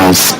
house.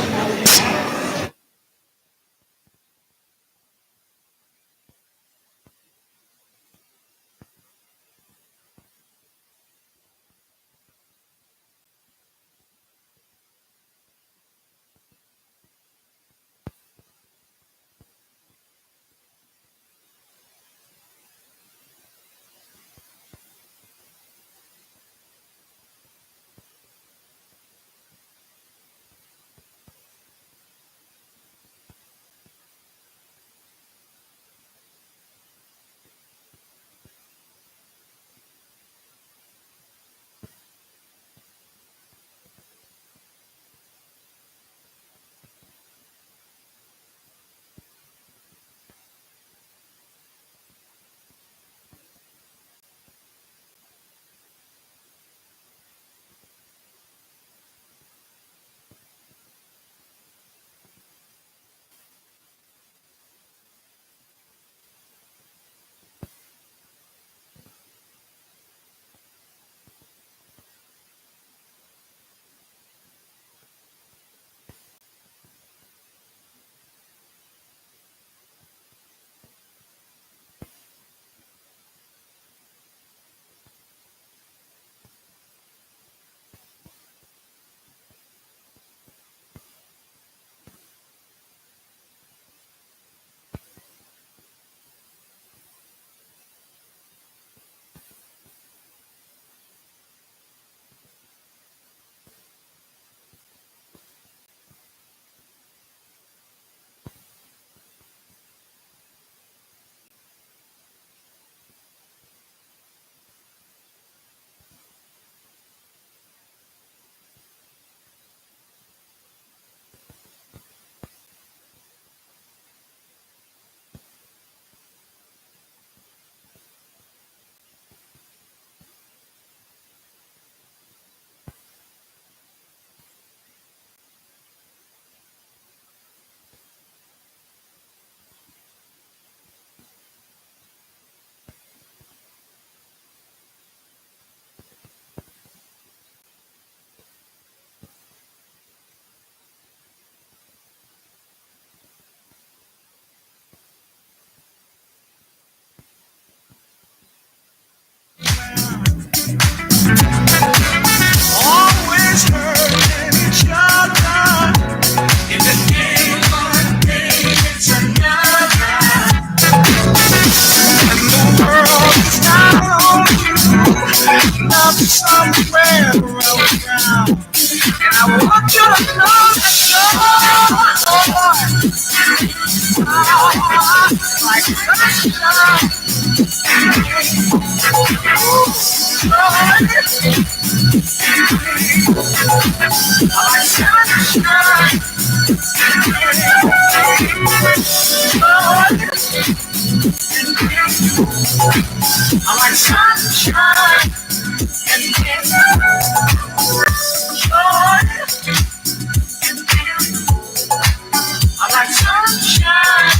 Always hurting each other. In the game of it's another. And the world is not on you. Love is somewhere around. And I want you to know that you're like sunshine. I like sunshine and I like sunshine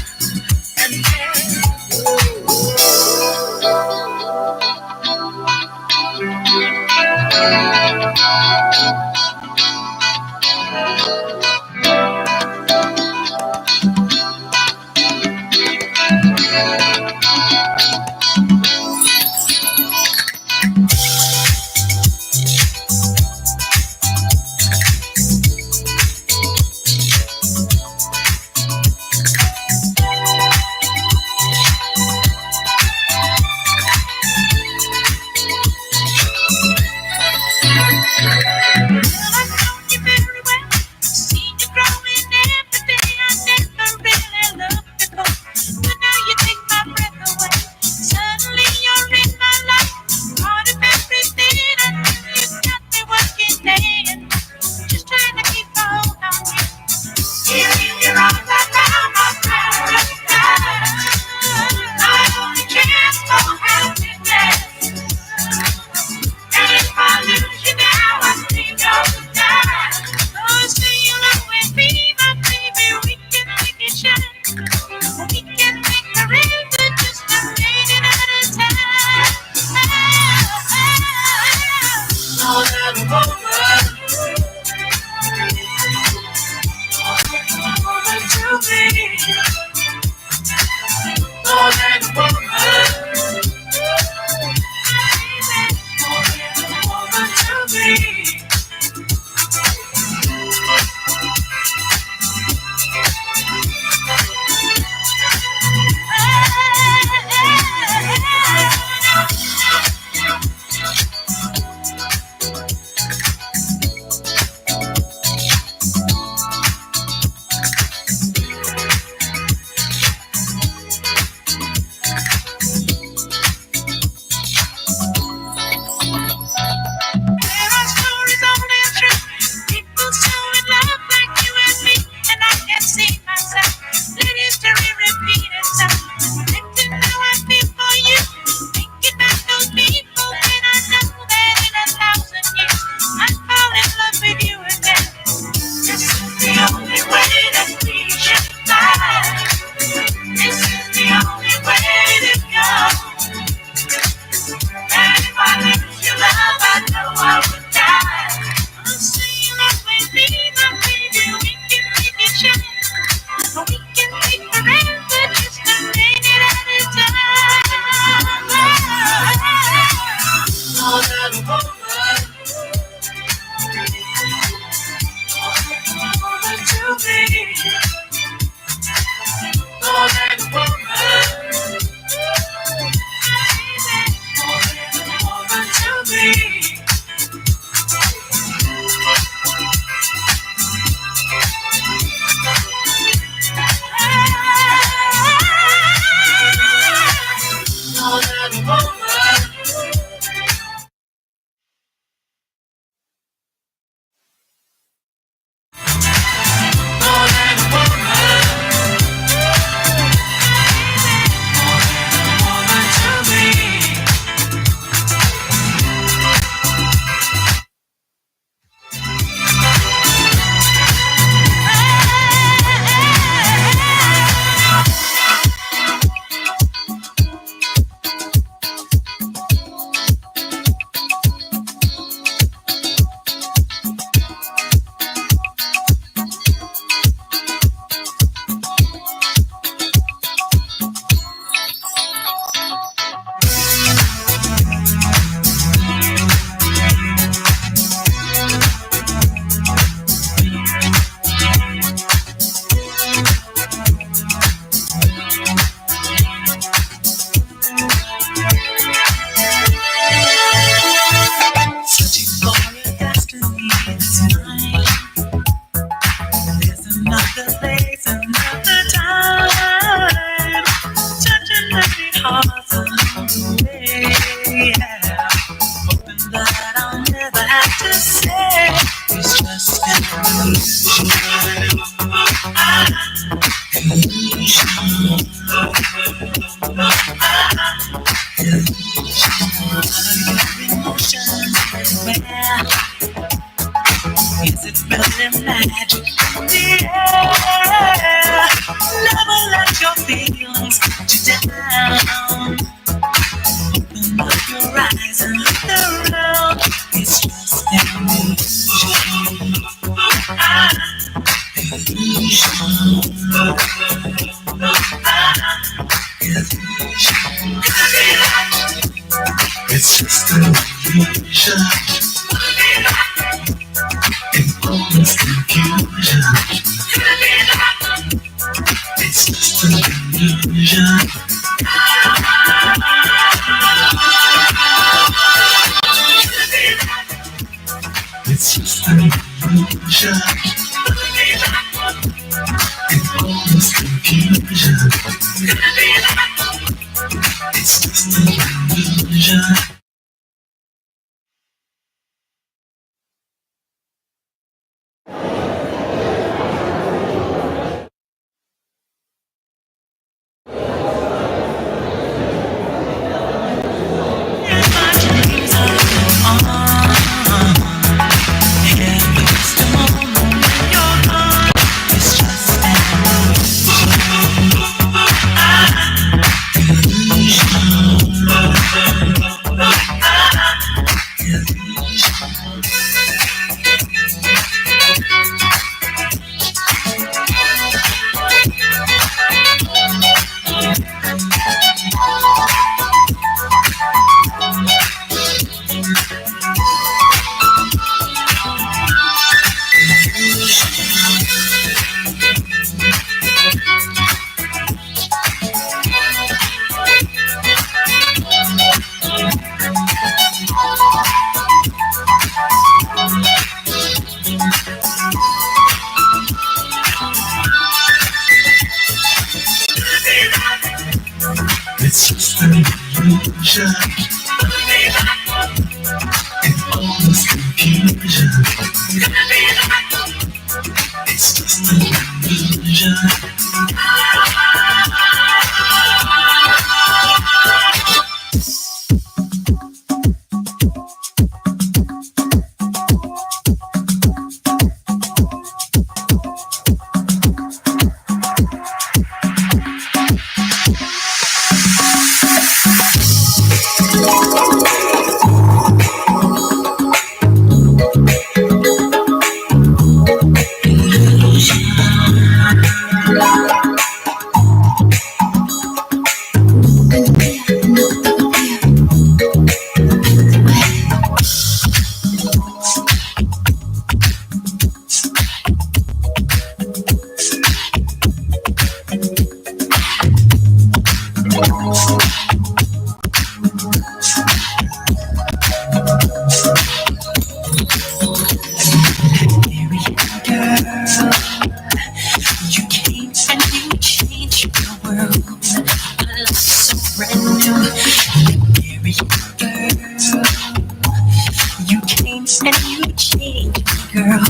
And you changed me, girl.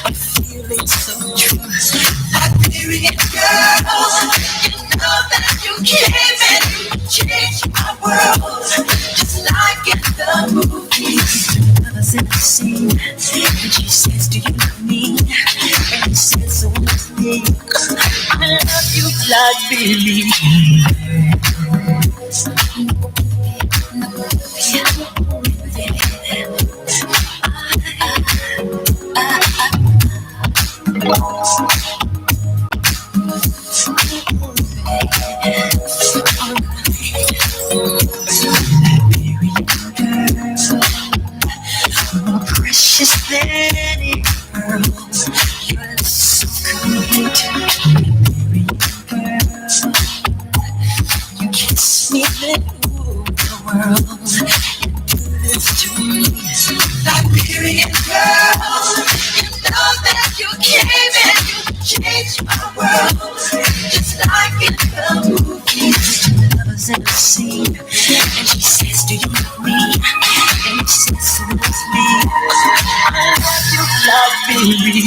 I'm feeling so true. Liberian girl, you know that you came and you changed my world. Just like in the movies. I was in the scene, and she says, do you love me? And he says, so does me. I love you, Liberia. More precious than any pearl. You're so complete, girl. You kiss me, then move the world. You do this to me, Liberian girl. You know that you came and you changed my world, just like in the movies. Lovers in the scene, and she says, "Do you love me?" And he says, "So does me." I love you, love, baby.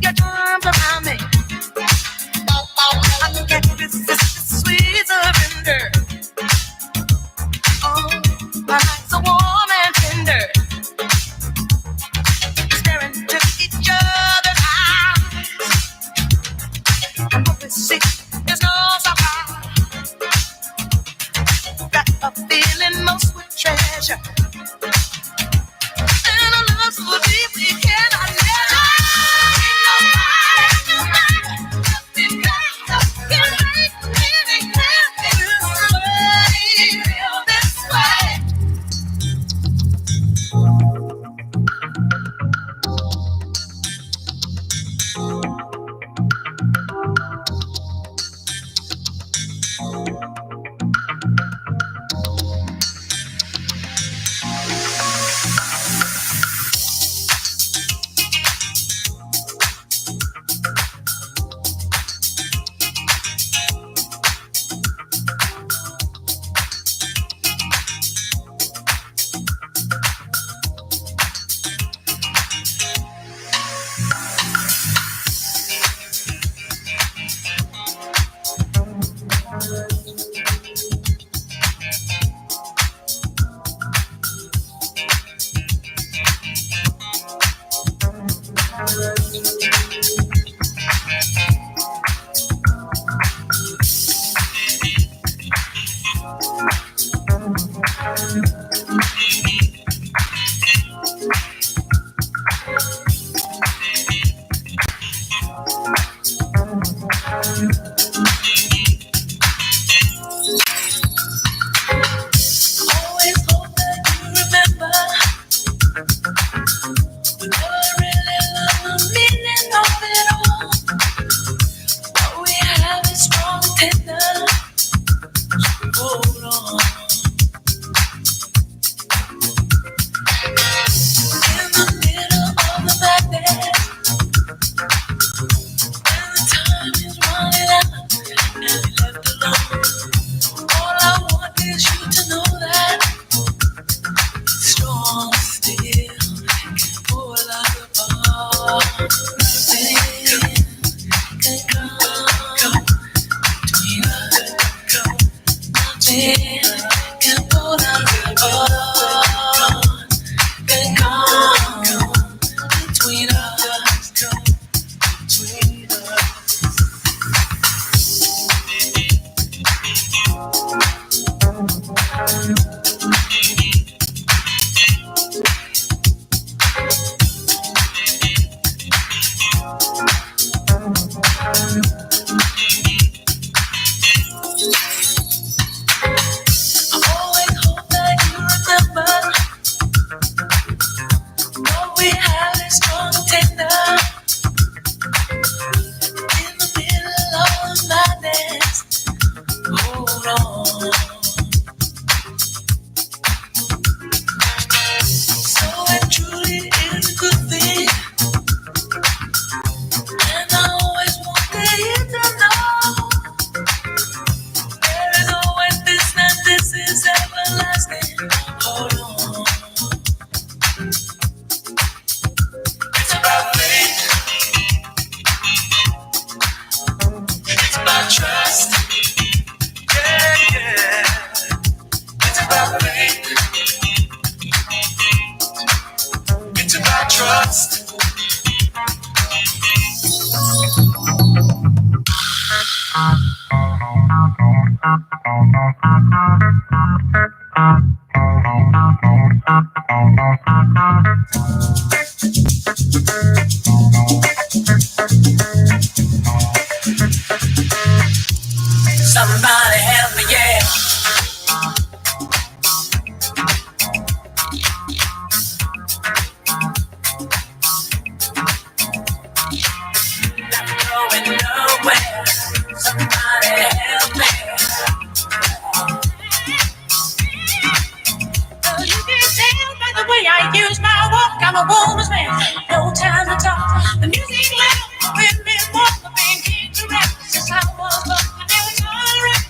your arms around me. I can't resist this sweet surrender. Oh, my nights are warm and tender, staring into each other's eyes. And what we see is no surprise. Got a feeling most would treasure, and a love so deep we cannot measure. Nothing can make me feel this way. Always hope that you remember what I really love, the meaning of it all. What we have is strong and tender. Hold on. In the middle of the madness, when the time is running out and you're left alone, all I want is you to know that it's strong still, can pour like a ball. Nothing can come between us. Nothing can pour like a ball. Can come between us. Between us. I always hope that you remember what we have is strong and tender. In the middle of the madness, hold on. So it truly is a good thing, and I always wanted you to know there is always this, and this is everlasting. Hold on. It's about faith. It's about trust. Yeah, yeah. It's about faith. It's about trust. Somebody help me, yeah. Not going nowhere. Somebody help me. You can tell by the way I use my walk, I'm a woman's man. No time to talk. The music loud, with me walk, the being king to rap. Since I was born, I know it's alright.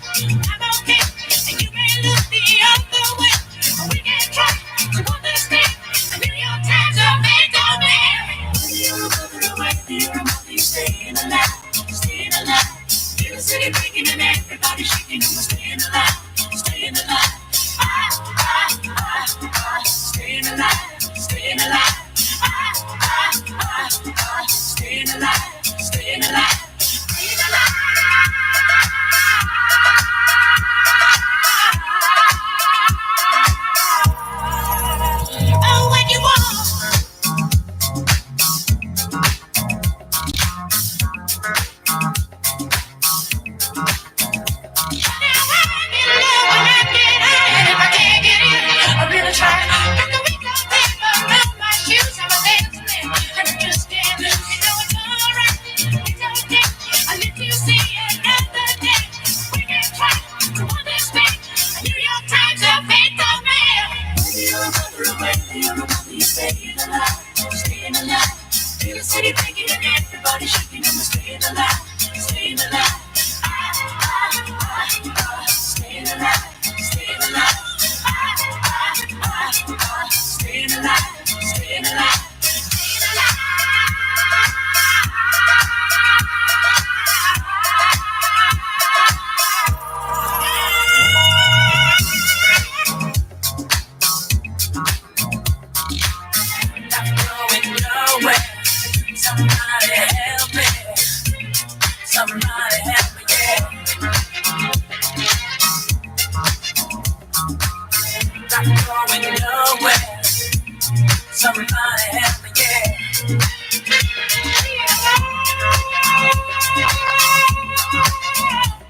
I'm okay, and you may look the other way. But we can try to understand. A million times I've made no man. You're moving away. you're a mother, you're staying alive, staying alive. Feel the city breaking and everybody shaking, and we're staying alive, staying alive. Staying alive, staying alive. Staying alive, staying alive, staying alive. Oh, when you walk. Staying alive, feel the city breaking and everybody shaking and we're staying alive, staying alive. Staying alive, staying alive. Staying alive, staying alive, staying alive. Somebody help me. Somebody help me, yeah. Not going nowhere. Somebody help me, yeah.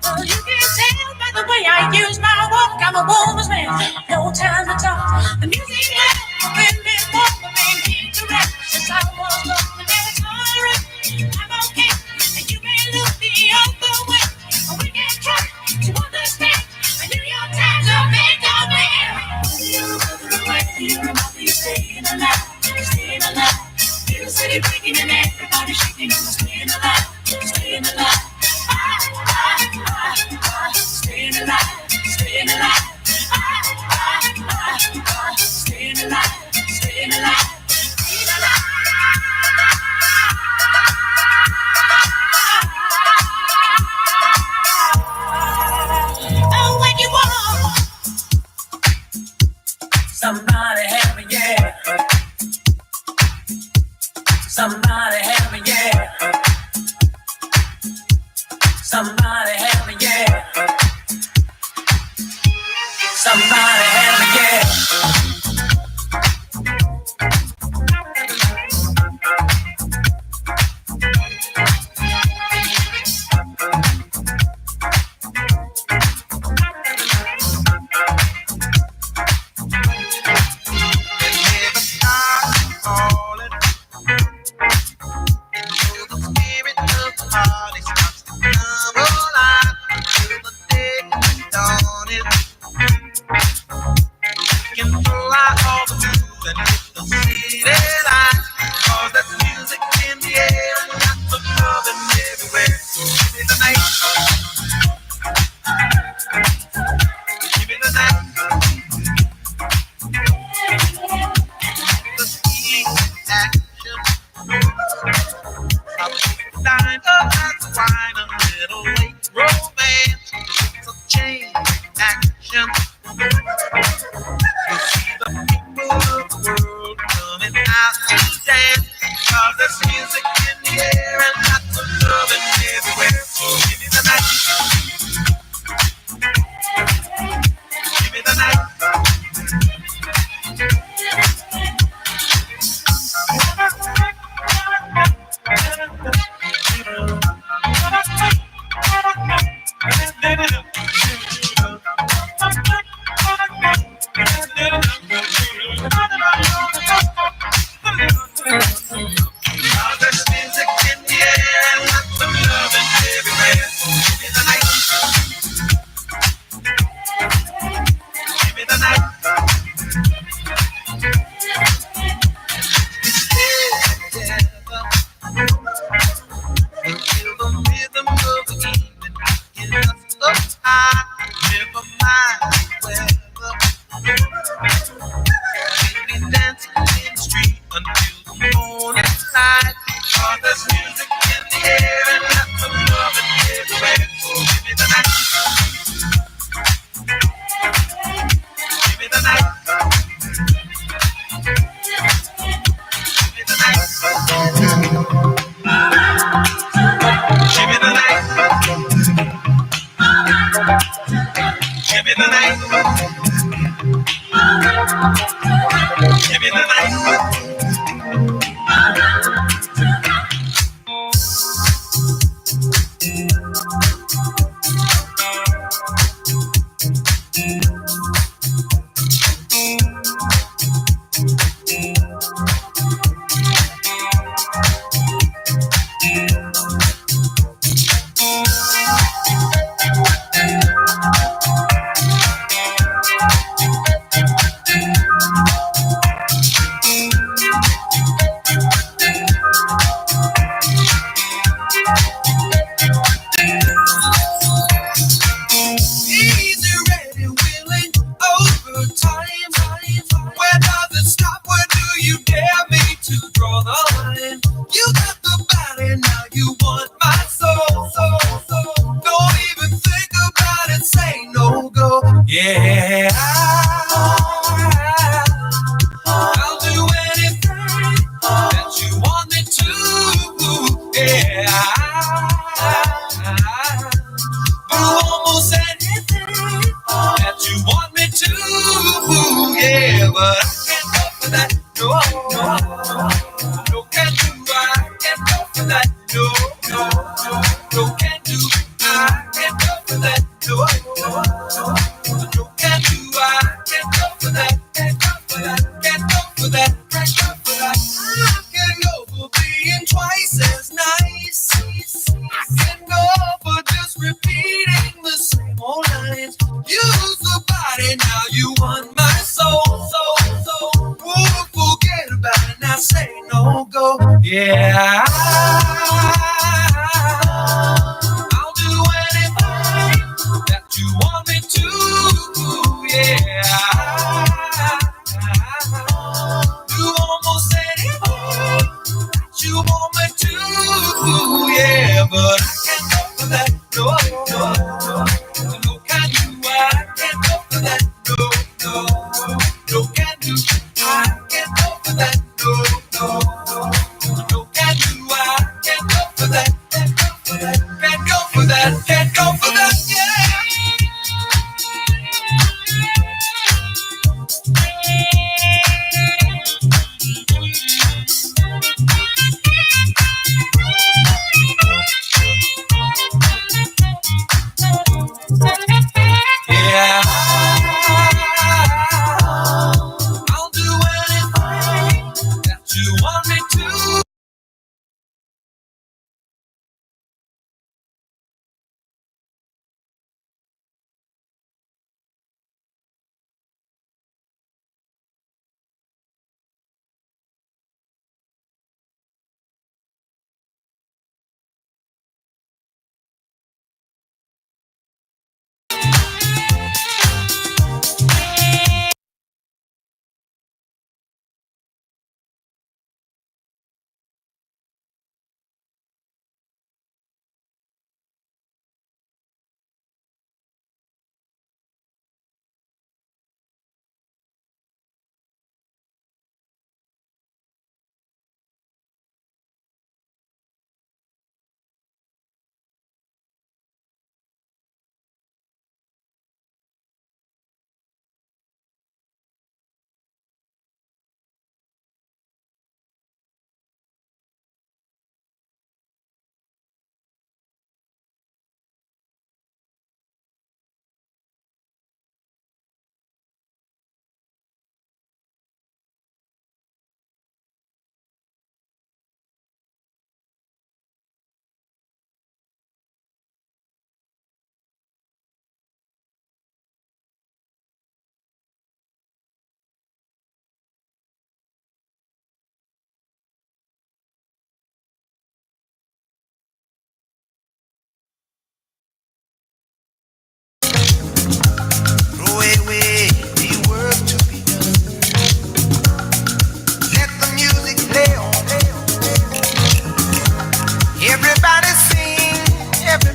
Well, you can tell by the way I use my walk, I'm a woman's man. No time to talk. The music loud, the wind is warm, the rain keeps the rap. Since I was lost, the territory, I'm okay. And you may look the other way, but we can try to understand. And New York Times are made of man. You're a mother, you're staying alive, staying alive. Feel the city breaking and everybody shaking, and we're staying alive, staying alive. Staying alive, staying alive. Staying alive, staying alive, staying alive. Oh, when you walk. Somebody help me, yeah. Somebody help me, yeah. Somebody help me, yeah. Somebody help me, yeah. There's music in the air and lots of love everywhere. So give me the night. Give me the night. Give me the night. Give me the night. Give me the night. Give me the night. Yeah, I'll do anything that you want me to. Yeah, I'll do almost anything that you want me to. Yeah, but I can't go for that. No, no, no, can do. I can't go for that. No, no, no, can do. I can't go for that. No, no, no, can do. I can't go for that. Can't go for that. Can't go for that. Can't go for that. I can go for being twice as nice. I can go for just repeating the same old lines. Use the body, now you want my soul. So, forget about it, now say no go. Yeah, I'll do anything that you want me to. Yeah, do almost anything that you want me to. Yeah, but I can't go for that. No, no, no, no, can do. I can't go for that. No, no, no, can do. I can't go for that. No, no, no, can do. I can't go for that. Can't go for that. Can't go for that. Can't go for that. Yeah.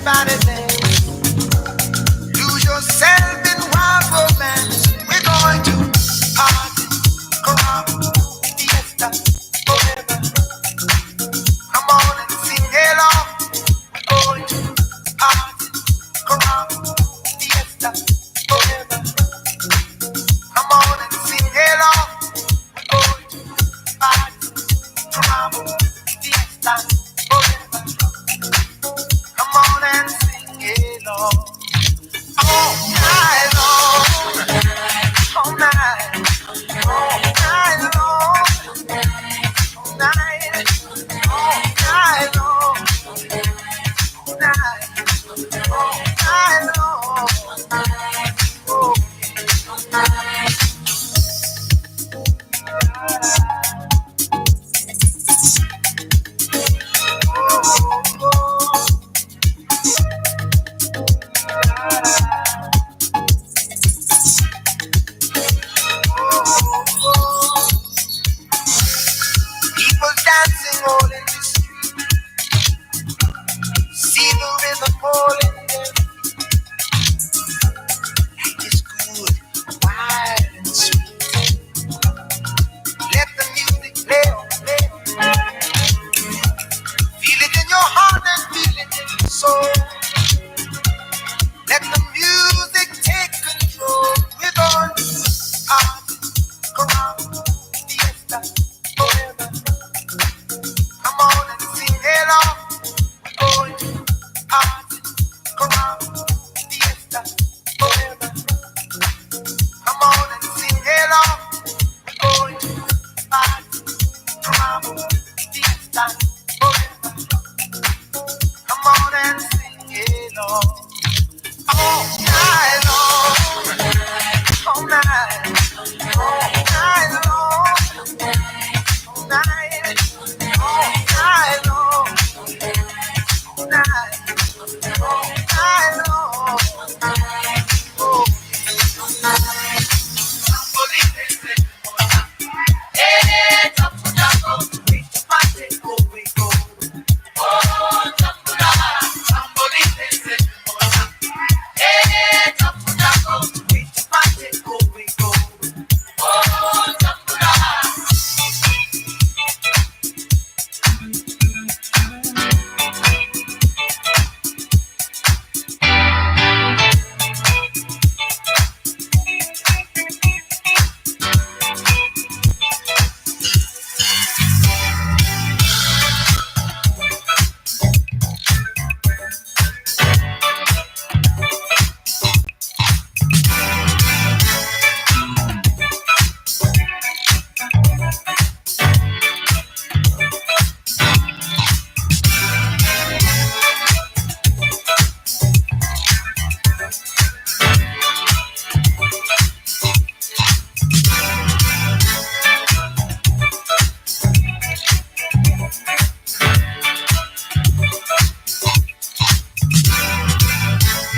everybody dance. Lose yourself in wild romance. We're going to party, caramba, fiesta, forever. Come on and sing along. We're going to party, caramba, fiesta, forever. Come on and sing along. We're going to party, caramba, fiesta, forever. Come on and sing along. All night long, all night, all night long, all night, all night long, all night, all night long. Oh, people dancing all in the street. See the rhythm falling there. It's good, wild and sweet. Let the music play on, play on. Feel it in your heart and feel it in your soul. Let the music take control. We're going to party, caramba, fiesta, forever. Come on and sing along. We're going to party, caramba, fiesta, forever. Come on and sing along. We're going to party, caramba, fiesta, forever. Come on and sing along. All night long, all night, all night long, all night, all night long, all night, all night long. Oh, hey, tapo, tapo, we party, go, we go. Oh, tapo, tapo, hey, tapo, tapo, we party, go, we go. Oh, tapo,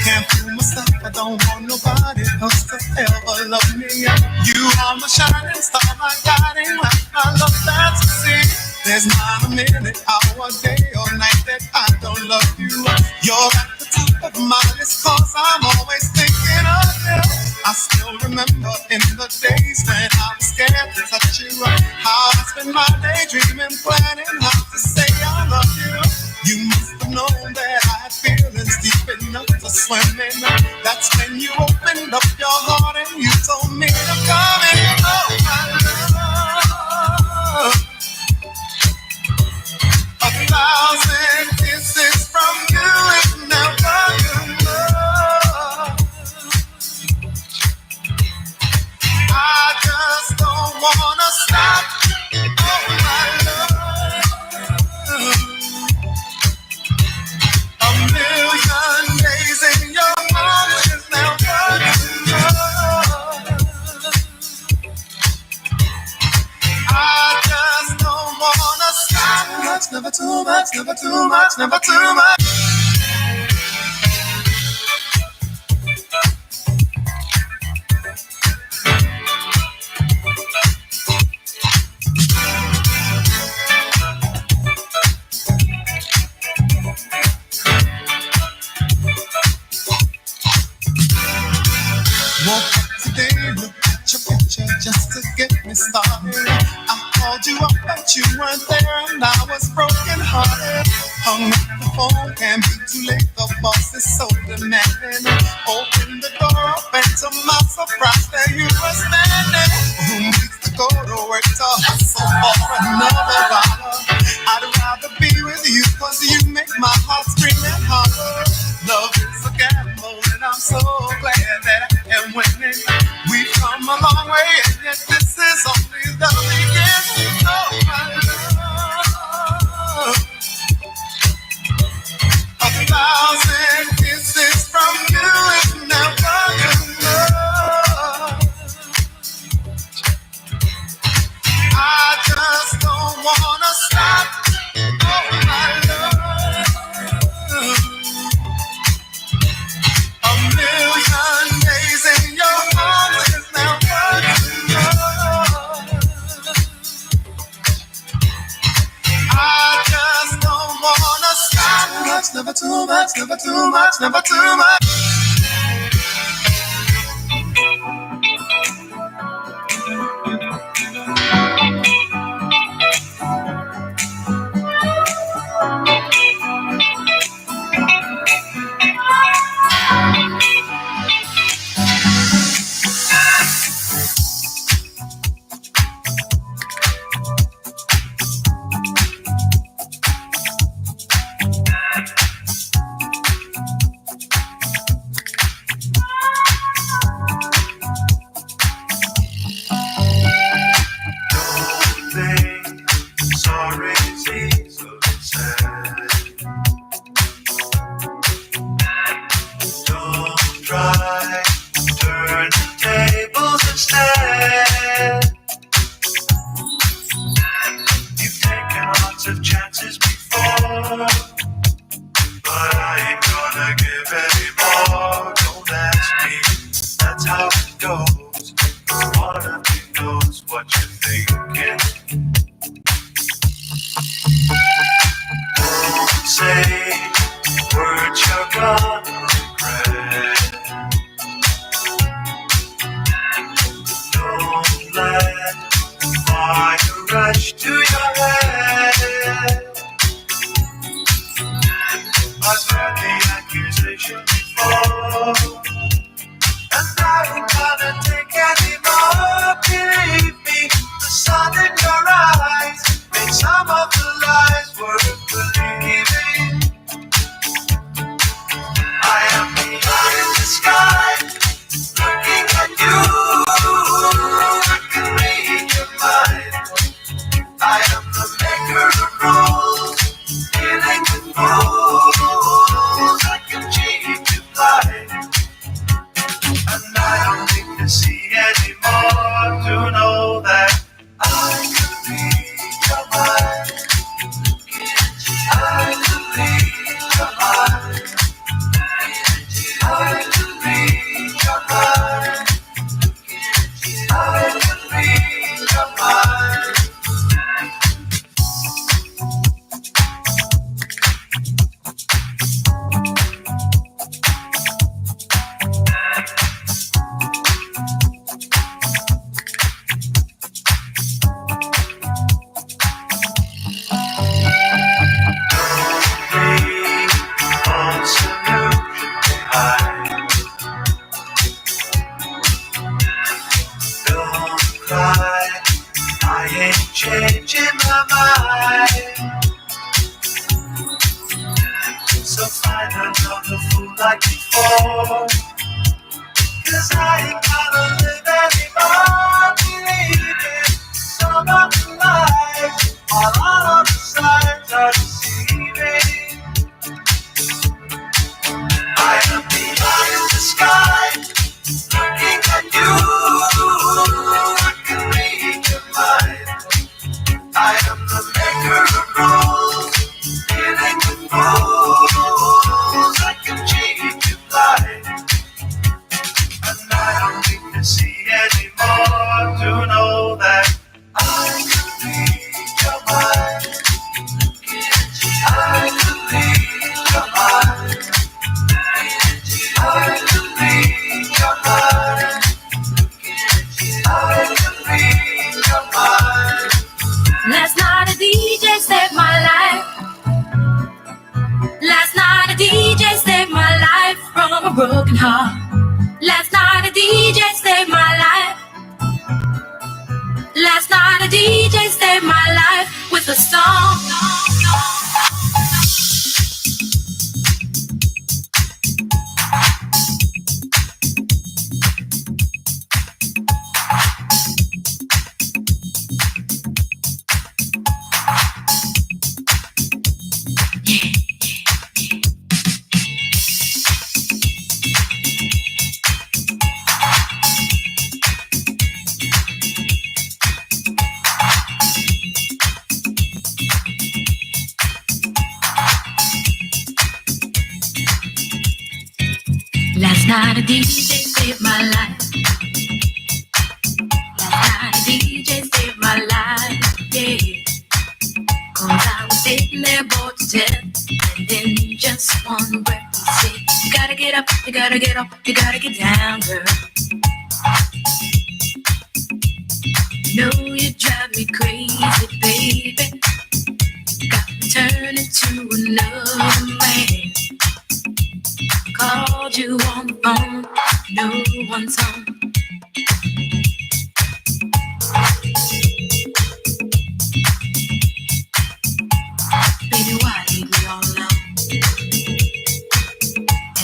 Can't fool myself, I don't want nobody else to ever love me. You are my shining star, my guiding light, my love that's to see. There's not a minute, hour, day, or night that I don't love you. You're at the top of my list, cause I'm always thinking of you. I still remember in the days when I was scared to touch you. How I spent my day dreaming, planning how to say I love you. You must have known that I had feelings deep enough to swim in. That's when you opened up your heart and you told me to come in. Oh, my love. 1,000 kisses from you is never enough. I just don't wanna stop. Oh, my love. A million days in your arms is never enough. I just don't wanna stop. Never too much, never too much, never too much. me started. I called you up, but you weren't there, and I was broken hearted. Hung up the phone, can't be too late. The boss is so demanding. Open the door up, and to my surprise, there you were standing. Who needs to go to work to hustle for another dollar? I'd rather be with you, 'cause you make my heart scream and holler. Love is a gamble, and I'm so glad that I am winning. We've come a long way, and yet this is only the beginning of my love. 1,000 kisses from you is never enough. I just don't wanna stop. Oh, my love. A million days in your arms is never enough. I just don't wanna stop. Never too much, never too much, never too much. To know that I could read your mind. DJ saved my life from a broken heart. Last night a DJ saved my life. Last night a DJ saved my life with a song. Last night a DJ saved my life. Last night a DJ saved my life, yeah. 'Cause I was sitting there bored to death, and then just one breath he said, you gotta get up, you gotta get up, you gotta get down, girl. You know you drive me crazy, baby. You got me turning to another man. Called you on the phone, no one's home. Baby, why leave me all alone?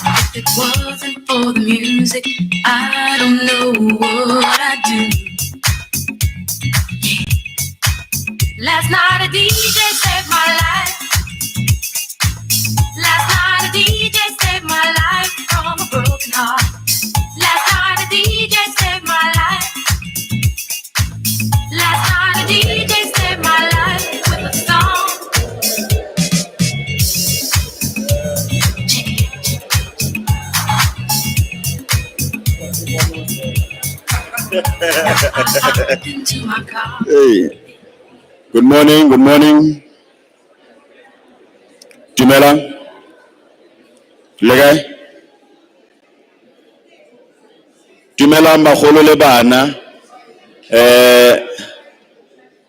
And if it wasn't for the music, I don't know what I'd do. Yeah. Last night a DJ saved my life. Last night a DJ saved my life from a broken heart. Last night a DJ saved my life. Last night a DJ saved my life with a song. Into my car. Hey, good morning, good morning. Dumela, le kae? Dumela magolo le bana.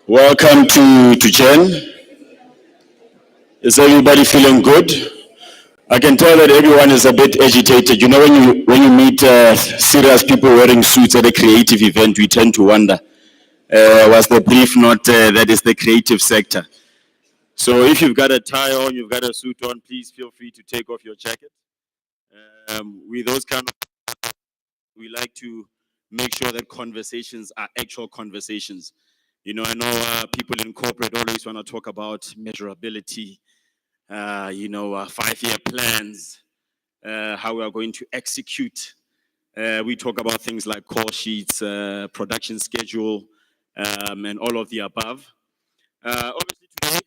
Welcome to Jen. Is everybody feeling good? I can tell that everyone is a bit agitated. You know, when you meet serious people wearing suits at a creative event, we tend to wonder, was the brief not that is the creative sector? So if you've got a tie on, you've got a suit on, please feel free to take off your jacket. With those kind of, we like to make sure that conversations are actual conversations. You know, I know people in corporate always want to talk about measurability, 5-year plans, how we are going to execute. We talk about things like call sheets, production schedule, and all of the above. Obviously today,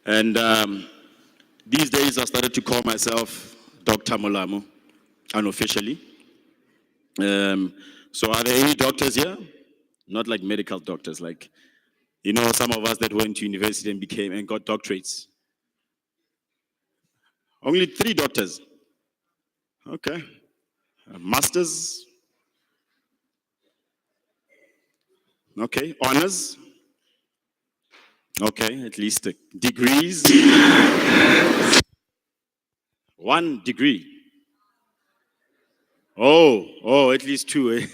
and these days I started to call myself Dr. Molamu, unofficially. So are there any doctors here? Not like medical doctors, like, you know, some of us that went to university and got doctorates. Only 3 doctors. Okay. Masters. Okay. Honors. Okay, at least degrees. 1 degree. Oh, at least 2.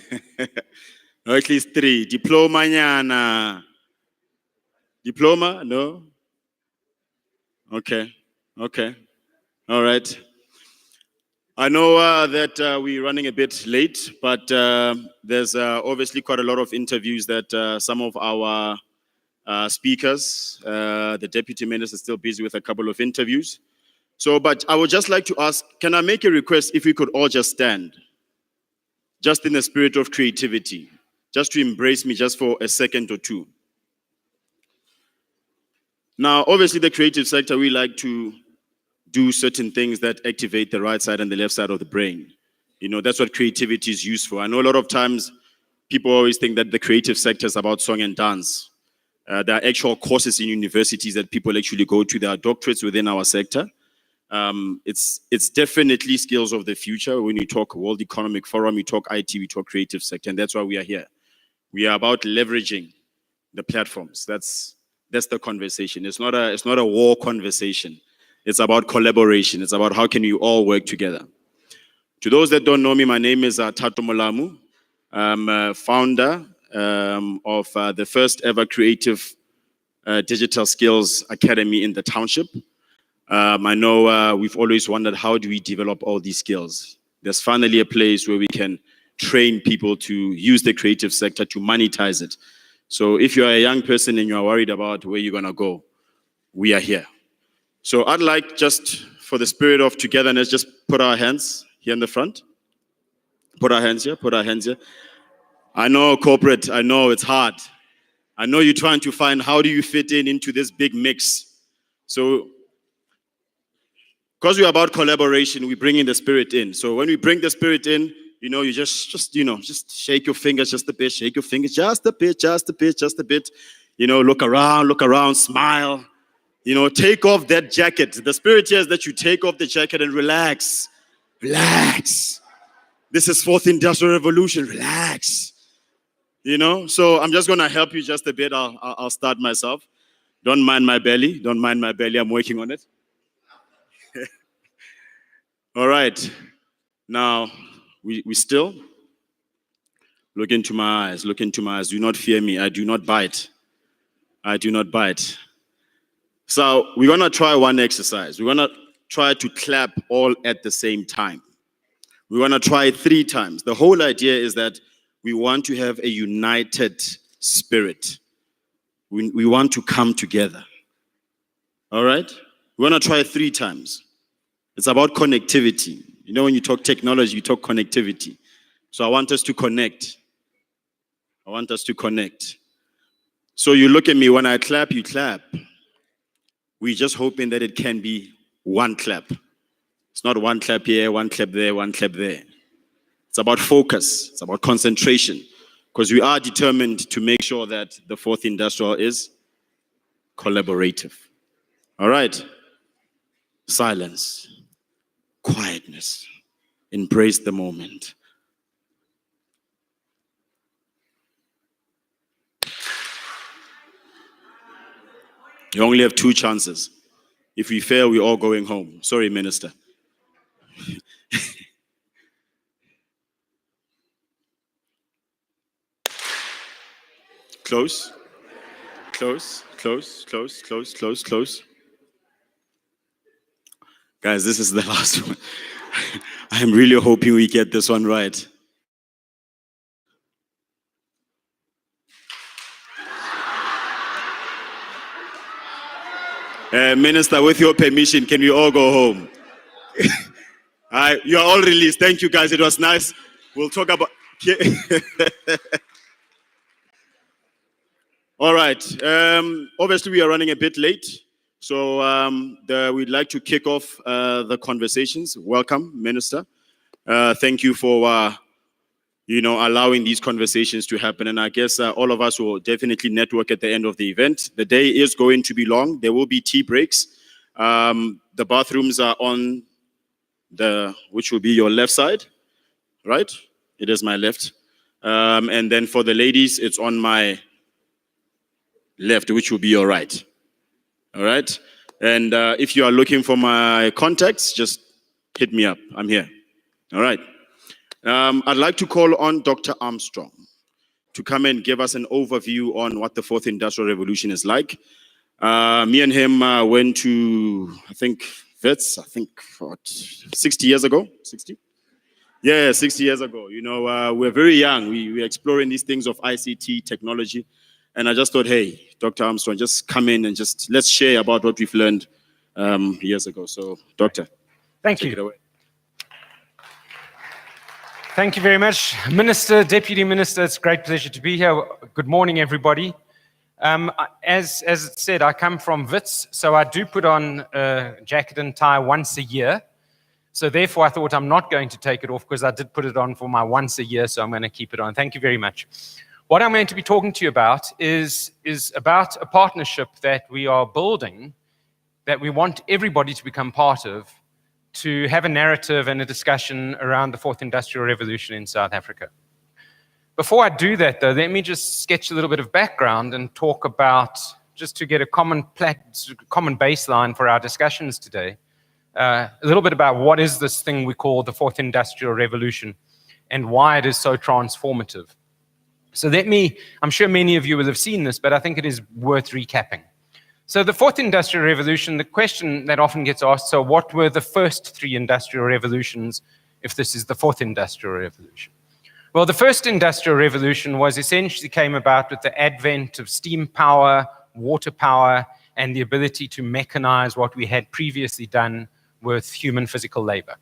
Or at least 3. Diploma, nyana. Diploma? No? Okay. All right. I know that we're running a bit late, but there's obviously quite a lot of interviews that some of our speakers, the deputy minister is still busy with a couple of interviews. So, but I would just like to ask, can I make a request if we could all just stand? Just in the spirit of creativity. Just to embrace me just for a second or two. Now, obviously the creative sector, we like to do certain things that activate the right side and the left side of the brain. You know, that's what creativity is used for. I know a lot of times people always think that the creative sector is about song and dance. There are actual courses in universities that people actually go to. There are doctorates within our sector. It's definitely skills of the future. When you talk World Economic Forum, we talk IT, we talk creative sector, and that's why we are here. We are about leveraging the platforms. That's the conversation. It's not a war conversation. It's about collaboration. It's about how can we all work together. To those that don't know me, my name is Tato Molamu. I'm a founder of the first ever creative digital skills academy in the township. I know we've always wondered, how do we develop all these skills? There's finally a place where we can train people to use the creative sector to monetize it. So if you're a young person and you're worried about where you're gonna go, we are here. So I'd like, just for the spirit of togetherness, just put our hands here in the front. Put our hands here, put our hands here. I know corporate, I know it's hard. I know you're trying to find how do you fit into this big mix. So, because we're about collaboration, we bring in the spirit in. So when we bring the spirit in, you know, you just shake your fingers just a bit, shake your fingers just a bit, just a bit, just a bit. You know, look around, smile. You know, take off that jacket. The spirit here is that you take off the jacket and relax. Relax. This is fourth industrial revolution. Relax. You know, so I'm just going to help you just a bit. I'll start myself. Don't mind my belly. Don't mind my belly. I'm working on it. All right. Now, we still look into my eyes. Look into my eyes. Do not fear me. I do not bite. I do not bite. So we're going to try one exercise. We're going to try to clap all at the same time. We're going to try it 3 times. The whole idea is that we want to have a united spirit. We want to come together. All right? We're going to try it 3 times. It's about connectivity. You know, when you talk technology, you talk connectivity. So I want us to connect. I want us to connect. So you look at me, when I clap, you clap. We're just hoping that it can be one clap. It's not one clap here, one clap there, one clap there. It's about focus. It's about concentration. Because we are determined to make sure that the fourth industrial is collaborative. All right? Silence. Quietness. Embrace the moment. You only have 2 chances. If we fail, we're all going home. Sorry, Minister. Close. Close, close, close, close, close, close. Guys, this is the last one. I'm really hoping we get this one right. Minister, with your permission, can we all go home? You're all released. Thank you, guys. It was nice. We'll talk about... All right. Obviously, we are running a bit late. So we'd like to kick off the conversations. Welcome, Minister. Thank you for allowing these conversations to happen. And I guess all of us will definitely network at the end of the event. The day is going to be long. There will be tea breaks. The bathrooms are on which will be your left side, right? It is my left. And then for the ladies, it's on my left, which will be your right. All right? And if you are looking for my contacts, just hit me up. I'm here. All right. I'd like to call on Dr. Armstrong to come and give us an overview on what the fourth industrial revolution is like. Me and him went to, I think, Vets, 60 years ago? 60? Yeah, 60 years ago. You know, we're very young. We're exploring these things of ICT, technology. And I just thought, hey, Dr. Armstrong, just come in and let's share about what we've learned years ago. So, Doctor, Thank take you. it away. Thank you very much, Minister, Deputy Minister. It's a great pleasure to be here. Good morning, everybody. As it said, I come from Wits, so I do put on a jacket and tie once a year. So therefore, I thought I'm not going to take it off because I did put it on for my once a year, so I'm going to keep it on. Thank you very much. What I'm going to be talking to you about is about a partnership that we are building that we want everybody to become part of, to have a narrative and a discussion around the fourth industrial revolution in South Africa. Before I do that, though, let me just sketch a little bit of background and talk about, just to get a common baseline for our discussions today, a little bit about what is this thing we call the fourth industrial revolution and why it is so transformative. So I'm sure many of you will have seen this, but I think it is worth recapping. So the fourth industrial revolution, the question that often gets asked, so what were the first three industrial revolutions if this is the fourth industrial revolution? Well, the first industrial revolution essentially came about with the advent of steam power, water power, and the ability to mechanize what we had previously done with human physical labor.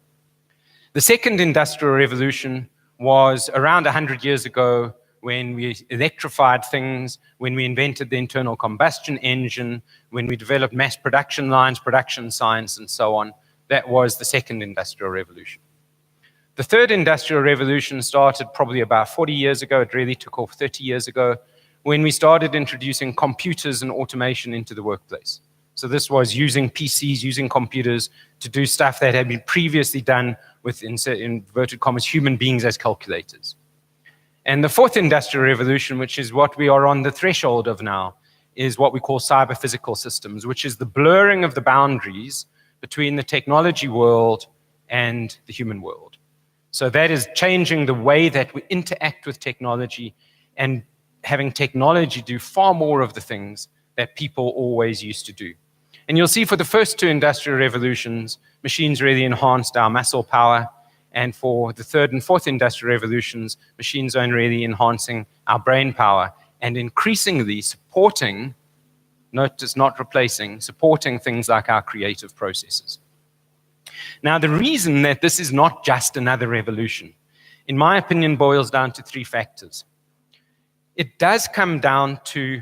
The second industrial revolution was around 100 years ago when we electrified things, when we invented the internal combustion engine, when we developed mass production lines, production science, and so on. That was the second industrial revolution. The third industrial revolution started probably about 40 years ago. It really took off 30 years ago when we started introducing computers and automation into the workplace. So this was using PCs, using computers to do stuff that had been previously done with, in inverted commas, human beings as calculators. And the fourth industrial revolution, which is what we are on the threshold of now, is what we call cyber-physical systems, which is the blurring of the boundaries between the technology world and the human world. So that is changing the way that we interact with technology and having technology do far more of the things that people always used to do. And you'll see for the first two industrial revolutions, machines really enhanced our muscle power. And for the third and fourth industrial revolutions, machines are really enhancing our brain power and increasingly supporting, notice not replacing, supporting things like our creative processes. Now, the reason that this is not just another revolution, in my opinion, boils down to three factors. It does come down to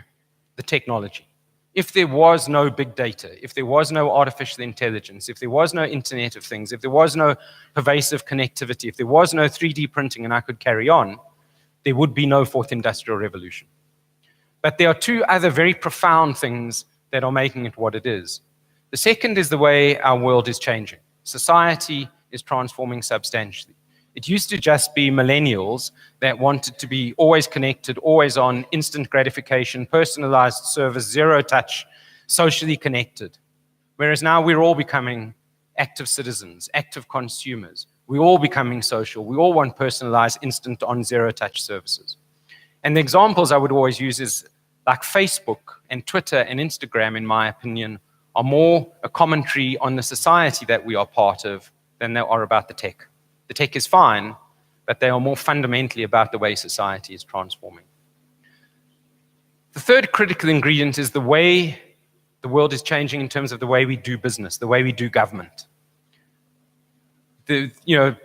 the technology. If there was no big data, if there was no artificial intelligence, if there was no Internet of Things, if there was no pervasive connectivity, if there was no 3D printing, and I could carry on, there would be no fourth industrial revolution. But there are two other very profound things that are making it what it is. The second is the way our world is changing. Society is transforming substantially. It used to just be millennials that wanted to be always connected, always on, instant gratification, personalized service, zero touch, socially connected. Whereas now we're all becoming active citizens, active consumers. We're all becoming social. We all want personalized, instant on, zero touch services. And the examples I would always use is like Facebook and Twitter and Instagram, in my opinion, are more a commentary on the society that we are part of than they are about the tech. The tech is fine, but they are more fundamentally about the way society is transforming. The third critical ingredient is the way the world is changing in terms of the way we do business, the way we do government. The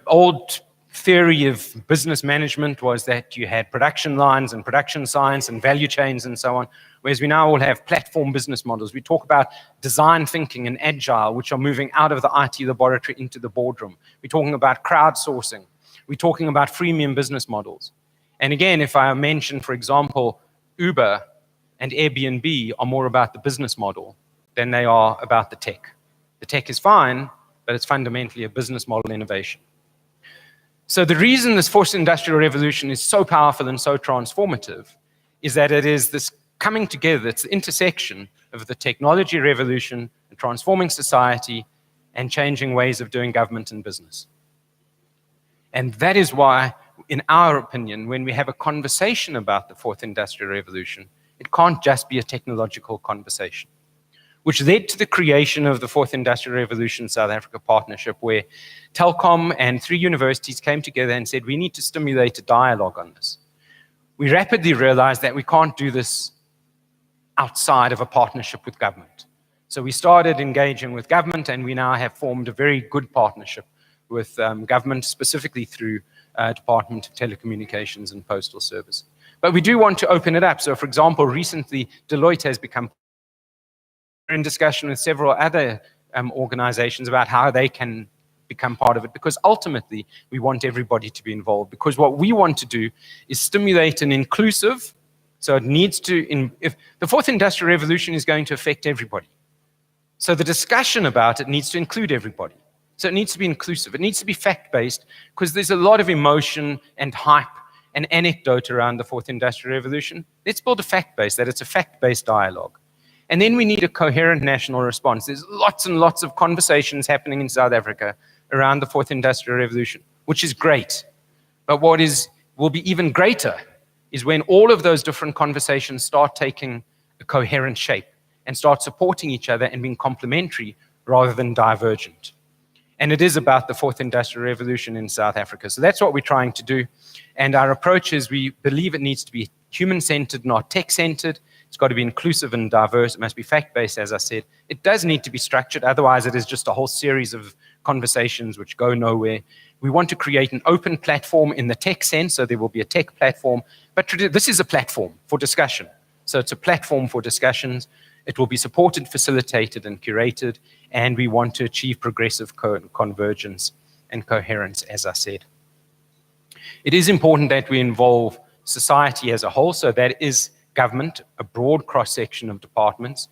old theory of business management was that you had production lines and production science and value chains and so on, whereas we now all have platform business models. We talk about design thinking and agile, which are moving out of the IT laboratory into the boardroom. We're talking about crowdsourcing. We're talking about freemium business models. And again, if I mention, for example, Uber and Airbnb are more about the business model than they are about the tech. The tech is fine, but it's fundamentally a business model innovation. So the reason this fourth industrial revolution is so powerful and so transformative is that it is this coming together, it's the intersection of the technology revolution and transforming society and changing ways of doing government and business. And that is why, in our opinion, when we have a conversation about the fourth industrial revolution, it can't just be a technological conversation, which led to the creation of the Fourth Industrial Revolution South Africa Partnership, where Telkom and 3 universities came together and said, we need to stimulate a dialogue on this. We rapidly realized that we can't do this outside of a partnership with government. So we started engaging with government, and we now have formed a very good partnership with government, specifically through Department of Telecommunications and Postal Service. But we do want to open it up. So, for example, recently Deloitte has become in discussion with several other organizations about how they can become part of it, because ultimately we want everybody to be involved, because what we want to do is stimulate an inclusive, so it needs to, if the fourth industrial revolution is going to affect everybody, so the discussion about it needs to include everybody. So it needs to be inclusive. It needs to be fact-based, because there's a lot of emotion and hype and anecdote around the fourth industrial revolution. Let's build a fact-base, that it's a fact-based dialogue. And then we need a coherent national response. There's lots and lots of conversations happening in South Africa around the fourth industrial revolution, which is great. But what will be even greater is when all of those different conversations start taking a coherent shape and start supporting each other and being complementary rather than divergent. And it is about the fourth industrial revolution in South Africa. So that's what we're trying to do. And our approach is, we believe it needs to be human-centered, not tech-centered. It's got to be inclusive and diverse. It must be fact-based, as I said. It does need to be structured. Otherwise, it is just a whole series of conversations which go nowhere. We want to create an open platform in the tech sense, so there will be a tech platform. But this is a platform for discussion. So it's a platform for discussions. It will be supported, facilitated, and curated. And we want to achieve progressive convergence and coherence, as I said. It is important that we involve society as a whole, so that is government, a broad cross-section of departments,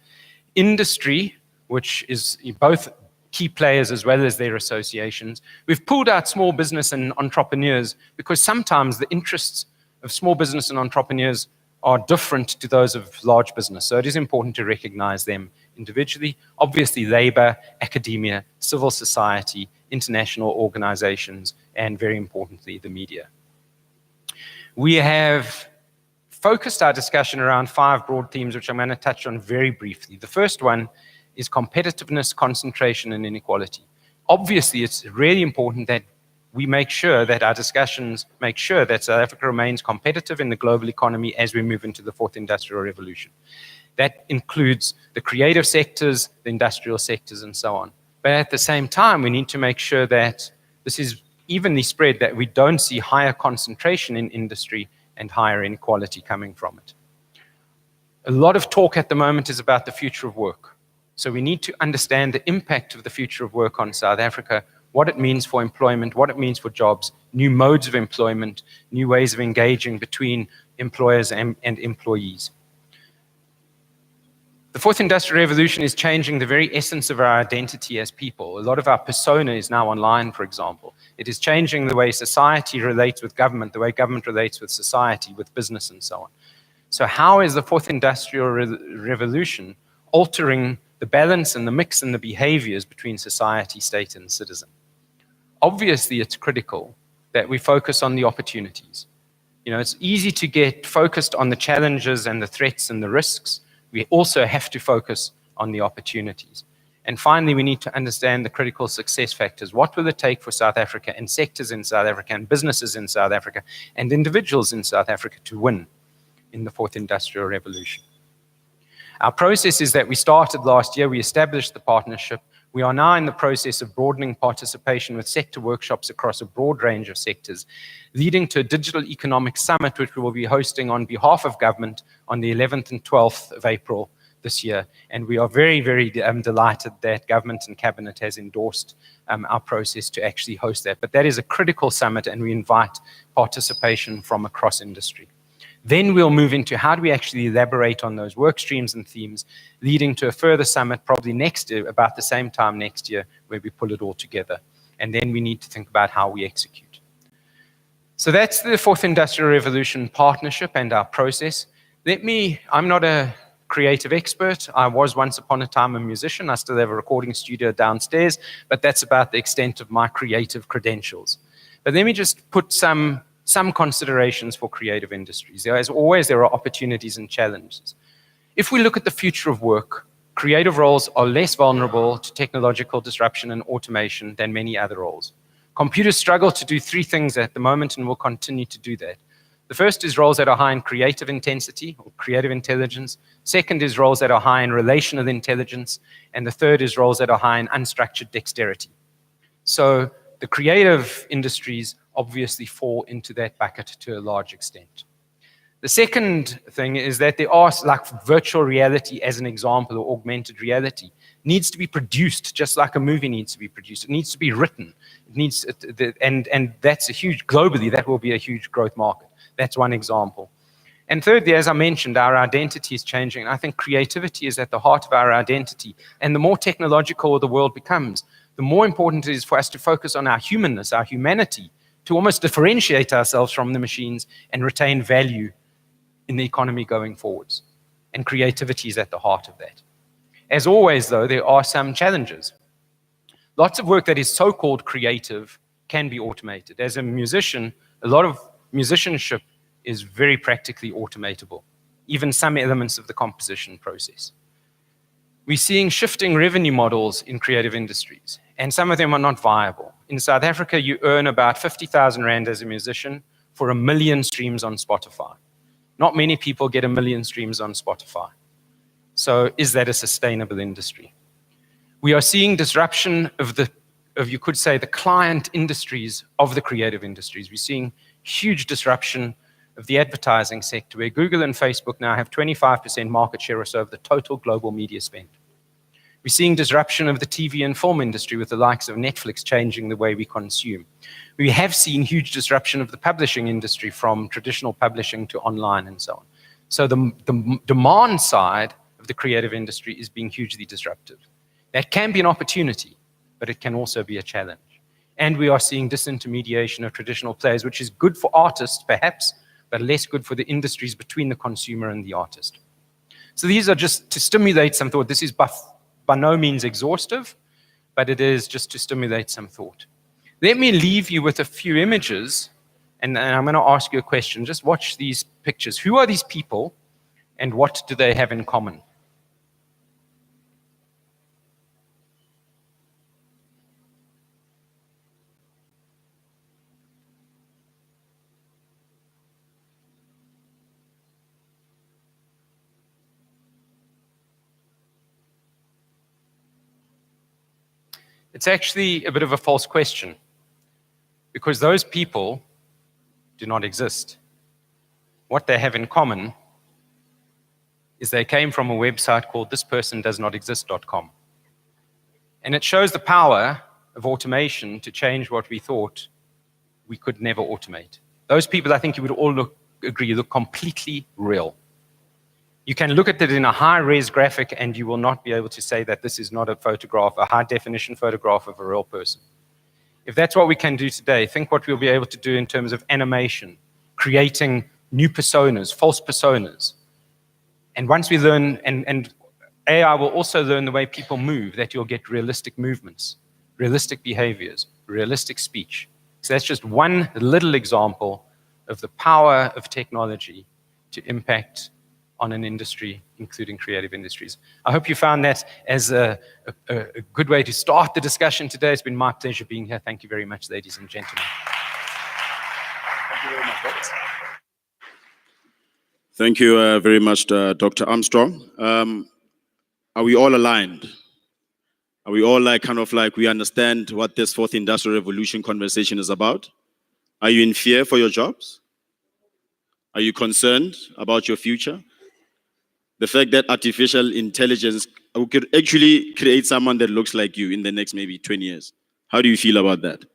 industry, which is both key players as well as their associations. We've pulled out small business and entrepreneurs because sometimes the interests of small business and entrepreneurs are different to those of large business. So it is important to recognize them individually. Obviously, labor, academia, civil society, international organizations, and very importantly, the media. We have focused our discussion around 5 broad themes, which I'm going to touch on very briefly. The first one is competitiveness, concentration, and inequality. Obviously, it's really important that we make sure that our discussions make sure that South Africa remains competitive in the global economy as we move into the fourth industrial revolution. That includes the creative sectors, the industrial sectors, and so on. But at the same time, we need to make sure that this is evenly spread, that we don't see higher concentration in industry and higher inequality coming from it. A lot of talk at the moment is about the future of work. So we need to understand the impact of the future of work on South Africa, what it means for employment, what it means for jobs, new modes of employment, new ways of engaging between employers and employees. The fourth industrial revolution is changing the very essence of our identity as people. A lot of our persona is now online, for example. It is changing the way society relates with government, the way government relates with society, with business, and so on. So how is the fourth industrial revolution altering the balance and the mix and the behaviors between society, state, and citizen? Obviously, it's critical that we focus on the opportunities. You know, it's easy to get focused on the challenges and the threats and the risks. We also have to focus on the opportunities. And finally, we need to understand the critical success factors. What will it take for South Africa and sectors in South Africa and businesses in South Africa and individuals in South Africa to win in the fourth industrial revolution? Our process is that we started last year. We established the partnership. We are now in the process of broadening participation with sector workshops across a broad range of sectors, leading to a digital economic summit, which we will be hosting on behalf of government on the 11th and 12th of April this year. And we are very, very delighted that government and cabinet has endorsed our process to actually host that. But that is a critical summit, and we invite participation from across industry. Then we'll move into how do we actually elaborate on those work streams and themes, leading to a further summit probably next year, about the same time next year, where we pull it all together. And then we need to think about how we execute. So that's the fourth industrial revolution partnership and our process. I'm not a creative expert. I was once upon a time a musician. I still have a recording studio downstairs, but that's about the extent of my creative credentials. But let me just put some considerations for creative industries. As always, there are opportunities and challenges. If we look at the future of work, creative roles are less vulnerable to technological disruption and automation than many other roles. Computers struggle to do 3 things at the moment and will continue to do that. The first is roles that are high in creative intensity or creative intelligence. Second is roles that are high in relational intelligence. And the third is roles that are high in unstructured dexterity. So the creative industries obviously fall into that bucket to a large extent. The second thing is that there are, like virtual reality as an example, or augmented reality, needs to be produced just like a movie needs to be produced. It needs to be written. It needs, and that's a huge, globally, that will be a huge growth market. That's one example. And thirdly, as I mentioned, our identity is changing. I think creativity is at the heart of our identity. And the more technological the world becomes, the more important it is for us to focus on our humanness, our humanity, to almost differentiate ourselves from the machines and retain value in the economy going forwards. And creativity is at the heart of that. As always, though, there are some challenges. Lots of work that is so-called creative can be automated. As a musician, a lot of musicianship is very practically automatable, even some elements of the composition process. We're seeing shifting revenue models in creative industries, and some of them are not viable. In South Africa, you earn about 50,000 Rand as a musician for 1 million streams on Spotify. Not many people get 1 million streams on Spotify. So is that a sustainable industry? We are seeing disruption of you could say, the client industries of the creative industries. We're seeing huge disruption of the advertising sector, where Google and Facebook now have 25% market share or so of the total global media spend. We're seeing disruption of the TV and film industry with the likes of Netflix changing the way we consume. We have seen huge disruption of the publishing industry from traditional publishing to online and so on. So the demand side of the creative industry is being hugely disrupted. That can be an opportunity, but it can also be a challenge. And we are seeing disintermediation of traditional players, which is good for artists, perhaps, but less good for the industries between the consumer and the artist. So these are just to stimulate some thought. This is by no means exhaustive, but it is just to stimulate some thought. Let me leave you with a few images, and I'm going to ask you a question. Just watch these pictures. Who are these people, and what do they have in common? It's actually a bit of a false question, because those people do not exist. What they have in common is they came from a website called thispersondoesnotexist.com. And it shows the power of automation to change what we thought we could never automate. Those people, I think you would all agree, look completely real. You can look at it in a high-res graphic and you will not be able to say that this is not a photograph, a high-definition photograph of a real person. If that's what we can do today, think what we'll be able to do in terms of animation, creating new personas, false personas. And once we learn, and AI will also learn the way people move, that you'll get realistic movements, realistic behaviors, realistic speech. So that's just one little example of the power of technology to impact on an industry, including creative industries. I hope you found that as a good way to start the discussion today. It's been my pleasure being here. Thank you very much, ladies and gentlemen. Thank you very much, Thank you very much, Dr. Armstrong. Are we all aligned? Are we all we understand what this fourth industrial revolution conversation is about? Are you in fear for your jobs? Are you concerned about your future? The fact that artificial intelligence could actually create someone that looks like you in the next maybe 20 years. How do you feel about that?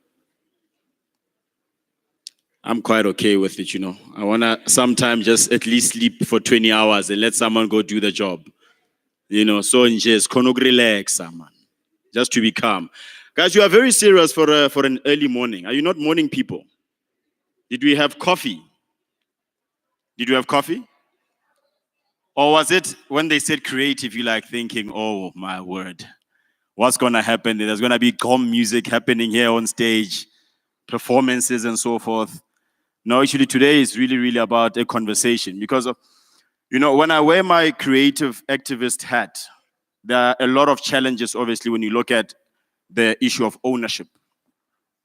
I'm quite okay with it, you know. I want to sometimes just at least sleep for 20 hours and let someone go do the job. You know, so just relax, man. Just to be calm. Guys, you are very serious for an early morning. Are you not morning people? Did we have coffee? Did you have coffee? Or was it when they said creative, you like thinking, oh my word, what's going to happen? There's going to be calm music happening here on stage, performances and so forth. No, actually today is really, really about a conversation because of, you know, when I wear my creative activist hat, there are a lot of challenges, obviously, when you look at the issue of ownership.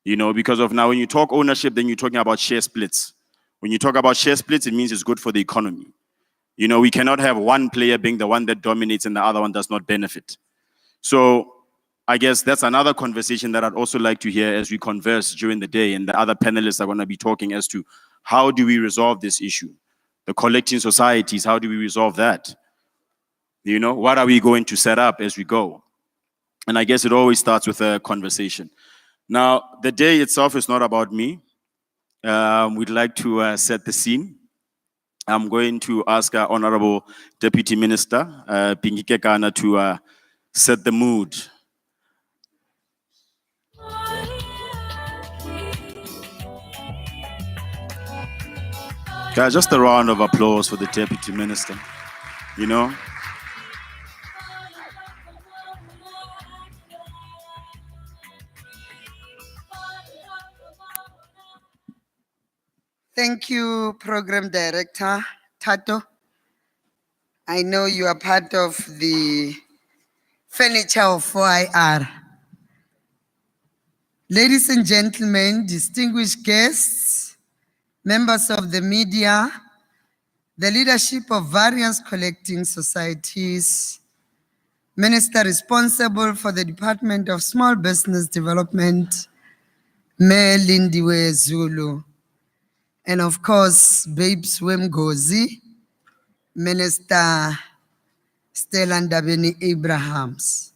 You know, because of now, when you talk ownership, then you're talking about share splits. When you talk about share splits, it means it's good for the economy. You know, we cannot have one player being the one that dominates and the other one does not benefit. So I guess that's another conversation that I'd also like to hear as we converse during the day, and the other panelists are going to be talking as to how do we resolve this issue? The collecting societies, how do we resolve that? You know, what are we going to set up as we go? And I guess it always starts with a conversation. Now, the day itself is not about me. We'd like to set the scene. I'm going to ask our Honorable Deputy Minister, Kekana, to set the mood. Guys, just a round of applause for the Deputy Minister, you know. Thank you, Program Director Tato. I know you are part of the furniture of 4IR. Ladies and gentlemen, distinguished guests, members of the media, the leadership of various collecting societies, Minister responsible for the Department of Small Business Development, Mayor Lindiwe Zulu, and of course, Babes Wemgozi, Minister Stella Ndabeni-Abrahams.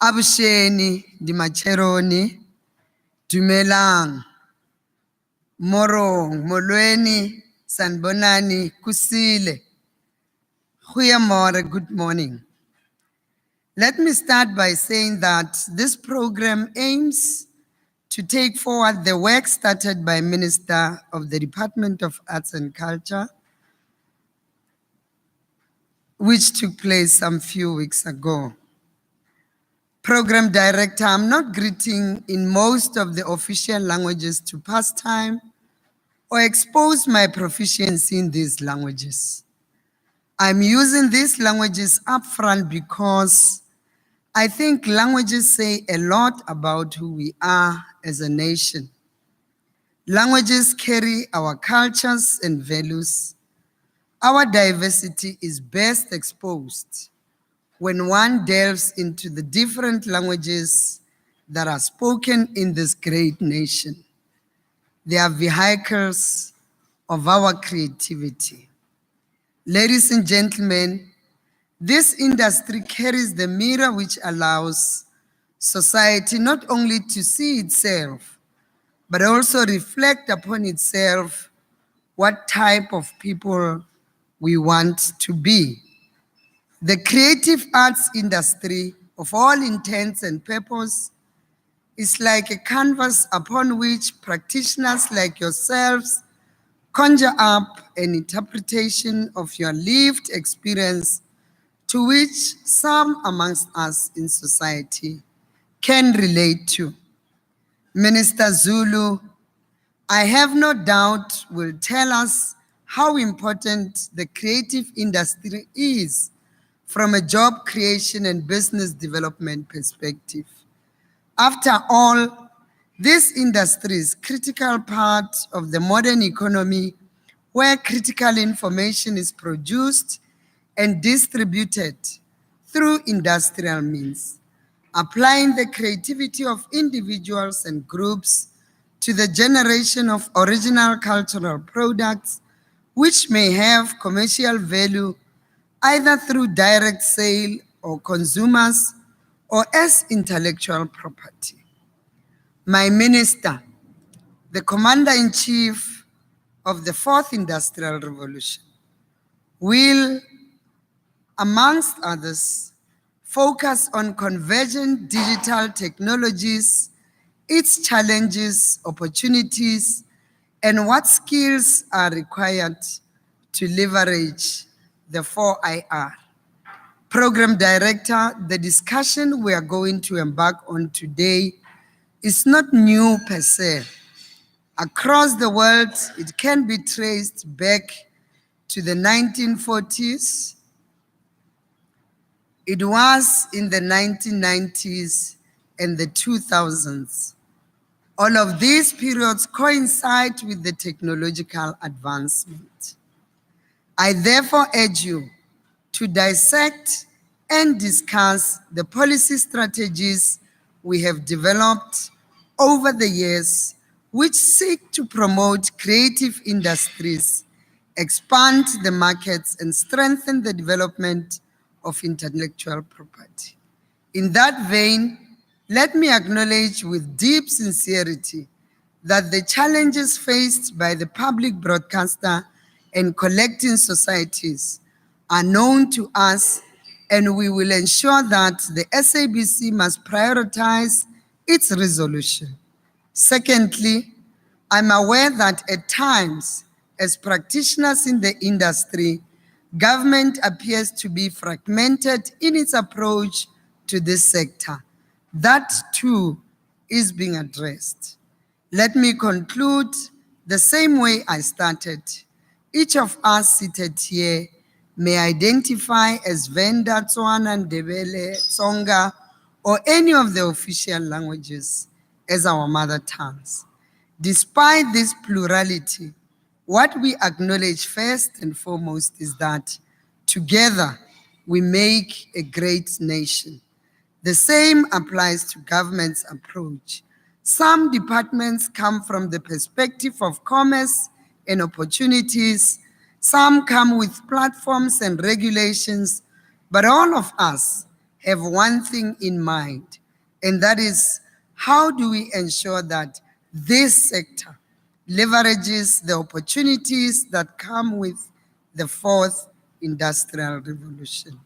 Abusheni, Dimacheroni, Dumelang, Morong, Molweni, Sanbonani, Kusile. Goeiemorgen, good morning. Let me start by saying that this program aims to take forward the work started by Minister of the Department of Arts and Culture, which took place some few weeks ago. Program Director, I'm not greeting in most of the official languages to pass time or expose my proficiency in these languages. I'm using these languages upfront because I think languages say a lot about who we are as a nation. Languages carry our cultures and values. Our diversity is best exposed when one delves into the different languages that are spoken in this great nation. They are vehicles of our creativity. Ladies and gentlemen, this industry carries the mirror which allows society not only to see itself, but also reflect upon itself what type of people we want to be. The creative arts industry, of all intents and purpose, is like a canvas upon which practitioners like yourselves conjure up an interpretation of your lived experience to which some amongst us in society can relate to. Minister Zulu, I have no doubt, will tell us how important the creative industry is from a job creation and business development perspective. After all, this industry is a critical part of the modern economy where critical information is produced and distributed through industrial means, applying the creativity of individuals and groups to the generation of original cultural products which may have commercial value either through direct sale or consumers or as intellectual property. My minister, the Commander-in-Chief of the Fourth Industrial Revolution, will, amongst others, focus on convergent digital technologies, its challenges, opportunities, and what skills are required to leverage the 4IR. Program Director, the discussion we are going to embark on today is not new per se. Across the world, it can be traced back to the 1940s. It was in the 1990s and the 2000s All of these periods coincide with the technological advancement. I therefore urge you to dissect and discuss the policy strategies we have developed over the years, which seek to promote creative industries, expand the markets, and strengthen the development of intellectual property. In that vein, let me acknowledge with deep sincerity that the challenges faced by the public broadcaster and collecting societies are known to us, and we will ensure that the SABC must prioritize its resolution. Secondly, I'm aware that at times, as practitioners in the industry, government appears to be fragmented in its approach to this sector. That too is being addressed. Let me conclude the same way I started. Each of us seated here may identify as Venda, Tswana, Ndebele, Tsonga, or any of the official languages as our mother tongues. Despite this plurality, what we acknowledge first and foremost is that together we make a great nation. The same applies to government's approach. Some departments come from the perspective of commerce and opportunities. Some come with platforms and regulations, but all of us have one thing in mind, and that is, how do we ensure that this sector leverages the opportunities that come with the fourth industrial revolution?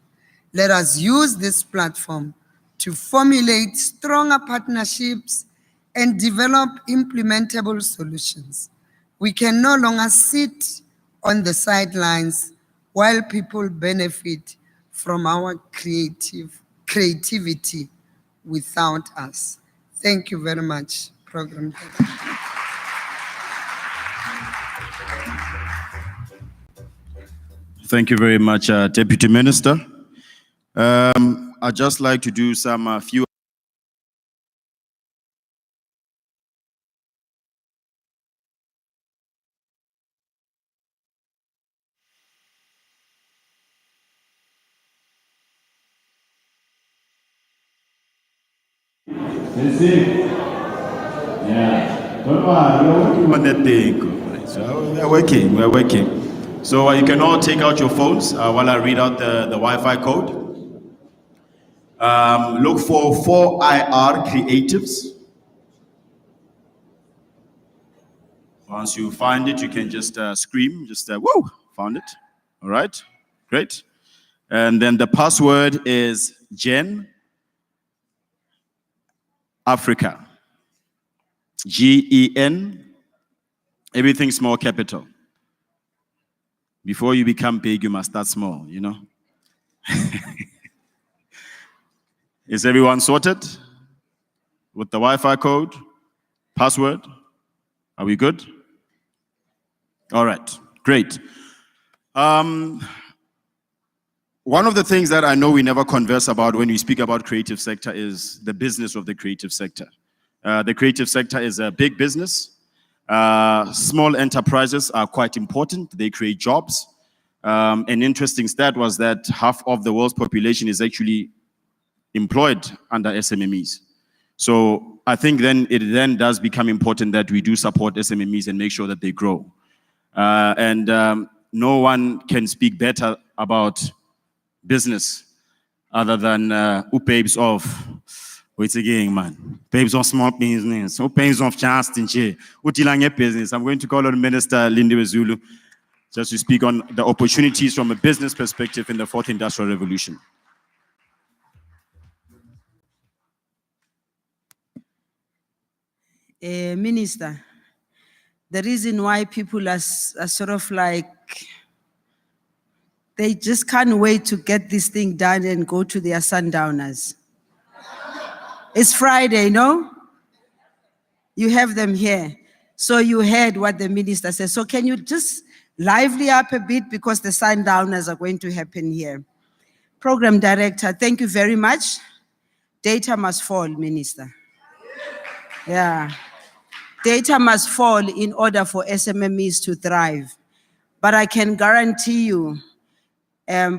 Let us use this platform to formulate stronger partnerships and develop implementable solutions. We can no longer sit on the sidelines while people benefit from our creativity without us. Thank you very much, Program Director. Thank you very much, Deputy Minister. I'd just like to do some few. Yeah, don't worry, we're working on that thing. So we're working. So you can all take out your phones while I read out the Wi-Fi code. Look for 4IR Creatives. Once you find it, you can just scream, woo, found it. All right, great. And then the password is Gen Africa. GEN, everything small capital. Before you become big, you must start small, you know. Is everyone sorted with the Wi-Fi code, password? Are we good? All right, great. One of the things that I know we never converse about when we speak about creative sector is the business of the creative sector. The creative sector is a big business. Small enterprises are quite important. They create jobs. An interesting stat was that half of the world's population is actually employed under SMMEs. So I think then it does become important that we do support SMMEs and make sure that they grow. No one can speak better about business other than babes of, wait again, man. Babes of small business, babes of just in business. I'm going to call on Minister Lindiwe Zulu just to speak on the opportunities from a business perspective in the fourth industrial revolution. Minister, the reason why people are sort of like, they just can't wait to get this thing done and go to their sundowners. It's Friday, no? You have them here. So you heard what the minister said. So can you just lively up a bit because the sundowners are going to happen here. Program Director, thank you very much. Data must fall, Minister. Yeah. Data must fall in order for SMMEs to thrive. But I can guarantee you,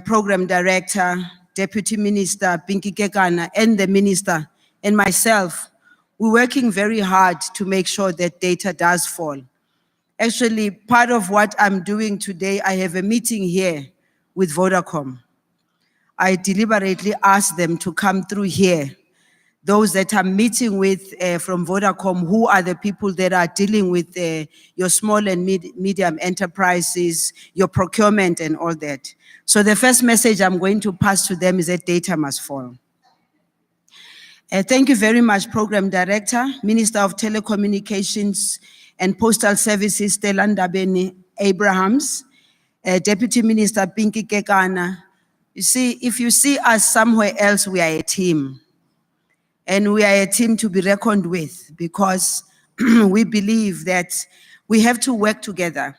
Program Director, Deputy Minister Pinky Kekana, and the Minister, and myself, we're working very hard to make sure that data does fall. Actually, part of what I'm doing today, I have a meeting here with Vodacom. I deliberately asked them to come through here. Those that I'm meeting with from Vodacom, who are the people that are dealing with your small and medium enterprises, your procurement and all that. So the first message I'm going to pass to them is that data must fall. Thank you very much, Program Director, Minister of Telecommunications and Postal Services, Stella Ndabeni-Abrahams, Deputy Minister Pinky Kekana. You see, if you see us somewhere else, we are a team. And we are a team to be reckoned with because we believe that we have to work together.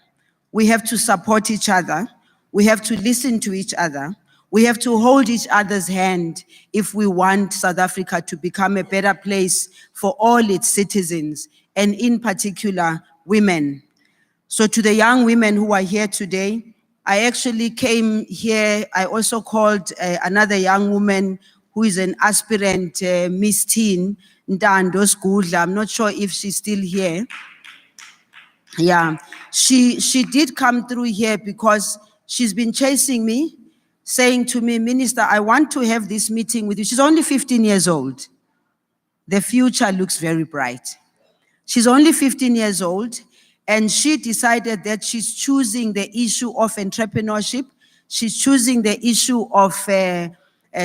We have to support each other. We have to listen to each other. We have to hold each other's hand if we want South Africa to become a better place for all its citizens, and in particular, women. So to the young women who are here today, I actually came here, I also called another young woman who is an aspirant, Miss Teen, Ndabeni-Abrahams. I'm not sure if she's still here. Yeah, she did come through here because she's been chasing me, saying to me, Minister, I want to have this meeting with you. She's only 15 years old. The future looks very bright. She's only 15 years old, and she decided that she's choosing the issue of entrepreneurship. She's choosing the issue of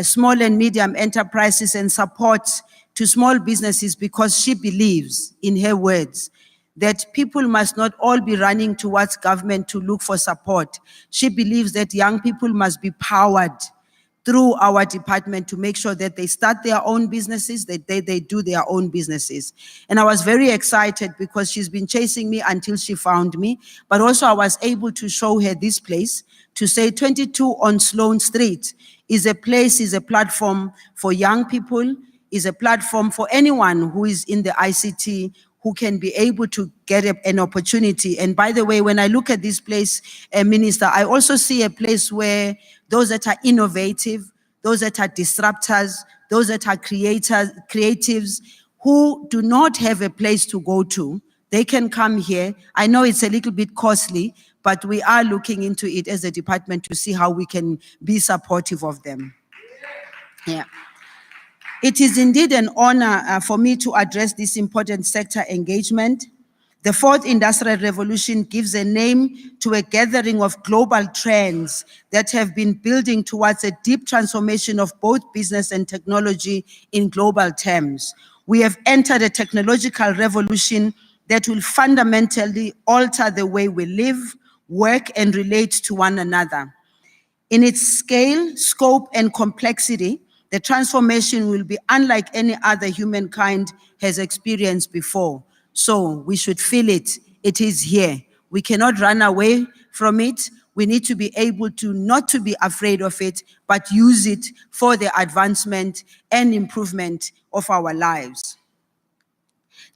small and medium enterprises and support to small businesses because she believes, in her words, that people must not all be running towards government to look for support. She believes that young people must be powered through our department to make sure that they start their own businesses, that they do their own businesses. And I was very excited because she's been chasing me until she found me, but also I was able to show her this place to say 22 on Sloane Street is a place, is a platform for young people, is a platform for anyone who is in the ICT, who can be able to get an opportunity. And by the way, when I look at this place, Minister, I also see a place where those that are innovative, those that are disruptors, those that are creatives, who do not have a place to go to, they can come here. I know it's a little bit costly, but we are looking into it as a department to see how we can be supportive of them. Yeah. It is indeed an honor for me to address this important sector engagement. The fourth industrial revolution gives a name to a gathering of global trends that have been building towards a deep transformation of both business and technology in global terms. We have entered a technological revolution that will fundamentally alter the way we live, work, and relate to one another. In its scale, scope, and complexity, the transformation will be unlike any other humankind has experienced before. So we should feel it. It is here. We cannot run away from it. We need to be able to not to be afraid of it, but use it for the advancement and improvement of our lives.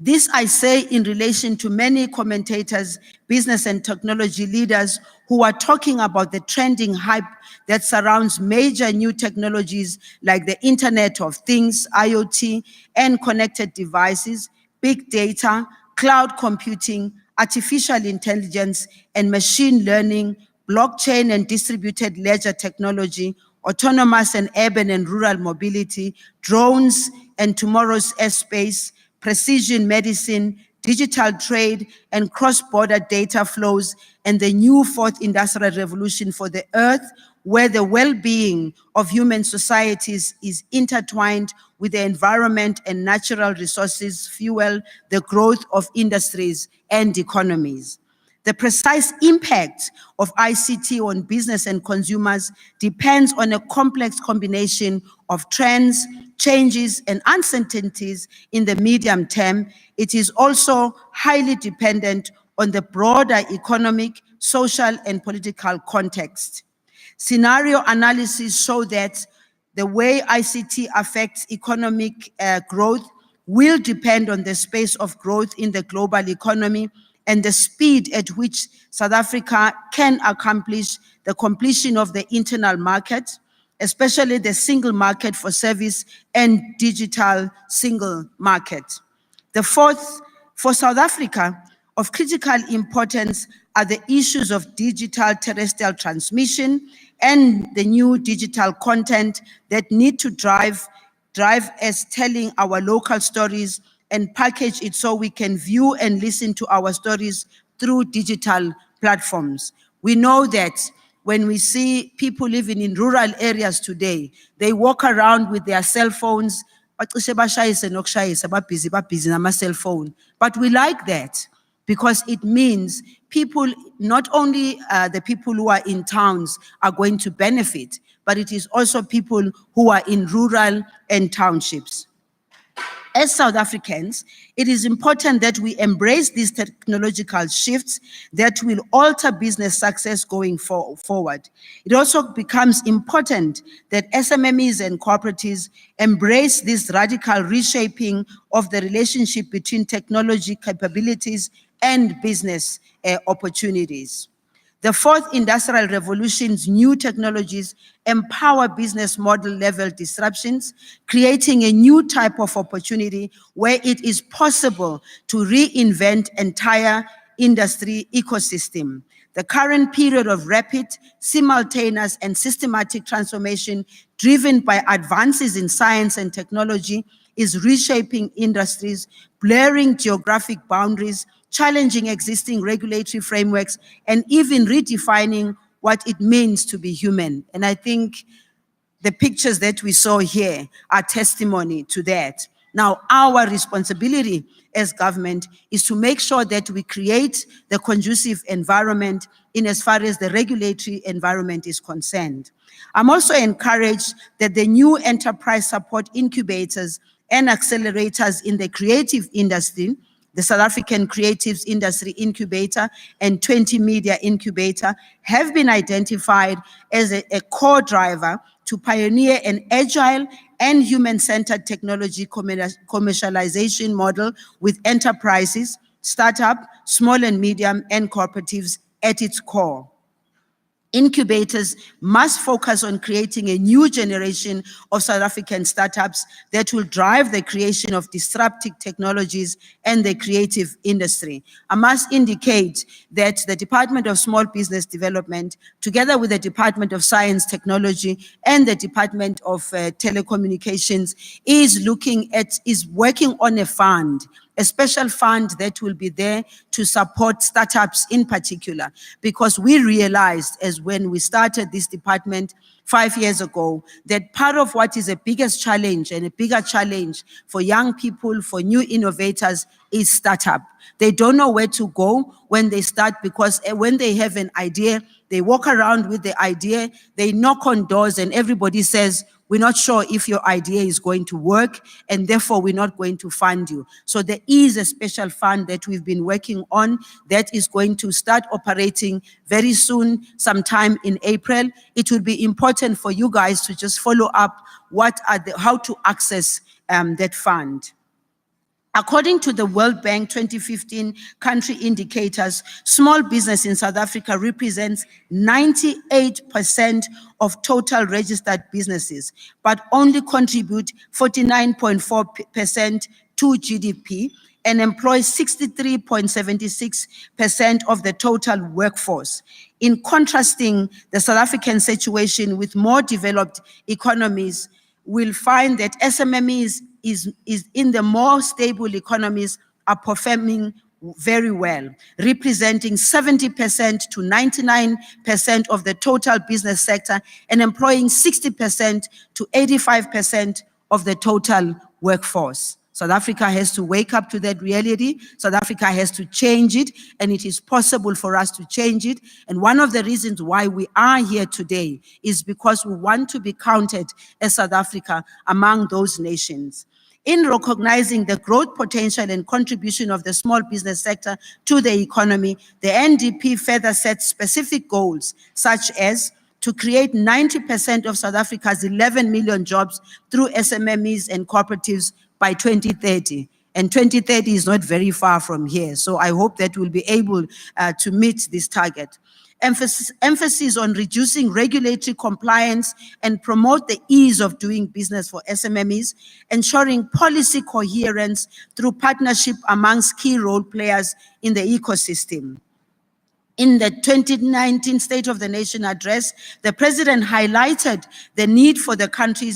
This I say in relation to many commentators, business and technology leaders who are talking about the trending hype that surrounds major new technologies like the Internet of Things, IoT, and connected devices, big data, cloud computing, artificial intelligence, and machine learning, blockchain and distributed ledger technology, autonomous and urban and rural mobility, drones and tomorrow's airspace, precision medicine, digital trade, and cross-border data flows, and the new fourth industrial revolution for the earth, where the well-being of human societies is intertwined with the environment and natural resources fuel the growth of industries and economies. The precise impact of ICT on business and consumers depends on a complex combination of trends, changes, and uncertainties in the medium term. It is also highly dependent on the broader economic, social, and political context. Scenario analysis show that the way ICT affects economic growth will depend on the pace of growth in the global economy and the speed at which South Africa can accomplish the completion of the internal market, especially the single market for service and digital single market. The fourth, for South Africa, of critical importance are the issues of digital terrestrial transmission and the new digital content that need to drive as telling our local stories and package it so we can view and listen to our stories through digital platforms. We know that when we see people living in rural areas today, they walk around with their cell phones, busy nama-cell phone. But we like that because it means people, not only the people who are in towns are going to benefit, but it is also people who are in rural and townships. As South Africans, it is important that we embrace these technological shifts that will alter business success going forward. It also becomes important that SMMEs and cooperatives embrace this radical reshaping of the relationship between technology capabilities and business opportunities. The fourth industrial revolution's new technologies empower business model level disruptions, creating a new type of opportunity where it is possible to reinvent entire industry ecosystem. The current period of rapid, simultaneous, and systematic transformation driven by advances in science and technology is reshaping industries, blurring geographic boundaries, challenging existing regulatory frameworks, and even redefining what it means to be human. And I think the pictures that we saw here are testimony to that. Now, our responsibility as government is to make sure that we create the conducive environment in as far as the regulatory environment is concerned. I'm also encouraged that the new enterprise support incubators and accelerators in the creative industry, the South African Creatives Industry Incubator and 20 Media Incubator, have been identified as a core driver to pioneer an agile and human-centered technology commercialization model with enterprises, startup, small and medium, and cooperatives at its core. Incubators must focus on creating a new generation of South African startups that will drive the creation of disruptive technologies and the creative industry. I must indicate that the Department of Small Business Development, together with the Department of Science, Technology, and the Department of Telecommunications, is working on a fund, a special fund that will be there to support startups in particular, because we realized as when we started this department 5 years ago, that part of what is the biggest challenge and a bigger challenge for young people, for new innovators, is startup. They don't know where to go when they start, because when they have an idea, they walk around with the idea, they knock on doors and everybody says, we're not sure if your idea is going to work, and therefore we're not going to fund you. So there is a special fund that we've been working on that is going to start operating very soon, sometime in April. It would be important for you guys to just follow up how to access that fund. According to the World Bank 2015 country indicators, small business in South Africa represents 98% of total registered businesses, but only contribute 49.4% to GDP and employs 63.76% of the total workforce. In contrasting the South African situation with more developed economies, we'll find that SMMEs is in the more stable economies are performing very well, representing 70% to 99% of the total business sector and employing 60% to 85% of the total workforce. South Africa has to wake up to that reality. South Africa has to change it, and it is possible for us to change it. And one of the reasons why we are here today is because we want to be counted as South Africa among those nations. In recognizing the growth potential and contribution of the small business sector to the economy, the NDP further set specific goals, such as to create 90% of South Africa's 11 million jobs through SMMEs and cooperatives by 2030. And 2030 is not very far from here. So I hope that we'll be able to meet this target. Emphasis on reducing regulatory compliance and promote the ease of doing business for SMMEs, ensuring policy coherence through partnership amongst key role players in the ecosystem. In the 2019 State of the Nation address, the president highlighted the need for the country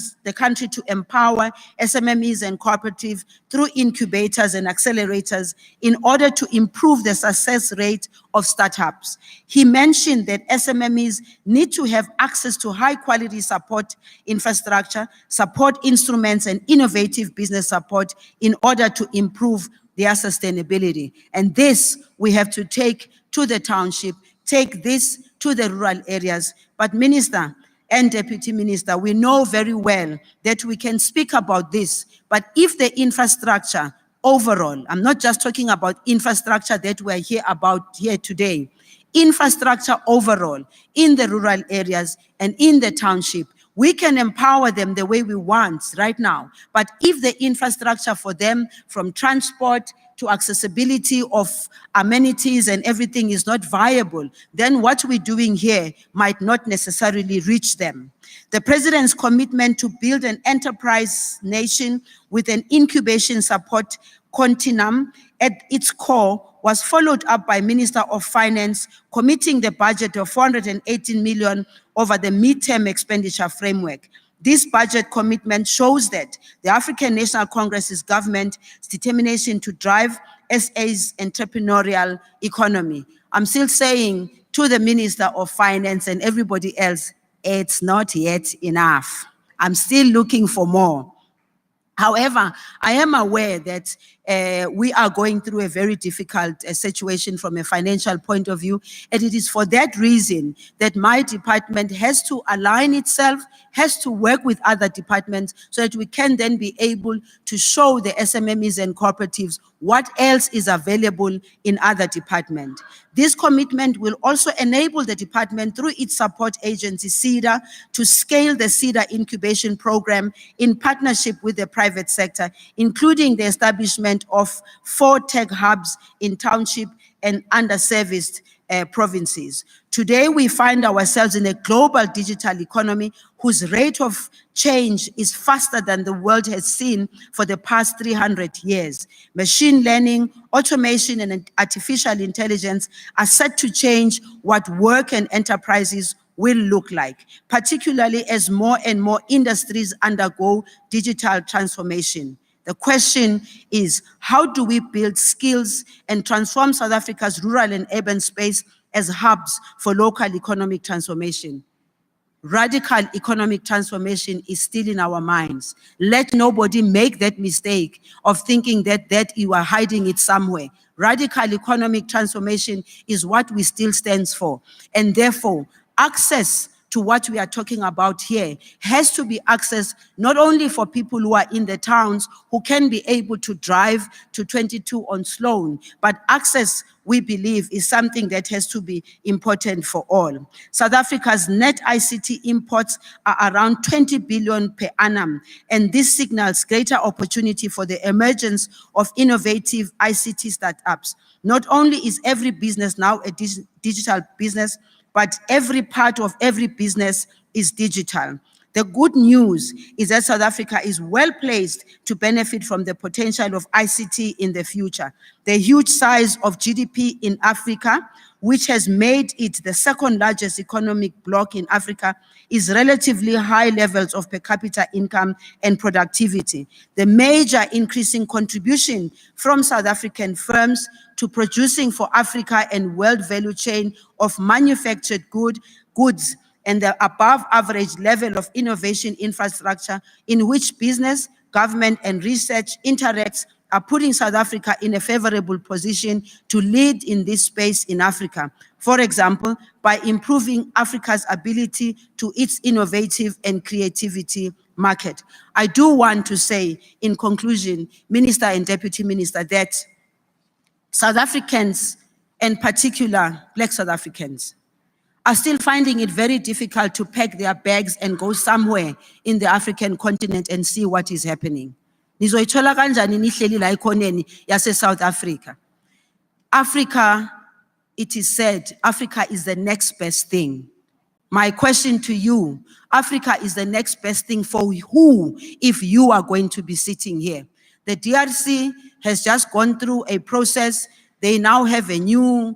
to empower SMMEs and cooperatives through incubators and accelerators in order to improve the success rate of startups. He mentioned that SMMEs need to have access to high quality support infrastructure, support instruments, and innovative business support in order to improve their sustainability. And this we have to take to the township, take this to the rural areas. But Minister and Deputy Minister, we know very well that we can speak about this, but if the infrastructure overall, I'm not just talking about infrastructure that we're here today, infrastructure overall in the rural areas and in the township, we can empower them the way we want right now. But if the infrastructure for them, from transport to accessibility of amenities and everything is not viable, then what we're doing here might not necessarily reach them. The president's commitment to build an enterprise nation with an incubation support continuum at its core was followed up by Minister of Finance committing the budget of 418 million over the midterm expenditure framework. This budget commitment shows that the African National Congress's government's determination to drive SA's entrepreneurial economy. I'm still saying to the Minister of Finance and everybody else, it's not yet enough. I'm still looking for more. However, I am aware that we are going through a very difficult situation from a financial point of view, and it is for that reason that my department has to align itself, has to work with other departments so that we can then be able to show the SMMEs and cooperatives what else is available in other departments. This commitment will also enable the department through its support agency, CEDA, to scale the CEDA incubation program in partnership with the private sector, including the establishment of 4 tech hubs in township and underserviced provinces. Today, we find ourselves in a global digital economy whose rate of change is faster than the world has seen for the past 300 years. Machine learning, automation, and artificial intelligence are set to change what work and enterprises will look like, particularly as more and more industries undergo digital transformation. The question is, how do we build skills and transform South Africa's rural and urban space as hubs for local economic transformation? Radical economic transformation is still in our minds. Let nobody make that mistake of thinking that you are hiding it somewhere. Radical economic transformation is what we still stand for. And therefore, access to what we are talking about here has to be access not only for people who are in the towns who can be able to drive to 22 on Sloan, but access, we believe, is something that has to be important for all. South Africa's net ICT imports are around 20 billion per annum, and this signals greater opportunity for the emergence of innovative ICT startups. Not only is every business now a digital business, but every part of every business is digital. The good news is that South Africa is well placed to benefit from the potential of ICT in the future. The huge size of GDP in Africa, which has made it the second largest economic bloc in Africa, is relatively high levels of per capita income and productivity. The major increasing contribution from South African firms to producing for Africa and world value chain of manufactured goods and the above average level of innovation infrastructure in which business, government, and research interacts are putting South Africa in a favorable position to lead in this space in Africa. For example, by improving Africa's ability to its innovative and creativity market. I do want to say, in conclusion, Minister and Deputy Minister, that South Africans, in particular Black South Africans, are still finding it very difficult to pack their bags and go somewhere in the African continent and see what is happening. Nizoyithola kanjani nihleli la ekhoneni yase South Africa? Africa, it is said, Africa is the next best thing. My question to you, Africa is the next best thing for who if you are going to be sitting here? The DRC has just gone through a process. They now have a new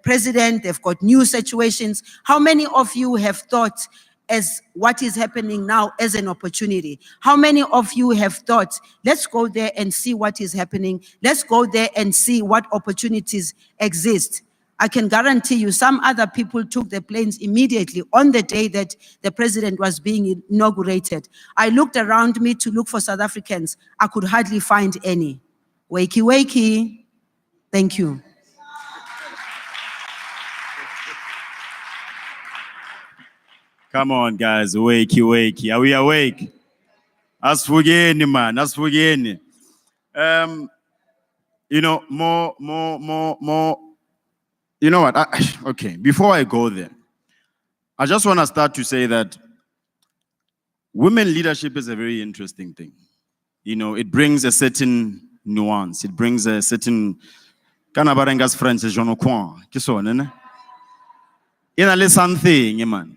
president. They've got new situations. How many of you have thought as what is happening now as an opportunity? How many of you have thought, let's go there and see what is happening. Let's go there and see what opportunities exist. I can guarantee you some other people took the planes immediately on the day that the president was being inaugurated. I looked around me to look for South Africans. I could hardly find any. Wakey, wakey. Thank you. Come on, guys, wakey, wakey. Are we awake? Asfugeni, man, asfugeni. You know, more. You know what? Okay, before I go there, I just want to start to say that women leadership is a very interesting thing. You know, it brings a certain nuance. It brings a certain Kanabarenga's French is something, man.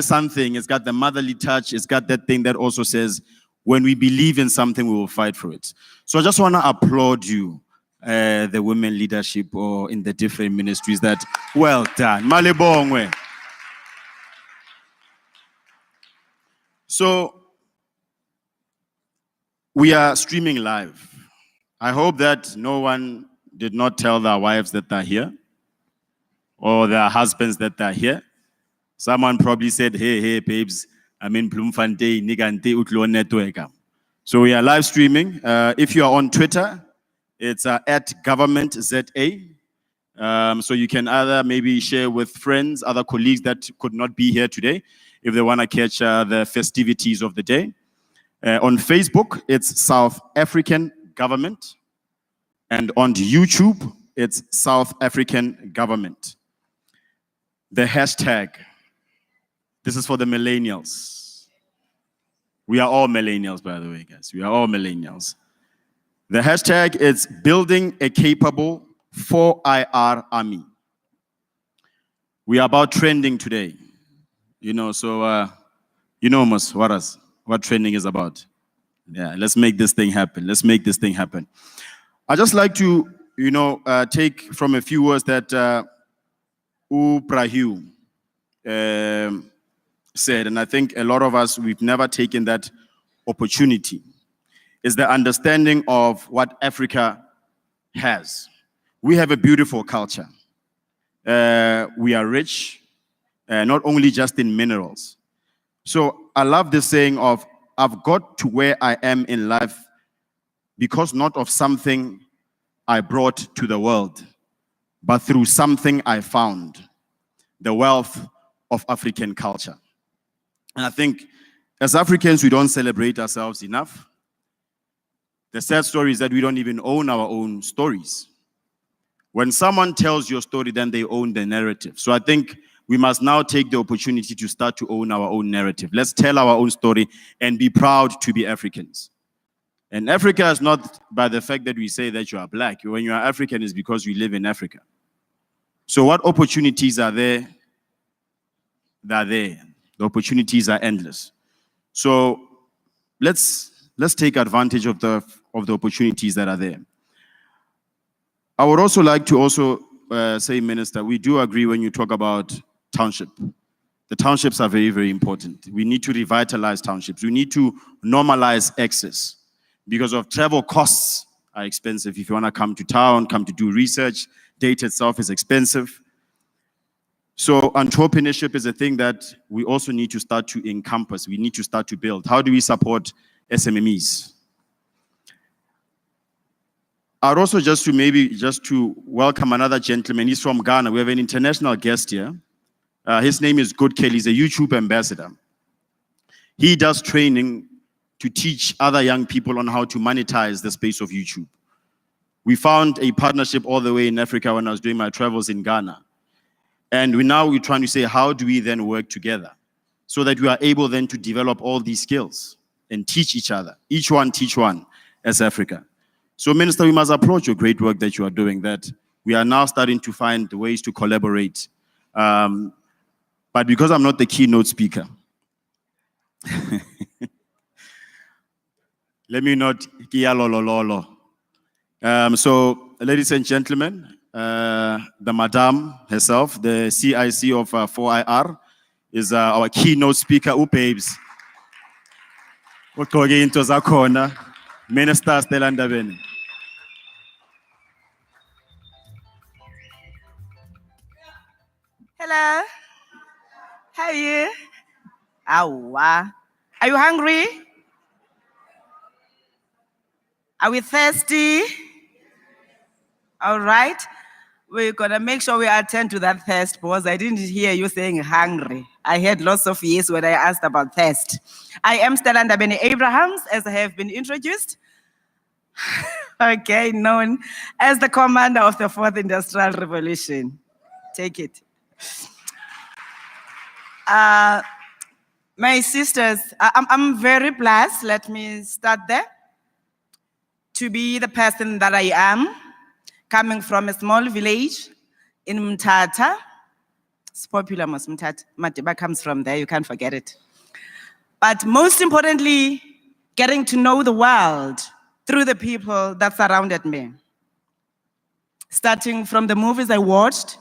Something. It's got the motherly touch. It's got that thing that also says, when we believe in something, we will fight for it. So I just want to applaud you. The women leadership or in the different ministries that well done. Malebongwe. So we are streaming live. I hope that no one did not tell their wives that they're here or their husbands that they're here. Someone probably said, hey, babes, I'm in Bloemfontein, Nigante Utlo Network. So we are live streaming. If you are on Twitter, it's at Government ZA. So you can either maybe share with friends, other colleagues that could not be here today, if they want to catch the festivities of the day. On Facebook, it's South African Government. And on YouTube, it's South African Government. The hashtag, this is for the millennials. We are all millennials, by the way, guys. We are all millennials. The hashtag is building a capable 4IR army. We are about trending today. You know, so, you know, what trending is about. Yeah, let's make this thing happen. Let's make this thing happen. I just like to, you know, take from a few words that Prahu said, and I think a lot of us, we've never taken that opportunity. Is the understanding of what Africa has. We have a beautiful culture. We are rich, not only just in minerals. So I love this saying of, I've got to where I am in life because not of something I brought to the world, but through something I found, the wealth of African culture. And I think as Africans, we don't celebrate ourselves enough. The sad story is that we don't even own our own stories. When someone tells your story, then they own the narrative. So I think we must now take the opportunity to start to own our own narrative. Let's tell our own story and be proud to be Africans. And Africa is not by the fact that we say that you are black. When you are African, it's because you live in Africa. So what opportunities are there? They're there. The opportunities are endless. So let's take advantage of the opportunities that are there. I would also like to say, Minister, we do agree when you talk about township. The townships are very, very important. We need to revitalize townships. We need to normalize access because of travel costs are expensive. If you want to come to town, come to do research, data itself is expensive. So entrepreneurship is a thing that we also need to start to encompass. We need to start to build. How do we support SMMEs? I'd also just to welcome another gentleman. He's from Ghana. We have an international guest here. His name is Good Kelly. He's a YouTube ambassador. He does training to teach other young people on how to monetize the space of YouTube. We found a partnership all the way in Africa when I was doing my travels in Ghana. And we're trying to say, how do we then work together so that we are able then to develop all these skills? and teach each other. Each one teach one as Africa. So Minister, we must applaud your great work that you are doing, that we are now starting to find ways to collaborate. But because I'm not the keynote speaker, let me not kia lolololo. So, ladies and gentlemen, the Madame herself, the CIC of 4IR, is our keynote speaker, babes. Minister Stella Ndabeni. Hello. How are you? Are you hungry? Are we thirsty? All right. We're going to make sure we attend to that thirst, because I didn't hear you saying hungry. I heard lots of yes when I asked about thirst. I am Stella Ndabeni-Abrahams, as I have been introduced. Okay, known as the commander of the 4th Industrial Revolution. Take it. My sisters, I'm very blessed, let me start there, to be the person that I am, coming from a small village in Mthatha. It's popular, Mthatha. Madiba comes from there, you can't forget it. But most importantly, getting to know the world through the people that surrounded me. Starting from the movies I watched,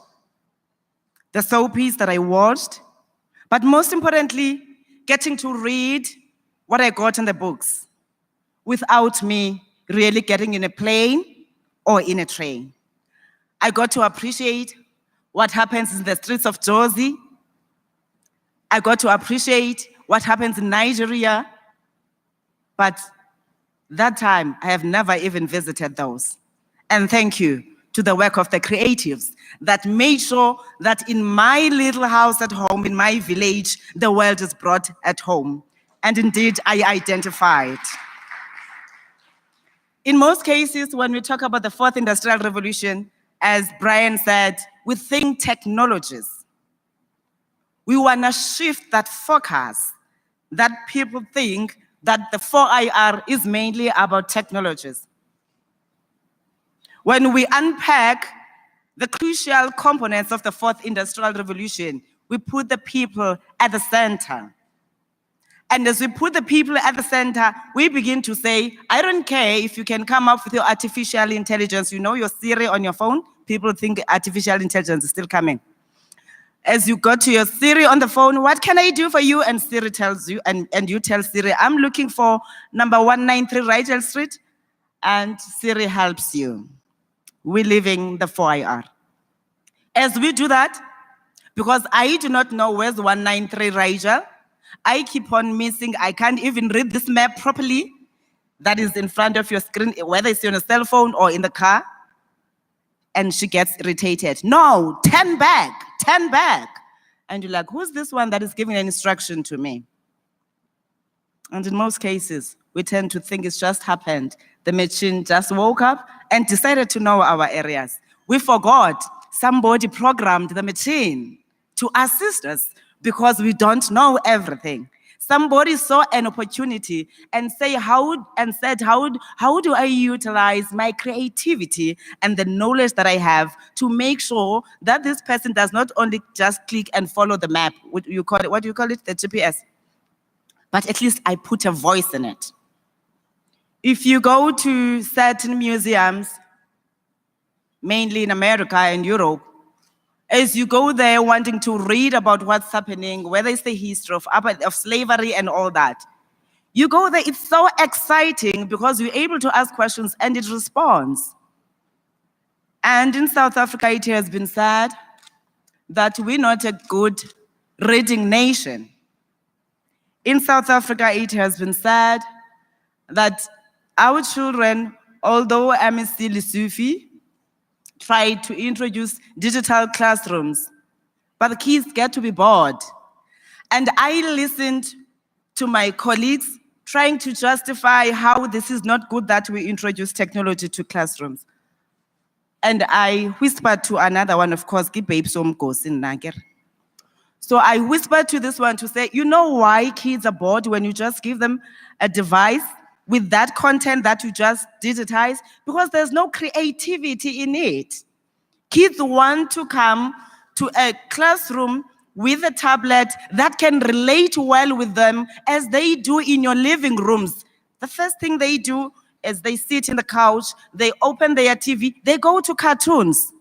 the soapies that I watched, but most importantly, getting to read what I got in the books without me really getting in a plane or in a train. I got to appreciate what happens in the streets of Jozi. I got to appreciate what happens in Nigeria. But that time, I have never even visited those. And thank you to the work of the creatives that made sure that in my little house at home, in my village, the world is brought at home. And indeed, I identified. In most cases, when we talk about the 4th Industrial Revolution, as Brian said, we think technologies. We want to shift that focus that people think that the 4IR is mainly about technologies. When we unpack the crucial components of the 4th Industrial Revolution, we put the people at the center. And as we put the people at the center, we begin to say, I don't care if you can come up with your artificial intelligence, you know, your Siri on your phone, people think artificial intelligence is still coming. As you go to your Siri on the phone, what can I do for you? And Siri tells you, and you tell Siri, I'm looking for number 193 Rigel Street, and Siri helps you. We're living the 4IR. As we do that, because I do not know where's 193 Rigel, I keep on missing, I can't even read this map properly that is in front of your screen, whether it's on a cell phone or in the car, and she gets irritated. No, 10 back. And you're like, who's this one that is giving an instruction to me? And in most cases, we tend to think it's just happened. The machine just woke up and decided to know our areas. We forgot somebody programmed the machine to assist us because we don't know everything. Somebody saw an opportunity and said, how do I utilize my creativity and the knowledge that I have to make sure that this person does not only just click and follow the map, what do you call it, the GPS, but at least I put a voice in it. If you go to certain museums, mainly in America and Europe, as you go there wanting to read about what's happening, whether it's the history of slavery and all that, you go there, it's so exciting because you're able to ask questions and it responds. And in South Africa, it has been said that we're not a good reading nation. In South Africa, it has been said that our children, although MSc Lesotho tried to introduce digital classrooms, but the kids get to be bored. And I listened to my colleagues trying to justify how this is not good that we introduce technology to classrooms. And I whispered to another one, of course, so So I whispered to this one to say, you know why kids are bored when you just give them a device with that content that you just digitize? Because there's no creativity in it. Kids want to come to a classroom with a tablet that can relate well with them as they do in your living rooms. The first thing they do is they sit in the couch, they open their TV, they go to cartoons.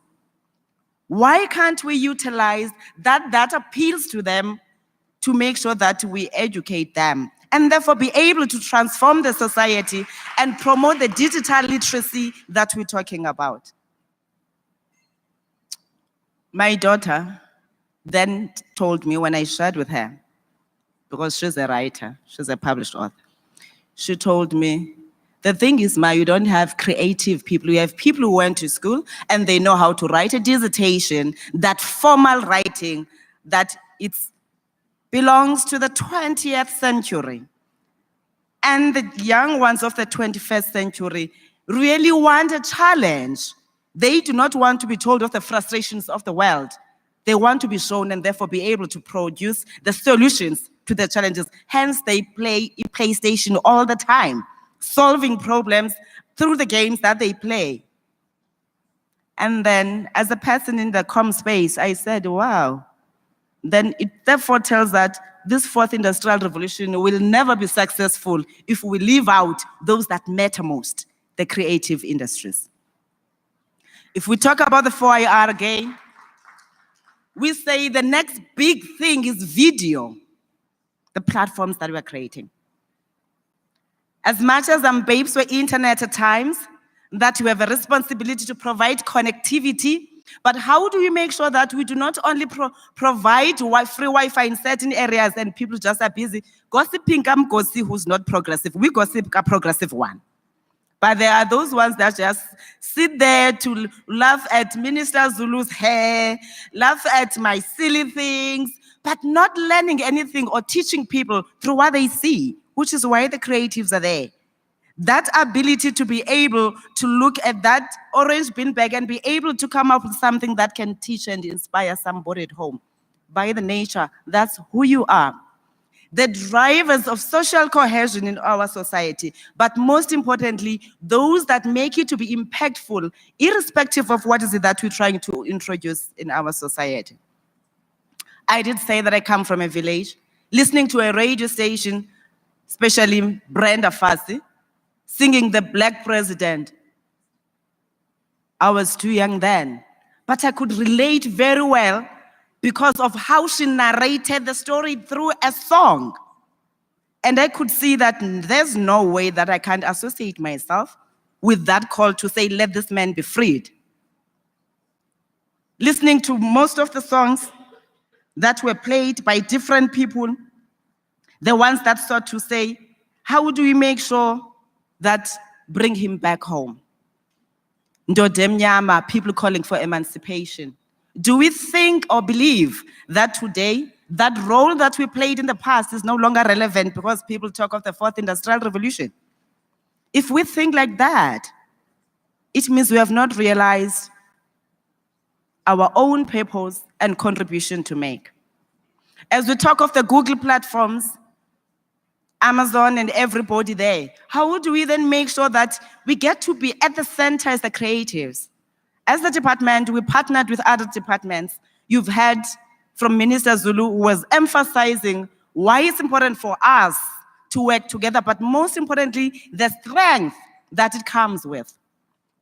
Why can't we utilize that appeals to them to make sure that we educate them and therefore be able to transform the society and promote the digital literacy that we're talking about? My daughter then told me when I shared with her, because she's a writer, she's a published author, she told me, the thing is, Ma, you don't have creative people. You have people who went to school and they know how to write a dissertation, that formal writing, that it belongs to the 20th century. And the young ones of the 21st century really want a challenge. They do not want to be told of the frustrations of the world. They want to be shown and therefore be able to produce the solutions to the challenges. Hence, they play PlayStation all the time, solving problems through the games that they play. And then, as a person in the comm space, I said, wow. Then it therefore tells that this fourth industrial revolution will never be successful if we leave out those that matter most, the creative industries. If we talk about the 4IR again, we say the next big thing is video, the platforms that we're creating. As much as babes were internet at times, that we have a responsibility to provide connectivity, but how do we make sure that we do not only provide free Wi-Fi in certain areas and people just are busy gossiping gossip who's not progressive. We gossip a progressive one. But there are those ones that just sit there to laugh at Minister Zulu's hair, laugh at my silly things, but not learning anything or teaching people through what they see, which is why the creatives are there. That ability to be able to look at that orange bin bag and be able to come up with something that can teach and inspire somebody at home. By the nature, that's who you are. The drivers of social cohesion in our society, but most importantly, those that make it to be impactful, irrespective of what is it that we're trying to introduce in our society. I did say that I come from a village, listening to a radio station, especially Brenda Fassie, singing The Black President. I was too young then, but I could relate very well because of how she narrated the story through a song. And I could see that there's no way that I can associate myself with that call to say, let this man be freed. Listening to most of the songs that were played by different people, the ones that sought to say, how do we make sure that bring him back home? Ndabeni-Abrahams, people calling for emancipation. Do we think or believe that today, that role that we played in the past is no longer relevant because people talk of the fourth industrial revolution? If we think like that, it means we have not realized our own purpose and contribution to make. As we talk of the Google platforms, Amazon and everybody there, how do we then make sure that we get to be at the center as the creatives? As the department, we partnered with other departments. You've heard from Minister Zulu, who was emphasizing why it's important for us to work together, but most importantly, the strength that it comes with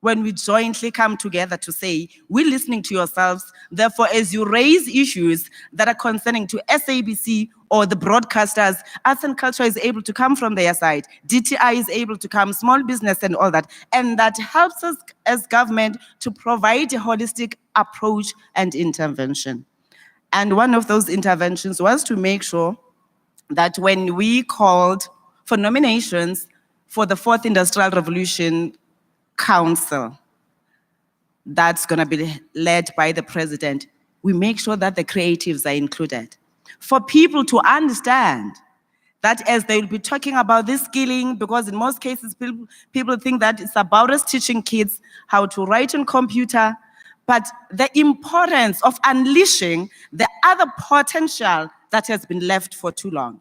when we jointly come together to say, we're listening to yourselves, therefore, as you raise issues that are concerning to SABC or the broadcasters, arts and culture is able to come from their side, DTI is able to come, small business and all that, and that helps us as government to provide a holistic approach and intervention. And one of those interventions was to make sure that when we called for nominations for the Fourth Industrial Revolution Council that's going to be led by the president, we make sure that the creatives are included. For people to understand that as they will be talking about this skilling, because in most cases people think that it's about us teaching kids how to write on computer, but the importance of unleashing the other potential that has been left for too long,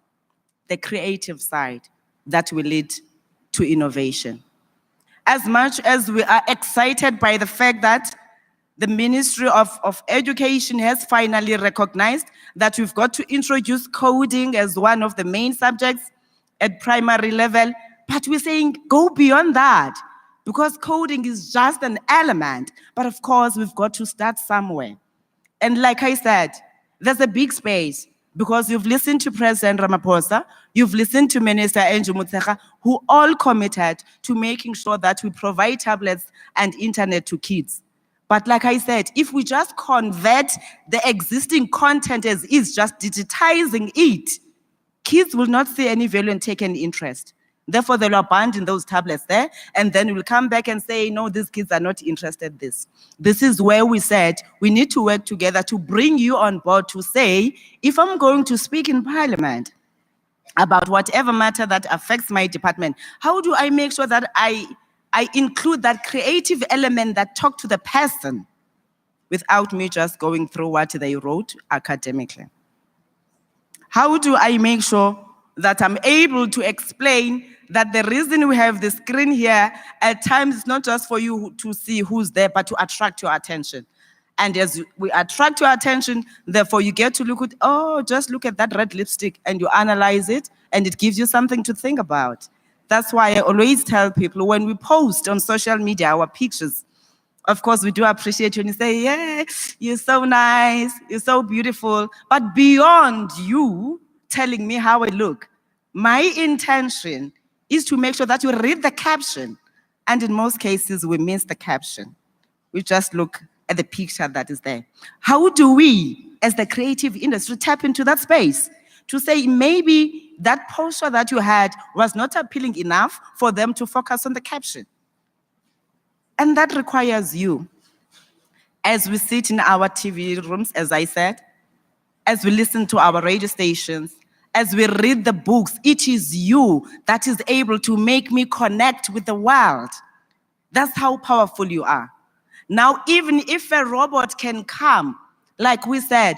the creative side that will lead to innovation. As much as we are excited by the fact that the Ministry of Education has finally recognized that we've got to introduce coding as one of the main subjects at primary level, but we're saying go beyond that, because coding is just an element, but of course we've got to start somewhere. And like I said, there's a big space, because you've listened to President Ramaphosa, you've listened to Minister Andrew Motshekga, who all committed to making sure that we provide tablets and internet to kids. But like I said, if we just convert the existing content as is, just digitizing it, kids will not see any value and take any interest. Therefore, they'll abandon those tablets there, and then we'll come back and say, no, these kids are not interested in this. This is where we said we need to work together to bring you on board to say, if I'm going to speak in Parliament about whatever matter that affects my department, how do I make sure that I include that creative element that talk to the person without me just going through what they wrote academically? How do I make sure that I'm able to explain that the reason we have the screen here at times is not just for you to see who's there, but to attract your attention. And as we attract your attention, therefore you get to look at, oh, just look at that red lipstick, and you analyze it, and it gives you something to think about. That's why I always tell people when we post on social media our pictures, of course, we do appreciate you and you say, yeah, you're so nice, you're so beautiful. But beyond you telling me how I look, my intention is to make sure that you read the caption. And in most cases, we miss the caption. We just look at the picture that is there. How do we, as the creative industry, tap into that space to say maybe that poster that you had was not appealing enough for them to focus on the caption? And that requires you. As we sit in our TV rooms, as I said, as we listen to our radio stations, as we read the books, it is you that is able to make me connect with the world. That's how powerful you are. Now, even if a robot can come, like we said,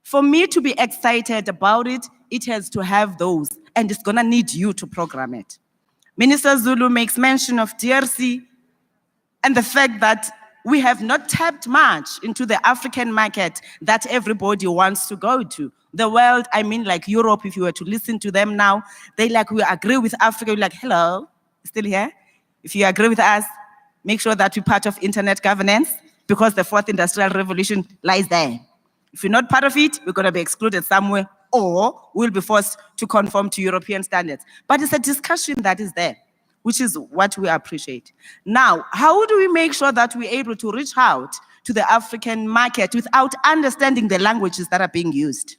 for me to be excited about it, it has to have those, and it's gonna need you to program it. Minister Zulu makes mention of DRC and the fact that we have not tapped much into the African market that everybody wants to go to. The world, I mean, like Europe, if you were to listen to them now, they like, we agree with Africa. We're like, hello, still here? If you agree with us, make sure that you're part of internet governance, because the fourth industrial revolution lies there. If you're not part of it, we're gonna be excluded somewhere, or we'll be forced to conform to European standards. But it's a discussion that is there, which is what we appreciate. Now, how do we make sure that we're able to reach out to the African market without understanding the languages that are being used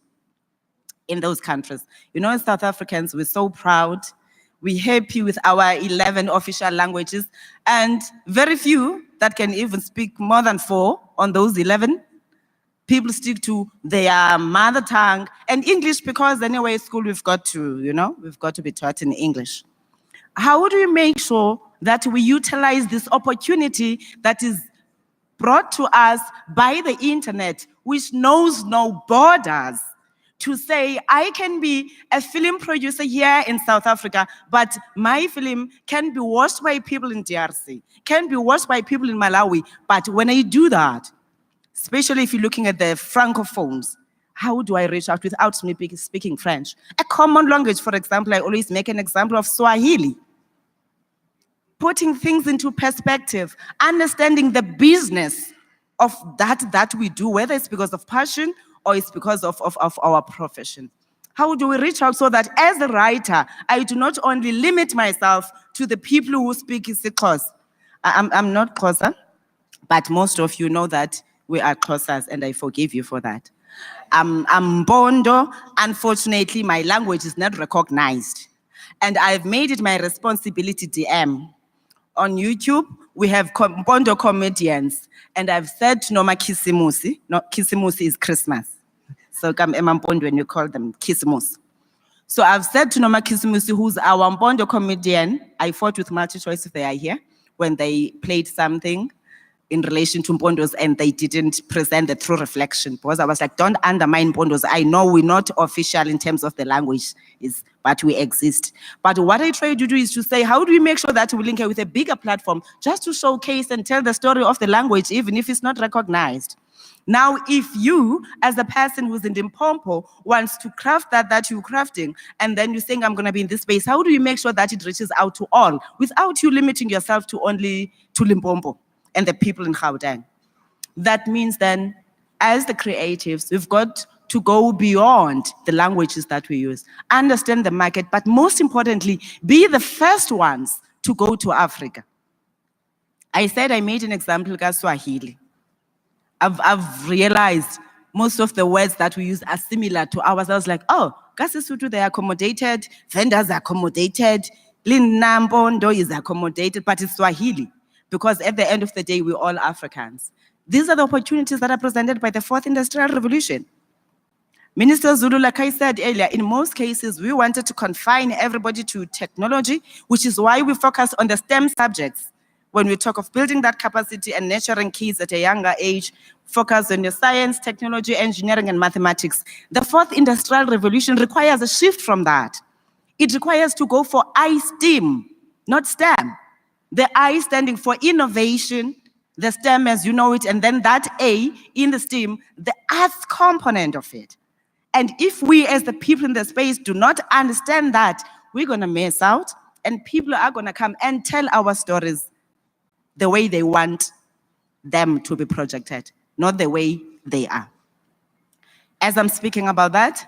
in those countries? You know, as South Africans, we're so proud. We're happy with our 11 official languages, and very few that can even speak more than 4 on those 11. People stick to their mother tongue and English, because anyway, at school we've got to, we've got to be taught in English. How do we make sure that we utilize this opportunity that is brought to us by the internet, which knows no borders, to say, I can be a film producer here in South Africa, but my film can be watched by people in DRC, can be watched by people in Malawi. But when I do that, especially if you're looking at the francophones, how do I reach out without speaking French? A common language, for example, I always make an example of Swahili. Putting things into perspective, understanding the business of that we do, whether it's because of passion or it's because of our profession. How do we reach out so that as a writer, I do not only limit myself to the people who speak isiXhosa. I'm not Xhosa, but most of you know that we are Xhosas, and I forgive you for that. I'm Mpondo. Unfortunately, my language is not recognized, and I've made it my responsibility DM. On YouTube, we have Mpondo comedians, and I've said to Noma Kisimusi, no, Kisimusi is Christmas. So come Mpondo when you call them Kisimusi. So I've said to Noma Kisimusi, who's our Mpondo comedian, I fought with multi choice if they are here, when they played something in relation to Mpondo's, and they didn't present the true reflection, because I was like, don't undermine Mpondo's. I know we're not official in terms of the language, but we exist. But what I try to do is to say, how do we make sure that we link it with a bigger platform just to showcase and tell the story of the language, even if it's not recognized? Now, if you, as a person who's in Limpopo, wants to craft that you're crafting, and then you're saying, I'm going to be in this space, how do you make sure that it reaches out to all without you limiting yourself to only to Limpopo and the people in Gauteng? That means then, as the creatives, we've got to go beyond the languages that we use, understand the market, but most importantly, be the first ones to go to Africa. I said I made an example of Swahili. I've realized most of the words that we use are similar to ours. I was like, oh, Kasisutu, they are accommodated, vendors are accommodated, Linnambondo is accommodated, but it's Swahili, because at the end of the day, we're all Africans. These are the opportunities that are presented by the Fourth Industrial Revolution. Minister Zulu, like I said earlier, in most cases, we wanted to confine everybody to technology, which is why we focus on the STEM subjects. When we talk of building that capacity and nurturing kids at a younger age, focus on your science, technology, engineering, and mathematics. The Fourth Industrial Revolution requires a shift from that. It requires to go for I-STEM, not STEM. The I standing for innovation, the STEM as you know it, and then that A in the STEM, the arts component of it. And if we as the people in the space do not understand that, we're going to miss out, and people are going to come and tell our stories the way they want them to be projected, not the way they are. As I'm speaking about that,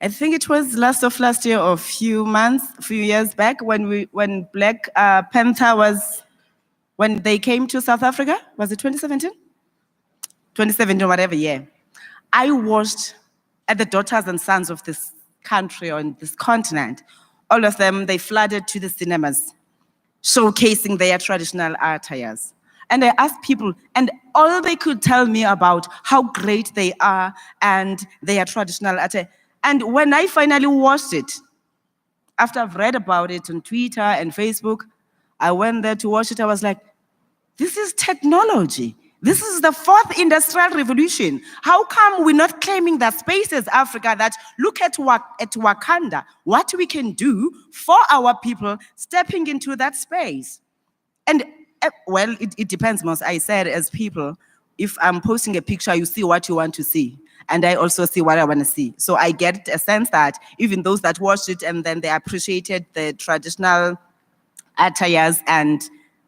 I think it was last year or a few years back when Black Panther when they came to South Africa, was it 2017? 2017, whatever year. I watched at the daughters and sons of this country or in this continent, all of them, they flooded to the cinemas, showcasing their traditional attires. And I asked people, and all they could tell me about how great they are and their traditional attire. And when I finally watched it, after I've read about it on Twitter and Facebook, I went there to watch it. I was like, this is technology. This is the Fourth Industrial Revolution. How come we're not claiming that space as Africa, that look at Wakanda, what we can do for our people stepping into that space? And well, it depends, most. I said as people, if I'm posting a picture, you see what you want to see. And I also see what I want to see. So I get a sense that even those that watched it and then they appreciated the traditional attires and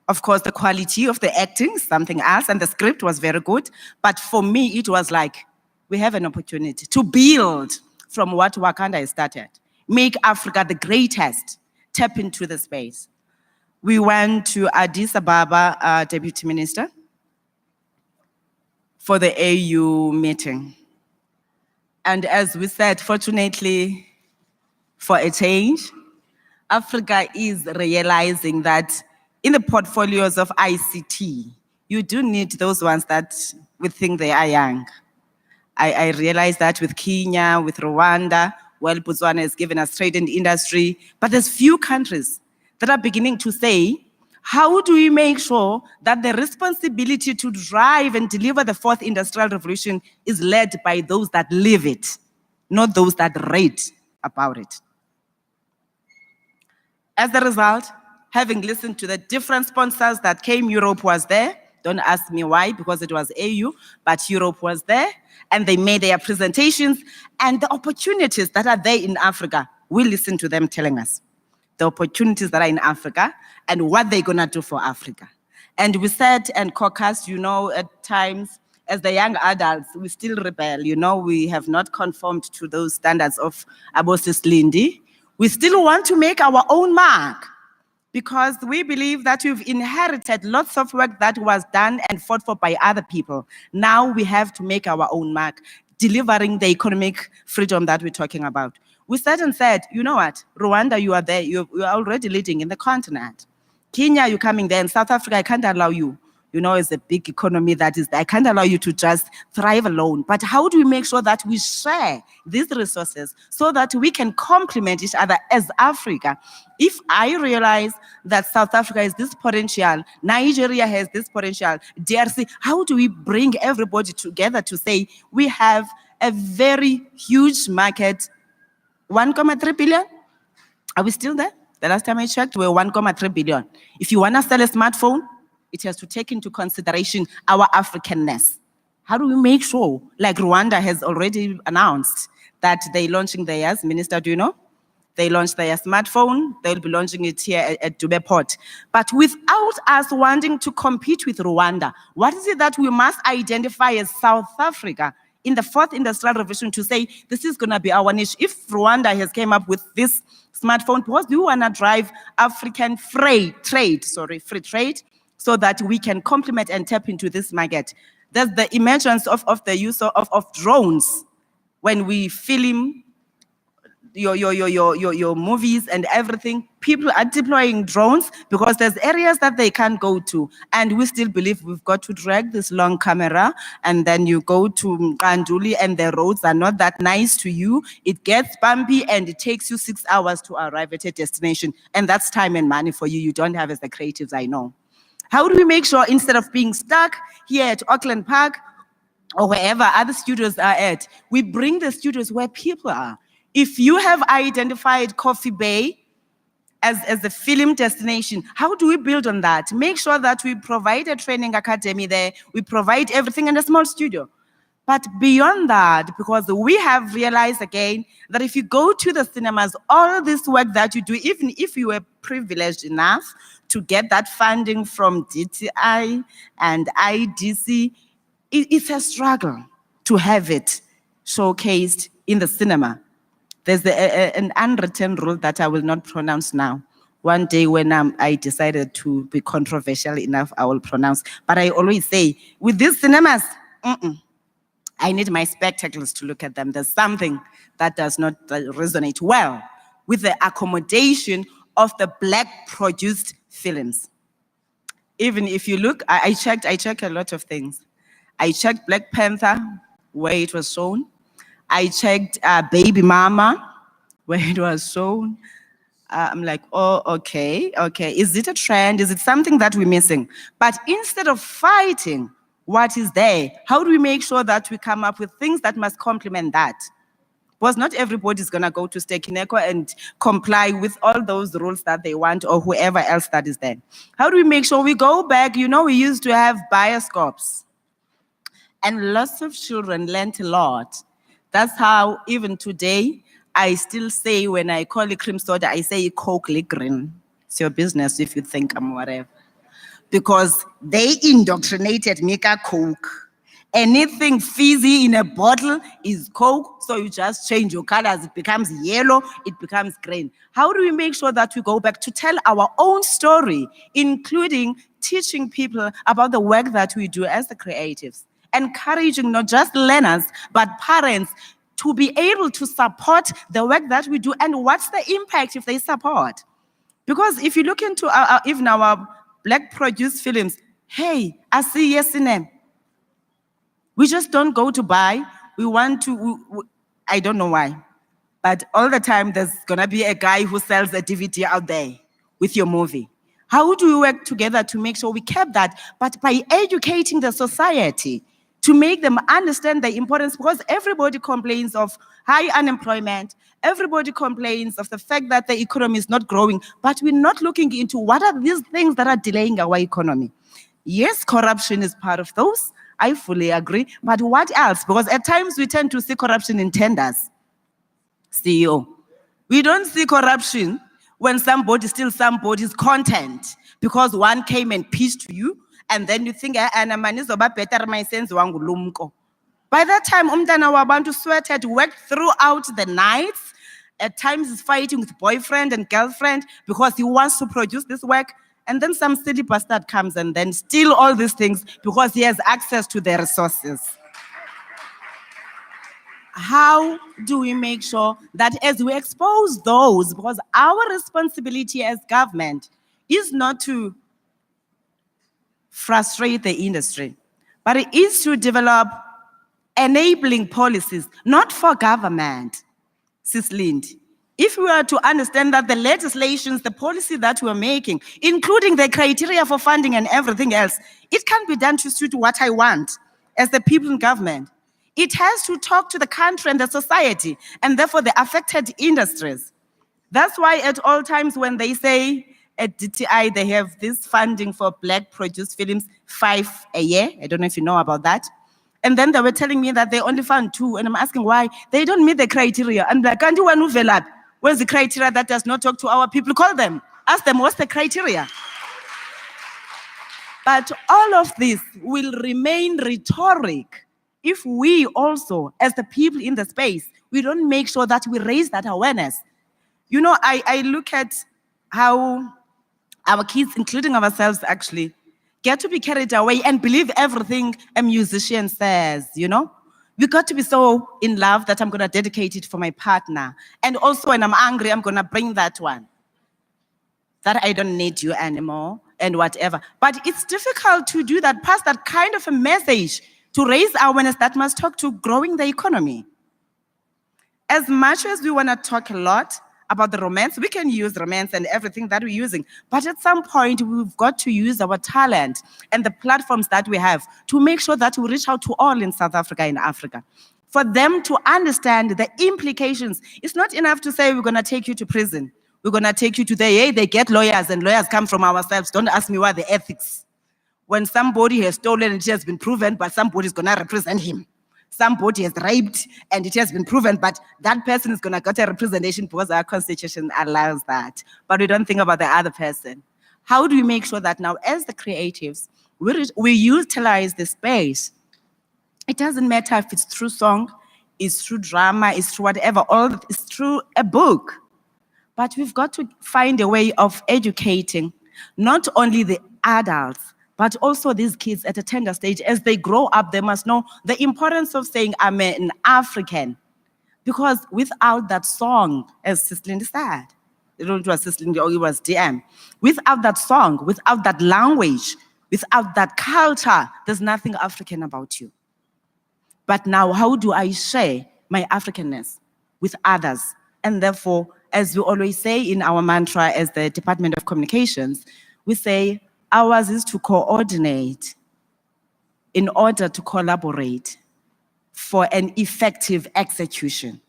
of course, the quality of the acting, something else, and the script was very good. But for me, it was like, we have an opportunity to build from what Wakanda has started, make Africa the greatest, tap into the space. We went to Addis Ababa, Deputy Minister, for the AU meeting. And as we said, fortunately, for a change, Africa is realizing that in the portfolios of ICT, you do need those ones that we think they are young. I realize that with Kenya, with Rwanda, well, Botswana has given us trade and industry, but there's few countries that are beginning to say, how do we make sure that the responsibility to drive and deliver the Fourth Industrial Revolution is led by those that live it, not those that read about it? As a result, having listened to the different sponsors that came, Europe was there. Don't ask me why, because it was AU, but Europe was there, and they made their presentations, and the opportunities that are there in Africa, we listen to them telling us the opportunities that are in Africa and what they're gonna do for Africa. And we said and caucused, at times, as the young adults, we still rebel, we have not conformed to those standards of Abosis Lindi. We still want to make our own mark, because we believe that we've inherited lots of work that was done and fought for by other people. Now we have to make our own mark, delivering the economic freedom that we're talking about. We said and said, you know what, Rwanda, you are there, you're already leading in the continent. Kenya, you're coming there, in South Africa, I can't allow you. is a big economy that is, I can't allow you to just thrive alone. But how do we make sure that we share these resources so that we can complement each other as Africa? If I realize that South Africa has this potential, Nigeria has this potential, DRC, how do we bring everybody together to say we have a very huge market, 1.3 billion? Are we still there? The last time I checked, we were 1.3 billion. If you want to sell a smartphone, it has to take into consideration our Africanness. How do we make sure, like Rwanda has already announced that they're launching theirs, Minister, do you know? They launched their smartphone, they'll be launching it here at Dubai Port. But without us wanting to compete with Rwanda, what is it that we must identify as South Africa in the fourth industrial revolution to say, this is gonna be our niche? If Rwanda has came up with this smartphone, because we wanna drive African free trade, so that we can complement and tap into this market. There's the emergence of the use of drones. When we film your movies and everything, people are deploying drones because there's areas that they can't go to. And we still believe we've got to drag this long camera, and then you go to Mkanduli and the roads are not that nice to you. It gets bumpy and it takes you 6 hours to arrive at a destination. And that's time and money for you. You don't have as the creatives, I know. How do we make sure instead of being stuck here at Auckland Park or wherever other studios are at, we bring the studios where people are? If you have identified Coffee Bay as a film destination, how do we build on that? Make sure that we provide a training academy there, we provide everything in a small studio. But beyond that, because we have realized again that if you go to the cinemas, all this work that you do, even if you were privileged enough to get that funding from DTI and IDC, it's a struggle to have it showcased in the cinema. There's an unwritten rule that I will not pronounce now. One day when I decided to be controversial enough, I will pronounce. But I always say, with these cinemas, I need my spectacles to look at them. There's something that does not resonate well with the accommodation of the Black-produced films. Even if you look, I checked a lot of things. I checked Black Panther, where it was shown. I checked Baby Mama, where it was shown. I'm like, oh, okay. Is it a trend? Is it something that we're missing? But instead of fighting what is there, how do we make sure that we come up with things that must complement that? Because not everybody's gonna go to Stekineko and comply with all those rules that they want, or whoever else that is there. How do we make sure we go back? We used to have bioscopes, and lots of children learned a lot. That's how even today, I still say when I call it cream soda, I say Coke green. It's your business if you think I'm whatever. Because they indoctrinated me Coke. Anything fizzy in a bottle is Coke, so you just change your colors. It becomes yellow, it becomes green. How do we make sure that we go back to tell our own story, including teaching people about the work that we do as the creatives? Encouraging not just learners, but parents to be able to support the work that we do, and what's the impact if they support? Because if you look into even our Black-produced films, hey, I see yes in them. We just don't go to buy. We want to, I don't know why, but all the time there's gonna be a guy who sells a DVD out there with your movie. How do we work together to make sure we keep that, but by educating the society to make them understand the importance? Because everybody complains of high unemployment, everybody complains of the fact that the economy is not growing, but we're not looking into what are these things that are delaying our economy. Yes, corruption is part of those, I fully agree, but what else? Because at times we tend to see corruption in tenders. CEO, we don't see corruption when somebody steals somebody's content because one came and pitched to you, and then you think, by that time, umntana wabantu sweated, worked throughout the nights, at times is fighting with boyfriend and girlfriend because he wants to produce this work, and then some silly bastard comes and then steal all these things because he has access to their resources. How do we make sure that as we expose those, because our responsibility as government is not to frustrate the industry, but it is to develop enabling policies, not for government, Sis Lind. If we were to understand that the legislations, the policy that we're making, including the criteria for funding and everything else, it can't be done to suit what I want as the people in government. It has to talk to the country and the society, and therefore the affected industries. That's why at all times when they say at DTI, they have this funding for Black produced films, 5 a year. I don't know if you know about that. And then they were telling me that they only fund 2, and I'm asking why. They don't meet the criteria. I'm like, can't you want to up? Where's the criteria that does not talk to our people? Call them, ask them, what's the criteria? But all of this will remain rhetoric if we also, as the people in the space, we don't make sure that we raise that awareness. You know, I look at how our kids, including ourselves actually, get to be carried away and believe everything a musician says, you know? We got to be so in love that I'm gonna dedicate it for my partner. And also when I'm angry, I'm gonna bring that one. That I don't need you anymore and whatever. But it's difficult to do that, pass that kind of a message to raise awareness that must talk to growing the economy. As much as we wanna talk a lot about the romance, we can use romance and everything that we're using, but at some point we've got to use our talent and the platforms that we have to make sure that we reach out to all in South Africa and Africa. For them to understand the implications. It's not enough to say we're gonna take you to prison. We're gonna take you to they get lawyers and lawyers come from ourselves. Don't ask me why the ethics. When somebody has stolen, it has been proven, but somebody's gonna represent him. Somebody has raped and it has been proven, but that person is gonna get a representation because our constitution allows that. But we don't think about the other person. How do we make sure that now as the creatives, we utilize the space? It doesn't matter if it's through song, it's through drama, it's through whatever, it's through a book. But we've got to find a way of educating not only the adults, but also these kids at a tender stage. As they grow up, they must know the importance of saying, I'm an African. Because without that song, as Sislindi said, it was Sislindi or it was DM, without that song, without that language, without that culture, there's nothing African about you. But now, how do I share my Africanness with others? And therefore, as we always say in our mantra as the Department of Communications, we say, ours is to coordinate in order to collaborate for an effective execution.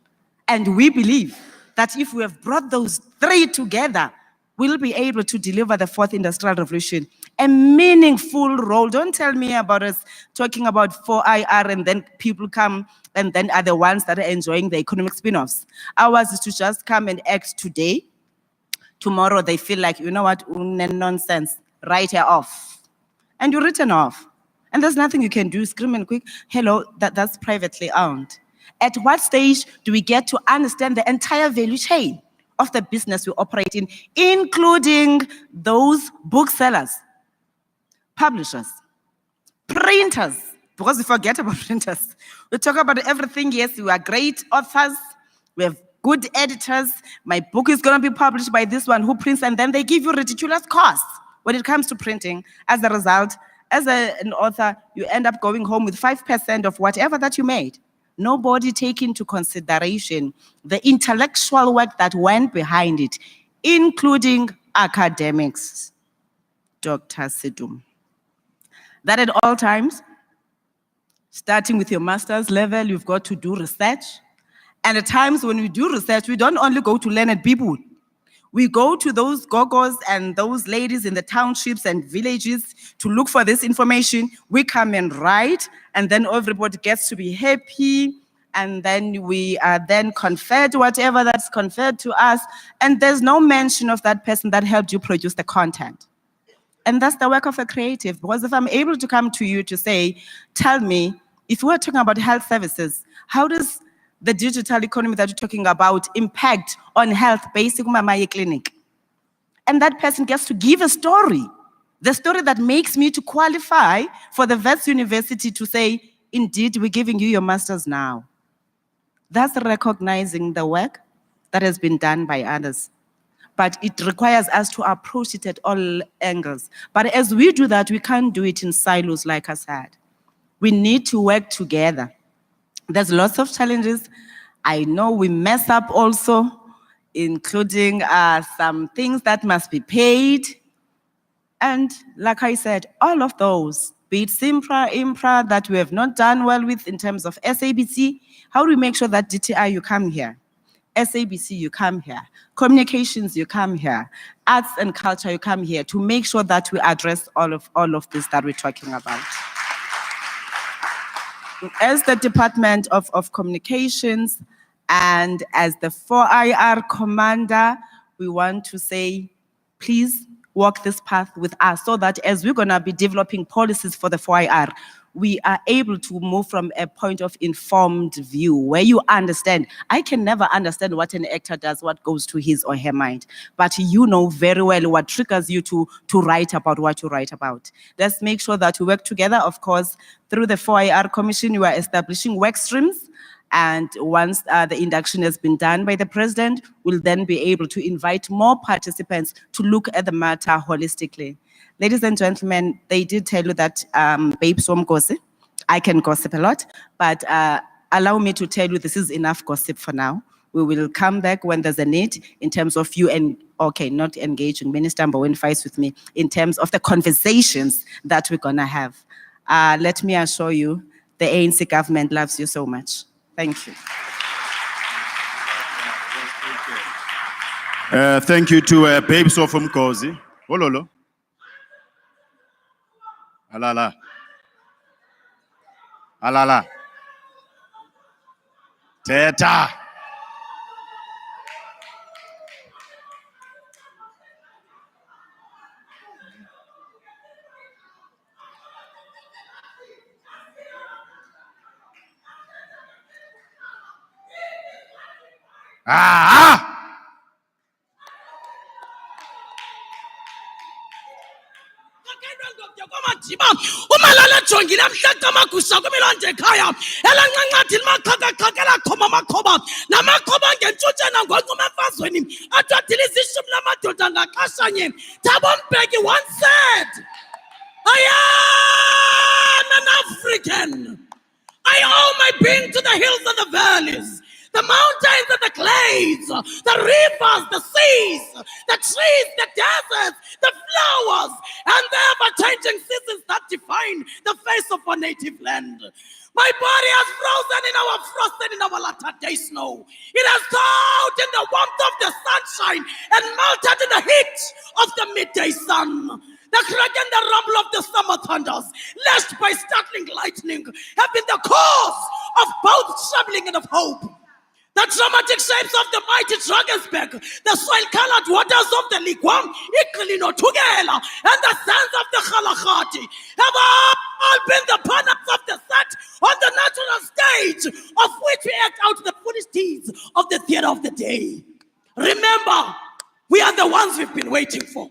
And we believe that if we have brought those 3 together, we'll be able to deliver the 4th Industrial Revolution a meaningful role. Don't tell me about us talking about 4IR and then people come and then are the ones that are enjoying the economic spin-offs. Ours is to just come and act today. Tomorrow they feel like, you know what, nonsense. Write her off. And you're written off. And there's nothing you can do. Scream and quick, hello, that's privately owned. At what stage do we get to understand the entire value chain of the business we operate in, including those booksellers, publishers, printers, because we forget about printers. We talk about everything. Yes, we are great authors. We have good editors. My book is going to be published by this one who prints, and then they give you ridiculous costs. When it comes to printing, as a result, as an author, you end up going home with 5% of whatever that you made. Nobody take into consideration the intellectual work that went behind it, including academics, Dr. Sidum. That at all times, starting with your master's level, you've got to do research. And at times when we do research, we don't only go to learned people. We go to those gogos and those ladies in the townships and villages to look for this information. We come and write, and then everybody gets to be happy, and then we are then conferred whatever that's conferred to us, and there's no mention of that person that helped you produce the content. And that's the work of a creative, because if I'm able to come to you to say, tell me, if we're talking about health services, how does the digital economy that you're talking about impact on health, basic Mamaye clinic? And that person gets to give a story, the story that makes me to qualify for the Wits University to say, indeed, we're giving you your master's now. That's recognizing the work that has been done by others. but it requires us to approach it at all angles. But as we do that, we can't do it in silos, like I said. We need to work together. There's lots of challenges. I know we mess up also, including some things that must be paid. And like I said, all of those, be it SIMPRA, IMPRA, that we have not done well with in terms of SABC, how do we make sure that DTI, you come here? SABC, you come here. Communications, you come here. Arts and culture, you come here to make sure that we address all of this that we're talking about. As the Department of Communications and as the 4IR commander, we want to say, please walk this path with us so that as we're going to be developing policies for the 4IR, we are able to move from a point of informed view where you understand. I can never understand what an actor does, what goes to his or her mind, but you know very well what triggers you to write about what you write about. Let's make sure that we work together. Of course, through the 4IR Commission, we are establishing work streams. And once the induction has been done by the president, we'll then be able to invite more participants to look at the matter holistically. Ladies and gentlemen, they did tell you that babe som gossip. I can gossip a lot, but allow me to tell you this is enough gossip for now. We will come back when there's a need in terms of you and, okay, not engaging, Minister Mboweni fights with me, in terms of the conversations that we're gonna have. Let me assure you, the ANC government loves you so much. Thank you. Thank you to Babe Sofum Kozi. Ololo. Alala. Alala. Teta. Ah! umalala jongile amhlaka amagusha kumilonje ekhaya elancancathini maqhaqaqhaqela khoma amakhoba namakhoba ngentshutshena ngwanquma emfazweni athathile izishumi lamadoda ngaxeshanye. Thabo Mbeki once said, I am an African. I owe my being to the hills and the valleys, the mountains and the glades, the rivers, the seas, the trees, the deserts, the flowers, and the ever-changing seasons that define the face of our native land. My body has frozen in our frosted in our latter-day snow. It has thawed in the warmth of the sunshine and melted in the heat of the midday sun. The crack and the rumble of the summer thunders, lashed by startling lightning, have been the cause of both troubling and of hope. The dramatic shapes of the mighty Drakensberg, the soil-colored waters of the Likwam, Iqilino Tugela, and the sands of the Khalahati have all been the panels of the set on the natural stage of which we act out the foolish deeds of the theater of the day. Remember, we are the ones we've been waiting for.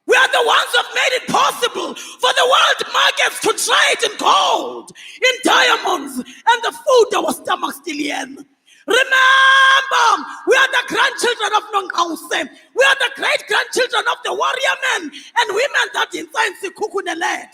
We are the ones who have made it possible for the world markets to trade in gold, in diamonds, and the food our stomachs still in. Remember, we are the grandchildren of Nongause. We are the great-grandchildren of the warrior men and women that in science Kukune led.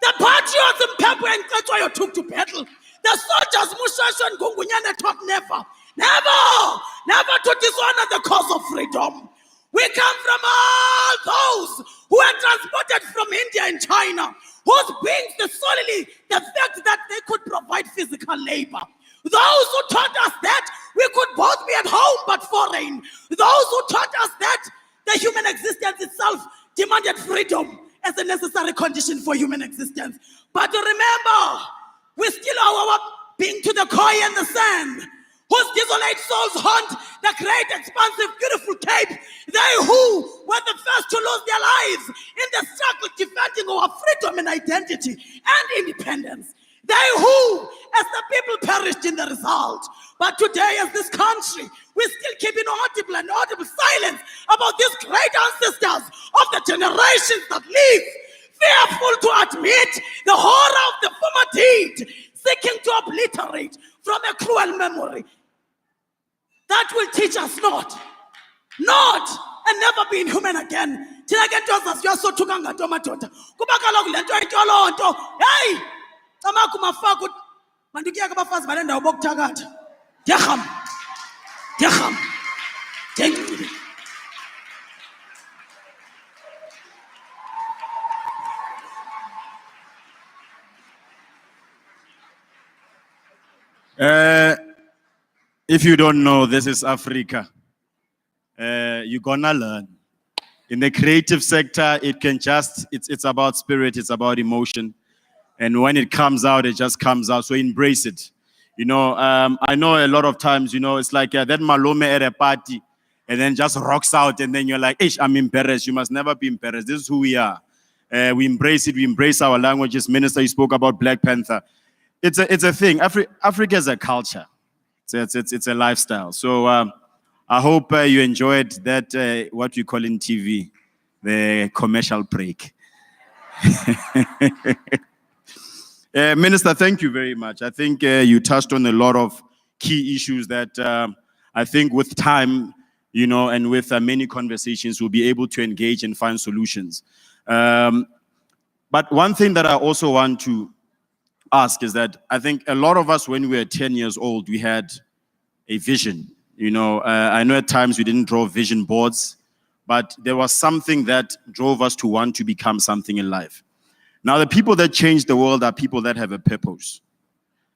The patriots in Pepe and Kachwayo took to battle. The soldiers Mushasha and Gungunyane taught never to dishonor the cause of freedom. We come from all those who were transported from India and China, whose beings the solely the fact that they could provide physical labor. Those who taught us that we could both be at home but foreign. Those who taught us that the human existence itself demanded freedom as a necessary condition for human existence. But remember, we still owe our being to the koi and the sand, whose desolate souls haunt the great, expansive, beautiful Cape. They who were the first to lose their lives in the struggle defending our freedom and identity and independence. They who, as the people, perished in the result. But today, as this country, we still keep inaudible and audible silence about these great ancestors of the generations that live, fearful to admit the horror of the former deed, seeking to obliterate from a cruel memory. That will teach us not and never be inhuman again. Thina ke ntoza siyasothuka ngato madoda. Kuba kaloku le nto itolonto. Hey! Cama kumafaka mandikuyeka abafazi bale ndawo bokuthakatha. Ndiyarhamba. Ndiyarhamba. Ndiyangcile. If you don't know, this is Africa. You're gonna learn. In the creative sector, it's about spirit, it's about emotion. And when it comes out, it just comes out. So embrace it. You know, I know a lot of times, you know, it's like that Malome at a party and then just rocks out and then you're like, Ish, I'm embarrassed. You must never be embarrassed. This is who we are. We embrace it. We embrace our languages. Minister, you spoke about Black Panther. It's a thing. Africa is a culture. It's a lifestyle. So I hope you enjoyed that, what we call in TV, the commercial break. Minister, thank you very much. I think you touched on a lot of key issues that I think with time, you know, and with many conversations, we'll be able to engage and find solutions. But one thing that I also want to ask is that I think a lot of us, when we were 10 years old, we had a vision. You know, I know at times we didn't draw vision boards, but there was something that drove us to want to become something in life. Now, the people that change the world are people that have a purpose.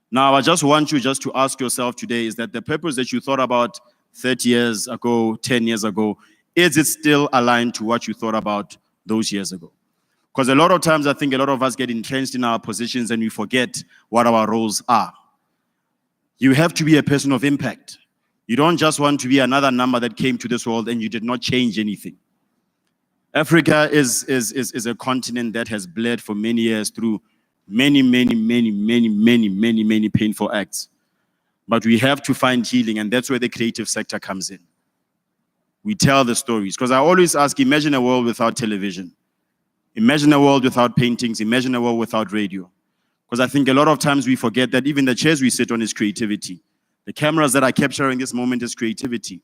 Now, I just want you just to ask yourself today, is that the purpose that you thought about 30 years ago, 10 years ago, is it still aligned to what you thought about those years ago? Because a lot of times, I think a lot of us get entrenched in our positions and we forget what our roles are. You have to be a person of impact. You don't just want to be another number that came to this world and you did not change anything. Africa is a continent that has bled for many years through many painful acts. But we have to find healing, and that's where the creative sector comes in. We tell the stories. Because I always ask, imagine a world without television. Imagine a world without paintings. Imagine a world without radio. Because I think a lot of times we forget that even the chairs we sit on is creativity. The cameras that are capturing this moment is creativity.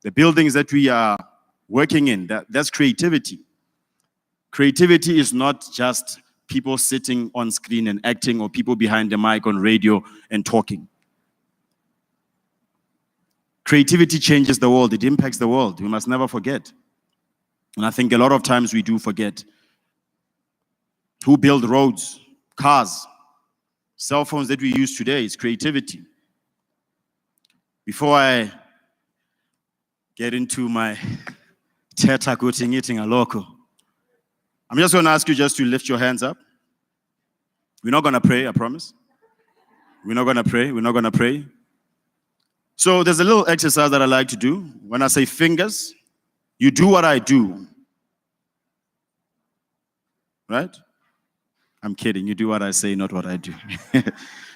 The buildings that we are working in, that's creativity. Creativity is not just people sitting on screen and acting or people behind the mic on radio and talking. Creativity changes the world. It impacts the world. We must never forget. And I think a lot of times we do forget. Who build roads, cars, cell phones that we use today is creativity. Before I get into my teta goating eating a loco, I'm just going to ask you just to lift your hands up. We're not going to pray, I promise. We're not going to pray. We're not going to pray. So there's a little exercise that I like to do. When I say fingers, you do what I do. Right? I'm kidding. You do what I say, not what I do.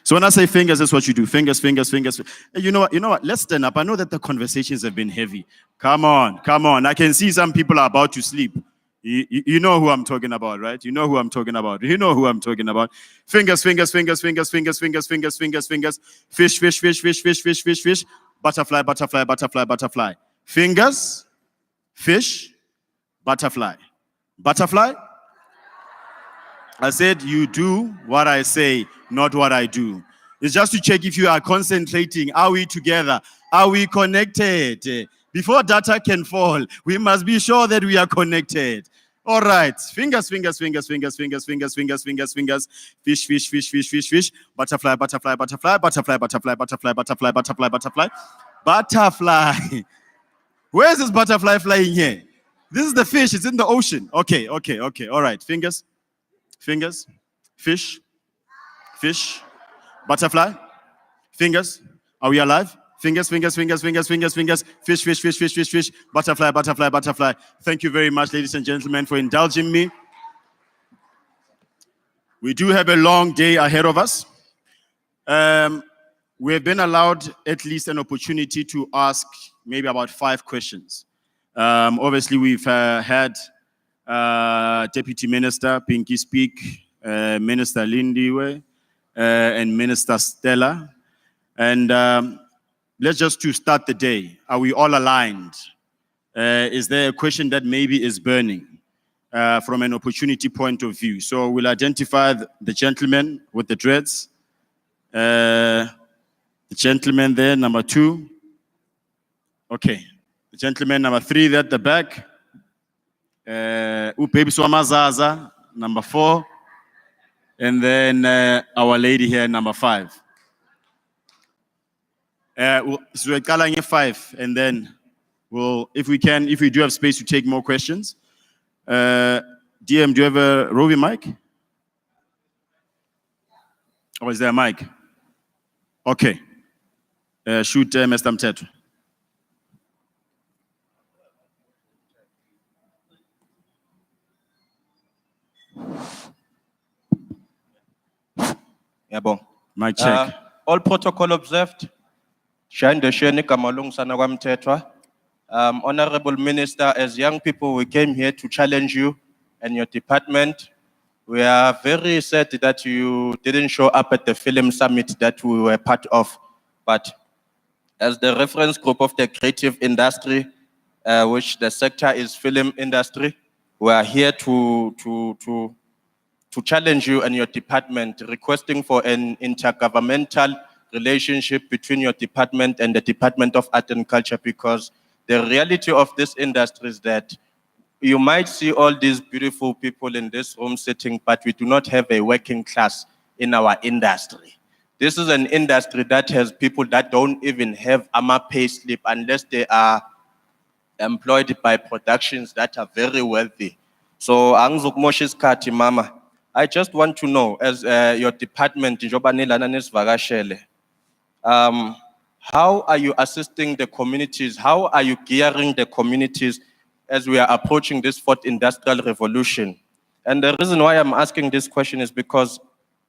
So when I say fingers, that's what you do. Fingers, fingers, fingers. You know what? You know what? Let's stand up. I know that the conversations have been heavy. Come on, come on. I can see some people are about to sleep. You know who I'm talking about, right? You know who I'm talking about. You know who I'm talking about. Fingers, fingers, fingers, fingers, fingers, fingers, fingers, fingers, fingers. Fish, fish, fish, fish, fish, fish, fish, fish. Butterfly, butterfly, butterfly, butterfly. Fingers, fish, butterfly. Butterfly. I said, you do what I say, not what I do. It's just to check if you are concentrating. Are we together? Are we connected? Before data can fall, we must be sure that we are connected. All right. Fingers, fingers, fingers, fingers, fingers, fingers, fingers, fingers, fingers. Fish, fish, fish, fish, fish, fish. Butterfly, butterfly, butterfly, butterfly, butterfly, butterfly, butterfly, butterfly, butterfly. Butterfly. Where is this butterfly flying here? This is the fish. It's in the ocean. Okay, okay, okay. All right. Fingers. Fingers, fish, fish, butterfly, fingers. Are we alive? Fingers, fingers, fingers, fingers, fingers, fingers, fish, fish, fish, fish, fish, fish, butterfly, butterfly, butterfly. Thank you very much, ladies and gentlemen, for indulging me. We do have a long day ahead of us. We have been allowed at least an opportunity to ask maybe about 5 questions. Obviously, we've had Deputy Minister Pinky speak, Minister Lindiwe, and Minister Stella. And let's just to start the day. Are we all aligned? Is there a question that maybe is burning from an opportunity point of view? So we'll identify the gentleman with the dreads. The gentleman there, number 2. Okay. The gentleman number 3 there at the back. Baby Swamazaza, number 4. And then our lady here, number 5. So we're calling it 5, and then we'll, if we do have space to take more questions. DM, do you have a roving mic? Or is there a mic? Okay. Shoot, Mr. Mteto. Yeah, bon. Mic check. All protocol observed. Honorable Minister, as young people, we came here to challenge you and your department. We are very sad that you didn't show up at the film summit that we were part of. But as the reference group of the creative industry, which the sector is film industry, we are here to challenge you and your department, requesting for an intergovernmental relationship between your department and the Department of Art and Culture, because the reality of this industry is that you might see all these beautiful people in this room sitting, but we do not have a working class in our industry. This is an industry that has people that don't even have a pay slip unless they are employed by productions that are very wealthy. So, Kati Mama, I just want to know, as your department, how are you assisting the communities? How are you gearing the communities as we are approaching this 4th industrial revolution? And the reason why I'm asking this question is because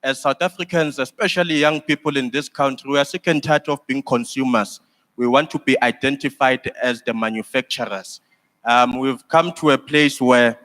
as South Africans, especially young people in this country, we are sick and tired of being consumers. We want to be identified as the manufacturers. We've come to a place where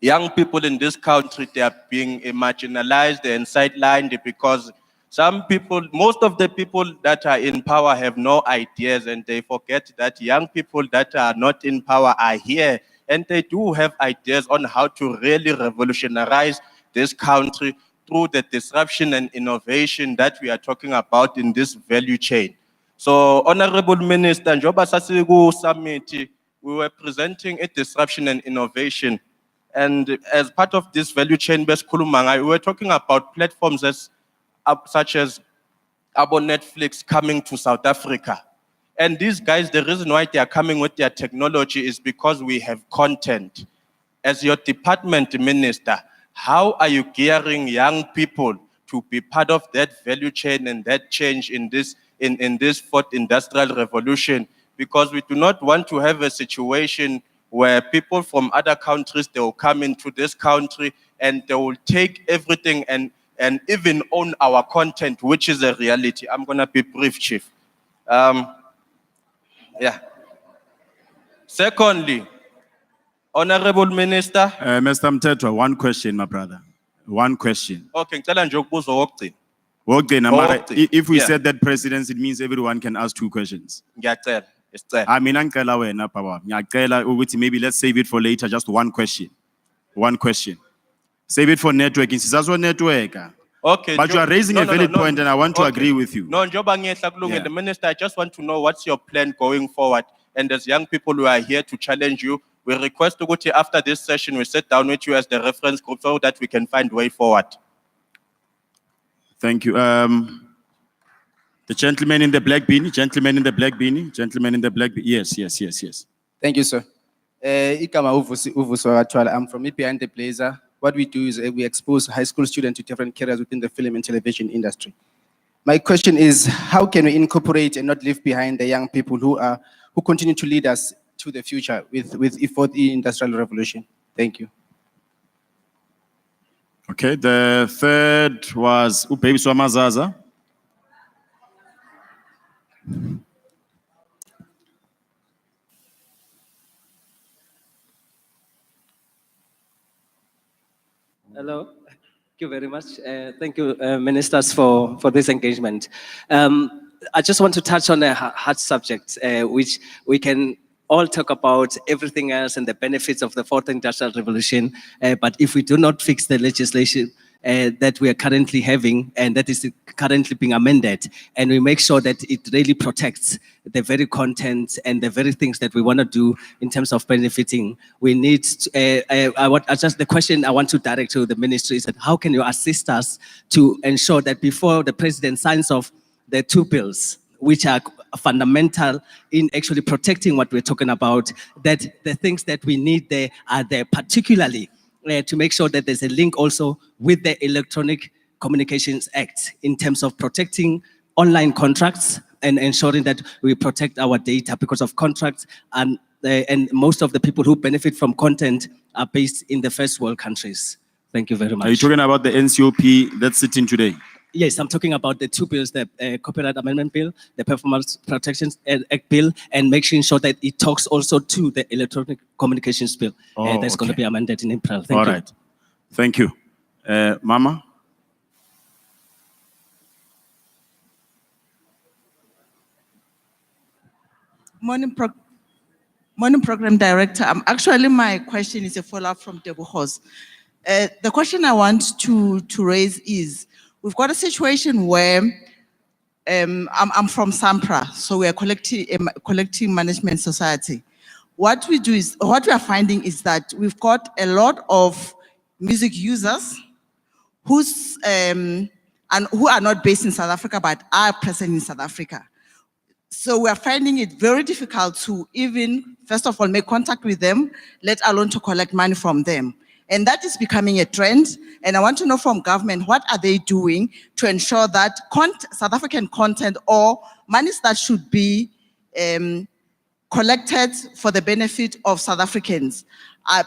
young people in this country, they are being marginalized and sidelined because some people, most of the people that are in power have no ideas, and they forget that young people that are not in power are here, and they do have ideas on how to really revolutionize this country through the disruption and innovation that we are talking about in this value chain. So, Honorable Minister, njoba sasiku summit, we were presenting a disruption and innovation. And as part of this value chain, we were talking about platforms such as Netflix coming to South Africa. And these guys, the reason why they are coming with their technology is because we have content. As your department minister, how are you gearing young people to be part of that value chain and that change in this 4th industrial revolution? Because we do not want to have a situation where people from other countries, they will come into this country and they will take everything and even own our content, which is a reality. I'm going to be brief, Chief. Yeah. Secondly, Honorable Minister. Mr. Mteto, one question, my brother. One question. Okay, if we said that precedence, it means everyone can ask 2 questions. I mean, maybe let's save it for later, just 1 question. 1 question. Save it for networking. Okay. But you are raising a valid point, and I want to agree with you. No, the Minister, I just want to know what's your plan going forward. And as young people who are here to challenge you, we request to go to after this session, we sit down with you as the reference group so that we can find way forward. Thank you. The gentleman in the black beanie, Yes. Thank you, sir. I'm from Behind the Blazer. What we do is we expose high school students to different careers within the film and television industry. My question is, how can we incorporate and not leave behind the young people who continue to lead us to the future with the 4th industrial revolution? Thank you. Okay, the third was Baby Swamazaza. Hello, thank you very much. Thank you, ministers, for this engagement. I just want to touch on a hard subject, which we can all talk about everything else and the benefits of the fourth industrial revolution. But if we do not fix the legislation that we are currently having and that is currently being amended, and we make sure that it really protects the very content and the very things that we want to do in terms of benefiting, we need to, the question I want to direct to the ministry is that how can you assist us to ensure that before the president signs off the two bills, which are fundamental in actually protecting what we're talking about, that the things that we need there are there, particularly to make sure that there's a link also with the Electronic Communications Act in terms of protecting online contracts and ensuring that we protect our data, because of contracts and most of the people who benefit from content are based in the first world countries. Thank you very much. Are you talking about the NCOP that's sitting today? Yes, I'm talking about the two bills, the Copyright Amendment Bill, the Performance Protection Act Bill, and making sure that it talks also to the Electronic Communications Bill that's going to be amended in April. Thank you. All right. Thank you. Mama? Morning, Program Director. Actually, my question is a follow-up from Deboho's. The question I want to raise is, we've got a situation where I'm from SAMPRA, so we are collecting management society. What we are finding is that we've got a lot of music users who are not based in South Africa but are present in South Africa. So we are finding it very difficult to even, first of all, make contact with them, let alone to collect money from them. And that is becoming a trend. And I want to know from government, what are they doing to ensure that South African content or monies that should be collected for the benefit of South Africans,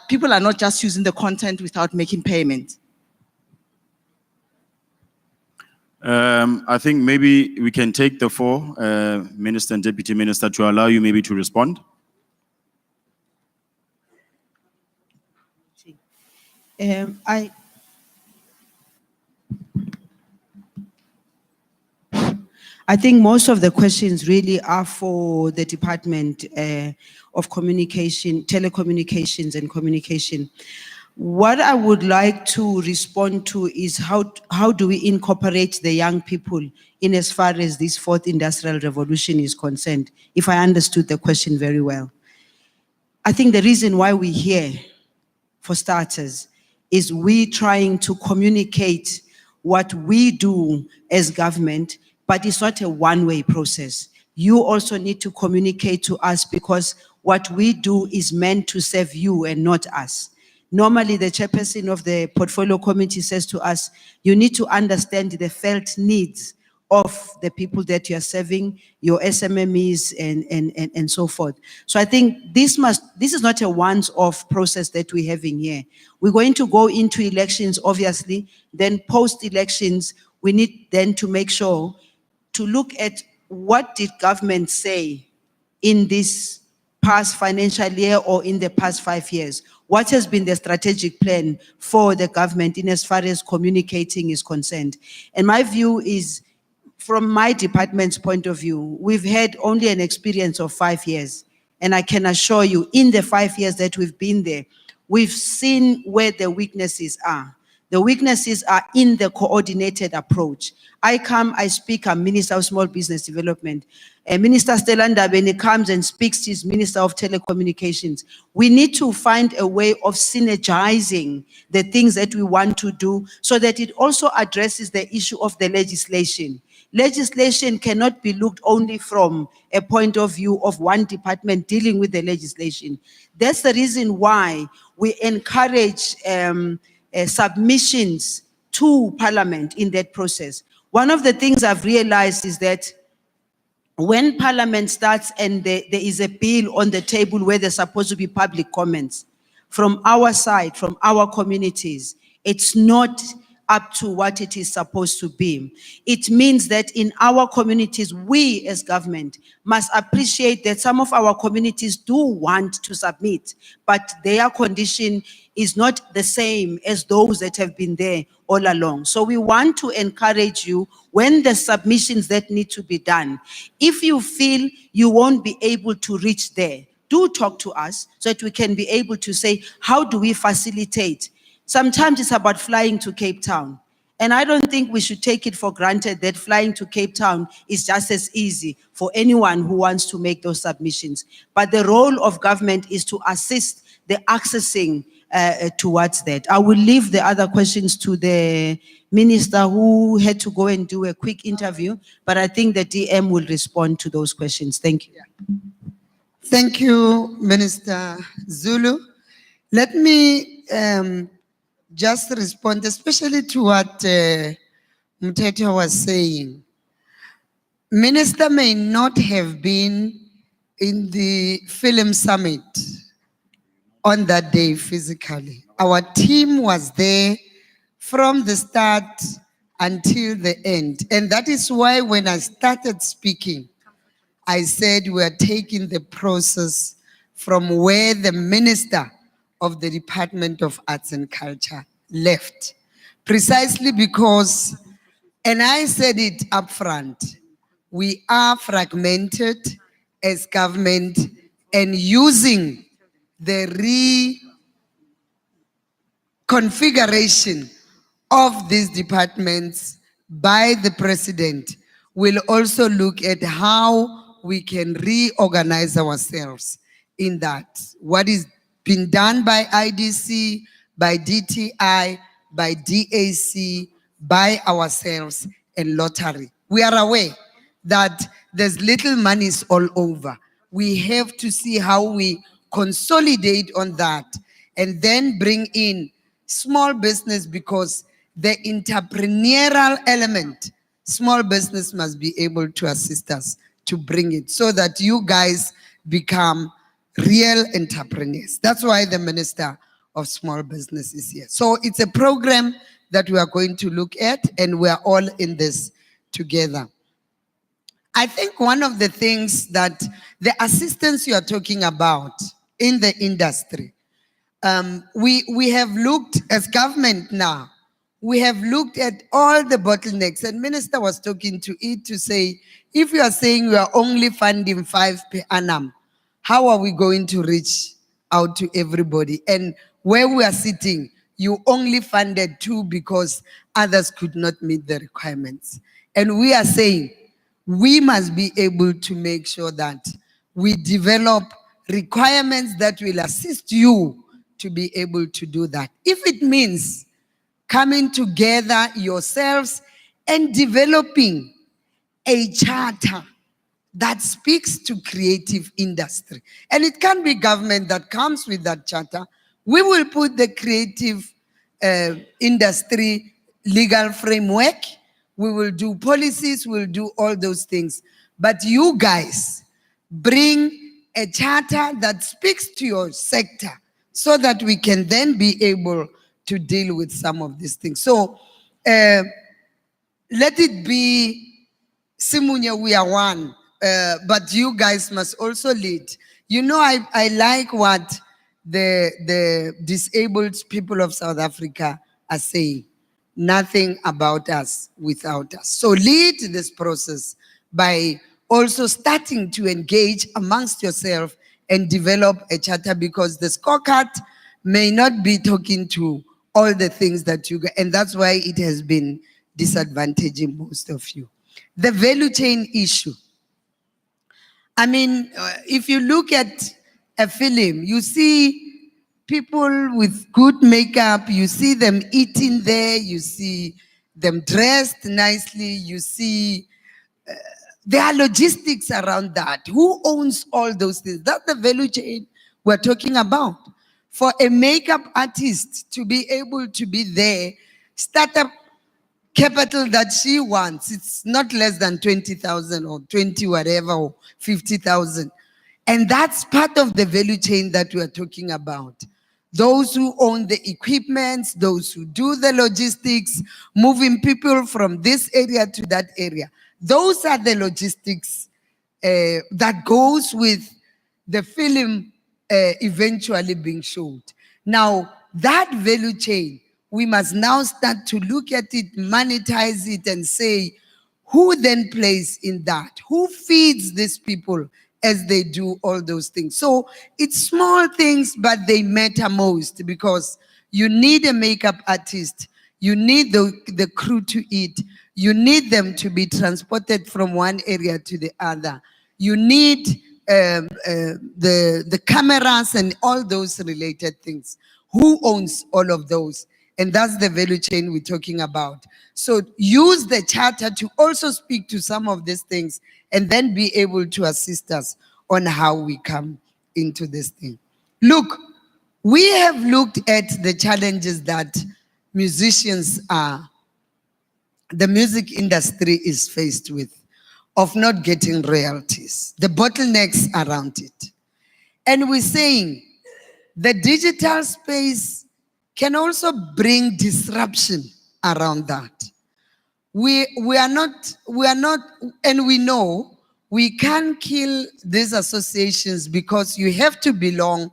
people are not just using the content without making payment. I think maybe we can take the floor, Minister and Deputy Minister, to allow you maybe to respond. I think most of the questions really are for the Department of Communication, Telecommunications and Communication. What I would like to respond to is how do we incorporate the young people in as far as this fourth industrial revolution is concerned, if I understood the question very well. I think the reason why we're here, for starters, is we trying to communicate what we do as government, but it's not a one-way process. You also need to communicate to us, because what we do is meant to serve you and not us. Normally, the chairperson of the portfolio committee says to us, you need to understand the felt needs of the people that you are serving, your SMMEs and so forth. So I think this is not a once-off process that we're having here. We're going to go into elections, obviously, then post-elections, we need then to make sure to look at what did government say in this past financial year or in the past 5 years. What has been the strategic plan for the government in as far as communicating is concerned? And my view is, from my department's point of view, we've had only an experience of 5 years. And I can assure you, in the 5 years that we've been there, we've seen where the weaknesses are. The weaknesses are in the coordinated approach. I speak, I'm Minister of Small Business Development. Minister Stella Ndabeni comes and speaks, she's Minister of Telecommunications. We need to find a way of synergizing the things that we want to do so that it also addresses the issue of the legislation. Legislation cannot be looked only from a point of view of one department dealing with the legislation. That's the reason why we encourage submissions to Parliament in that process. One of the things I've realized is that when Parliament starts and there is a bill on the table where there's supposed to be public comments, from our side, from our communities, it's not up to what it is supposed to be. It means that in our communities, we as government must appreciate that some of our communities do want to submit, but their condition is not the same as those that have been there all along. So we want to encourage you, when the submissions that need to be done, if you feel you won't be able to reach there, do talk to us so that we can be able to say, how do we facilitate? Sometimes it's about flying to Cape Town. And I don't think we should take it for granted that flying to Cape Town is just as easy for anyone who wants to make those submissions. But the role of government is to assist the accessing towards that. I will leave the other questions to the minister who had to go and do a quick interview, but I think the DM will respond to those questions. Thank you. Thank you, Minister Zulu. Let me just respond, especially to what Mutete was saying. Minister may not have been in the film summit on that day physically. Our team was there from the start until the end. And that is why when I started speaking, I said we are taking the process from where the Minister of the Department of Arts and Culture left. Precisely because, and I said it up front, we are fragmented as government and using the reconfiguration of these departments by the president will also look at how we can reorganize ourselves in that. What is been done by IDC, by DTI, by DAC, by ourselves and lottery. We are aware that there's little monies all over. We have to see how we consolidate on that and then bring in small business, because the entrepreneurial element, small business must be able to assist us to bring it so that you guys become real entrepreneurs. That's why the Minister of Small Business is here. So it's a program that we are going to look at, and we are all in this together. I think one of the things that the assistance you are talking about in the industry, we have looked as government now, we have looked at all the bottlenecks, and Minister was talking to it to say, if you are saying we are only funding 5 per annum, how are we going to reach out to everybody? And where we are sitting, you only funded 2 because others could not meet the requirements. And we are saying we must be able to make sure that we develop requirements that will assist you to be able to do that. If it means coming together yourselves and developing a charter that speaks to creative industry. And it can be government that comes with that charter. We will put the creative industry legal framework. We will do policies, we'll do all those things. But you guys bring a charter that speaks to your sector so that we can then be able to deal with some of these things. So let it be Simunya, we are one. But you guys must also lead. You know, I like what the disabled people of South Africa are saying. Nothing about us without us. So lead this process by also starting to engage amongst yourself and develop a charter, because the scorecard may not be talking to all the things that you get, and that's why it has been disadvantaging most of you. The value chain issue. I mean, if you look at a film, you see people with good makeup, you see them eating there, you see them dressed nicely, you see there are logistics around that. Who owns all those things? That's the value chain we're talking about. For a makeup artist to be able to be there, startup capital that she wants, it's not less than 20,000 or 20 whatever, or 50,000. And that's part of the value chain that we are talking about. Those who own the equipment, those who do the logistics, moving people from this area to that area. Those are the logistics that goes with the film eventually being showed. Now, that value chain, we must now start to look at it, monetize it, and say, who then plays in that? Who feeds these people as they do all those things. So it's small things, but they matter most, because you need a makeup artist, you need the crew to eat, you need them to be transported from one area to the other, you need the cameras and all those related things. Who owns all of those? And that's the value chain we're talking about. So use the charter to also speak to some of these things and then be able to assist us on how we come into this thing. Look, we have looked at the challenges that the music industry is faced with, of not getting royalties, the bottlenecks around it. And we're saying the digital space can also bring disruption around that. We are not, and we know we can't kill these associations because you have to belong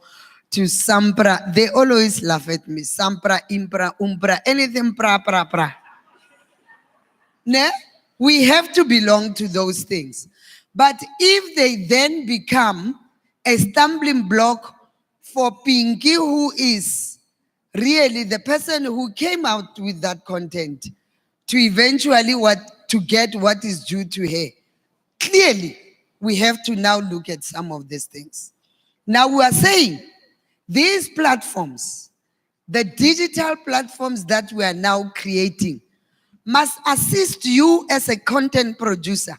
to Sampra. They always laugh at me. Sampra, Impra, Umpra, anything pra. Ne? We have to belong to those things. But if they then become a stumbling block for Pinky, who is really the person who came out with that content, to eventually to get what is due to her, clearly we have to now look at some of these things. Now we are saying these platforms, the digital platforms that we are now creating, must assist you as a content producer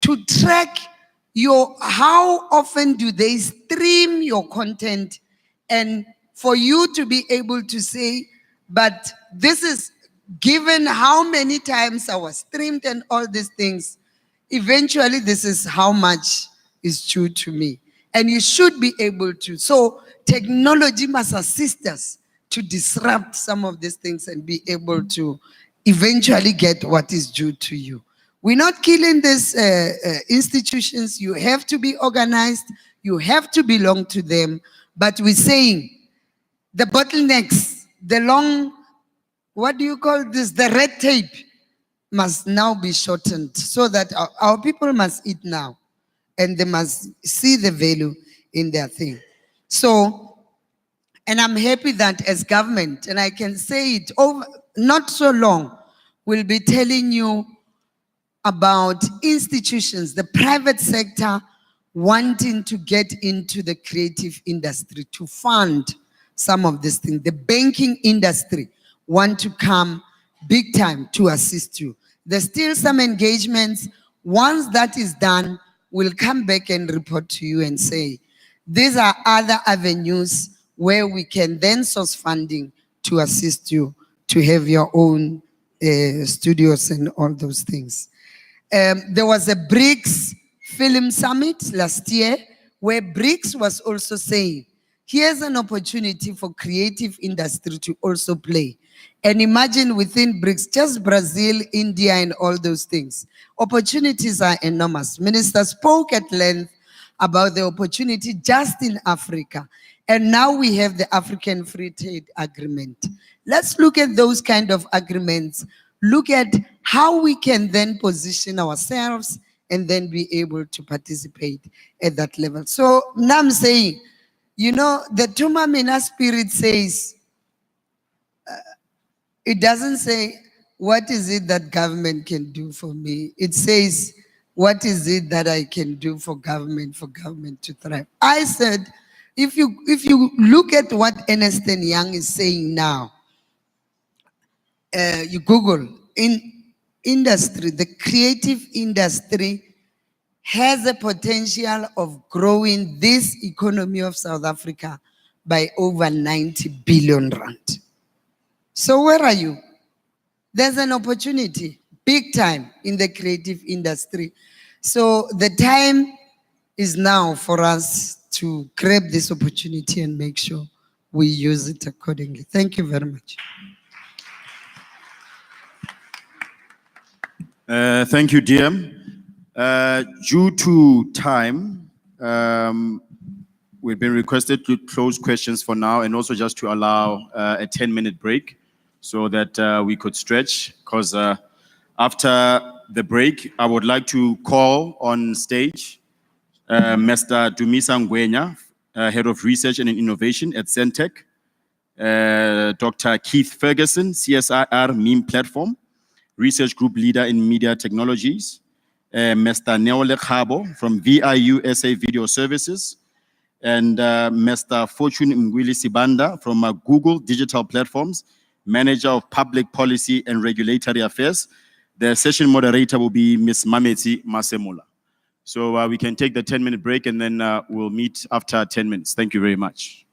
to track how often do they stream your content, and for you to be able to say, but this is given how many times I was streamed and all these things, eventually this is how much is due to me. And you should be able to. So technology must assist us to disrupt some of these things and be able to eventually get what is due to you. We're not killing these institutions. You have to be organized. You have to belong to them. But we're saying the bottlenecks, the long, what do you call this? The red tape must now be shortened so that our people must eat now and they must see the value in their thing. So, and I'm happy that as government, and I can say it over not so long, we'll be telling you about institutions, the private sector wanting to get into the creative industry to fund some of these things. The banking industry want to come big time to assist you. There's still some engagements. Once that is done, we'll come back and report to you and say, these are other avenues where we can then source funding to assist you to have your own studios and all those things. There was a BRICS Film Summit last year where BRICS was also saying, here's an opportunity for creative industry to also play. And imagine within BRICS, just Brazil, India, and all those things. Opportunities are enormous. Minister spoke at length about the opportunity just in Africa. And now we have the African Free Trade Agreement. Let's look at those kind of agreements. Look at how we can then position ourselves and then be able to participate at that level. So now I'm saying, you know, the Tumamina spirit says, it doesn't say, what is it that government can do for me? It says, what is it that I can do for government to thrive? I said, if you look at what Ernst & Young is saying now, you Google, in industry, the creative industry has a potential of growing this economy of South Africa by over 90 billion rand. So where are you? There's an opportunity, big time, in the creative industry. So the time is now for us to grab this opportunity and make sure we use it accordingly. Thank you very much. Thank you, DM. Due to time, we've been requested to close questions for now and also just to allow a 10-minute break so that we could stretch, because after the break, I would like to call on stage Mr. Dumisa Ngwenya, Head of Research and Innovation at Centec, Dr. Keith Ferguson, CSIR Meme Platform, Research Group Leader in Media Technologies, Mr. Neole Khabo from VIU SA Video Services, and Mr. Fortune Mgwili Sibanda from Google Digital Platforms, Manager of Public Policy and Regulatory Affairs. The session moderator will be Ms. Mameti Masemula. So we can take the 10-minute break and then we'll meet after 10 minutes. Thank you very much.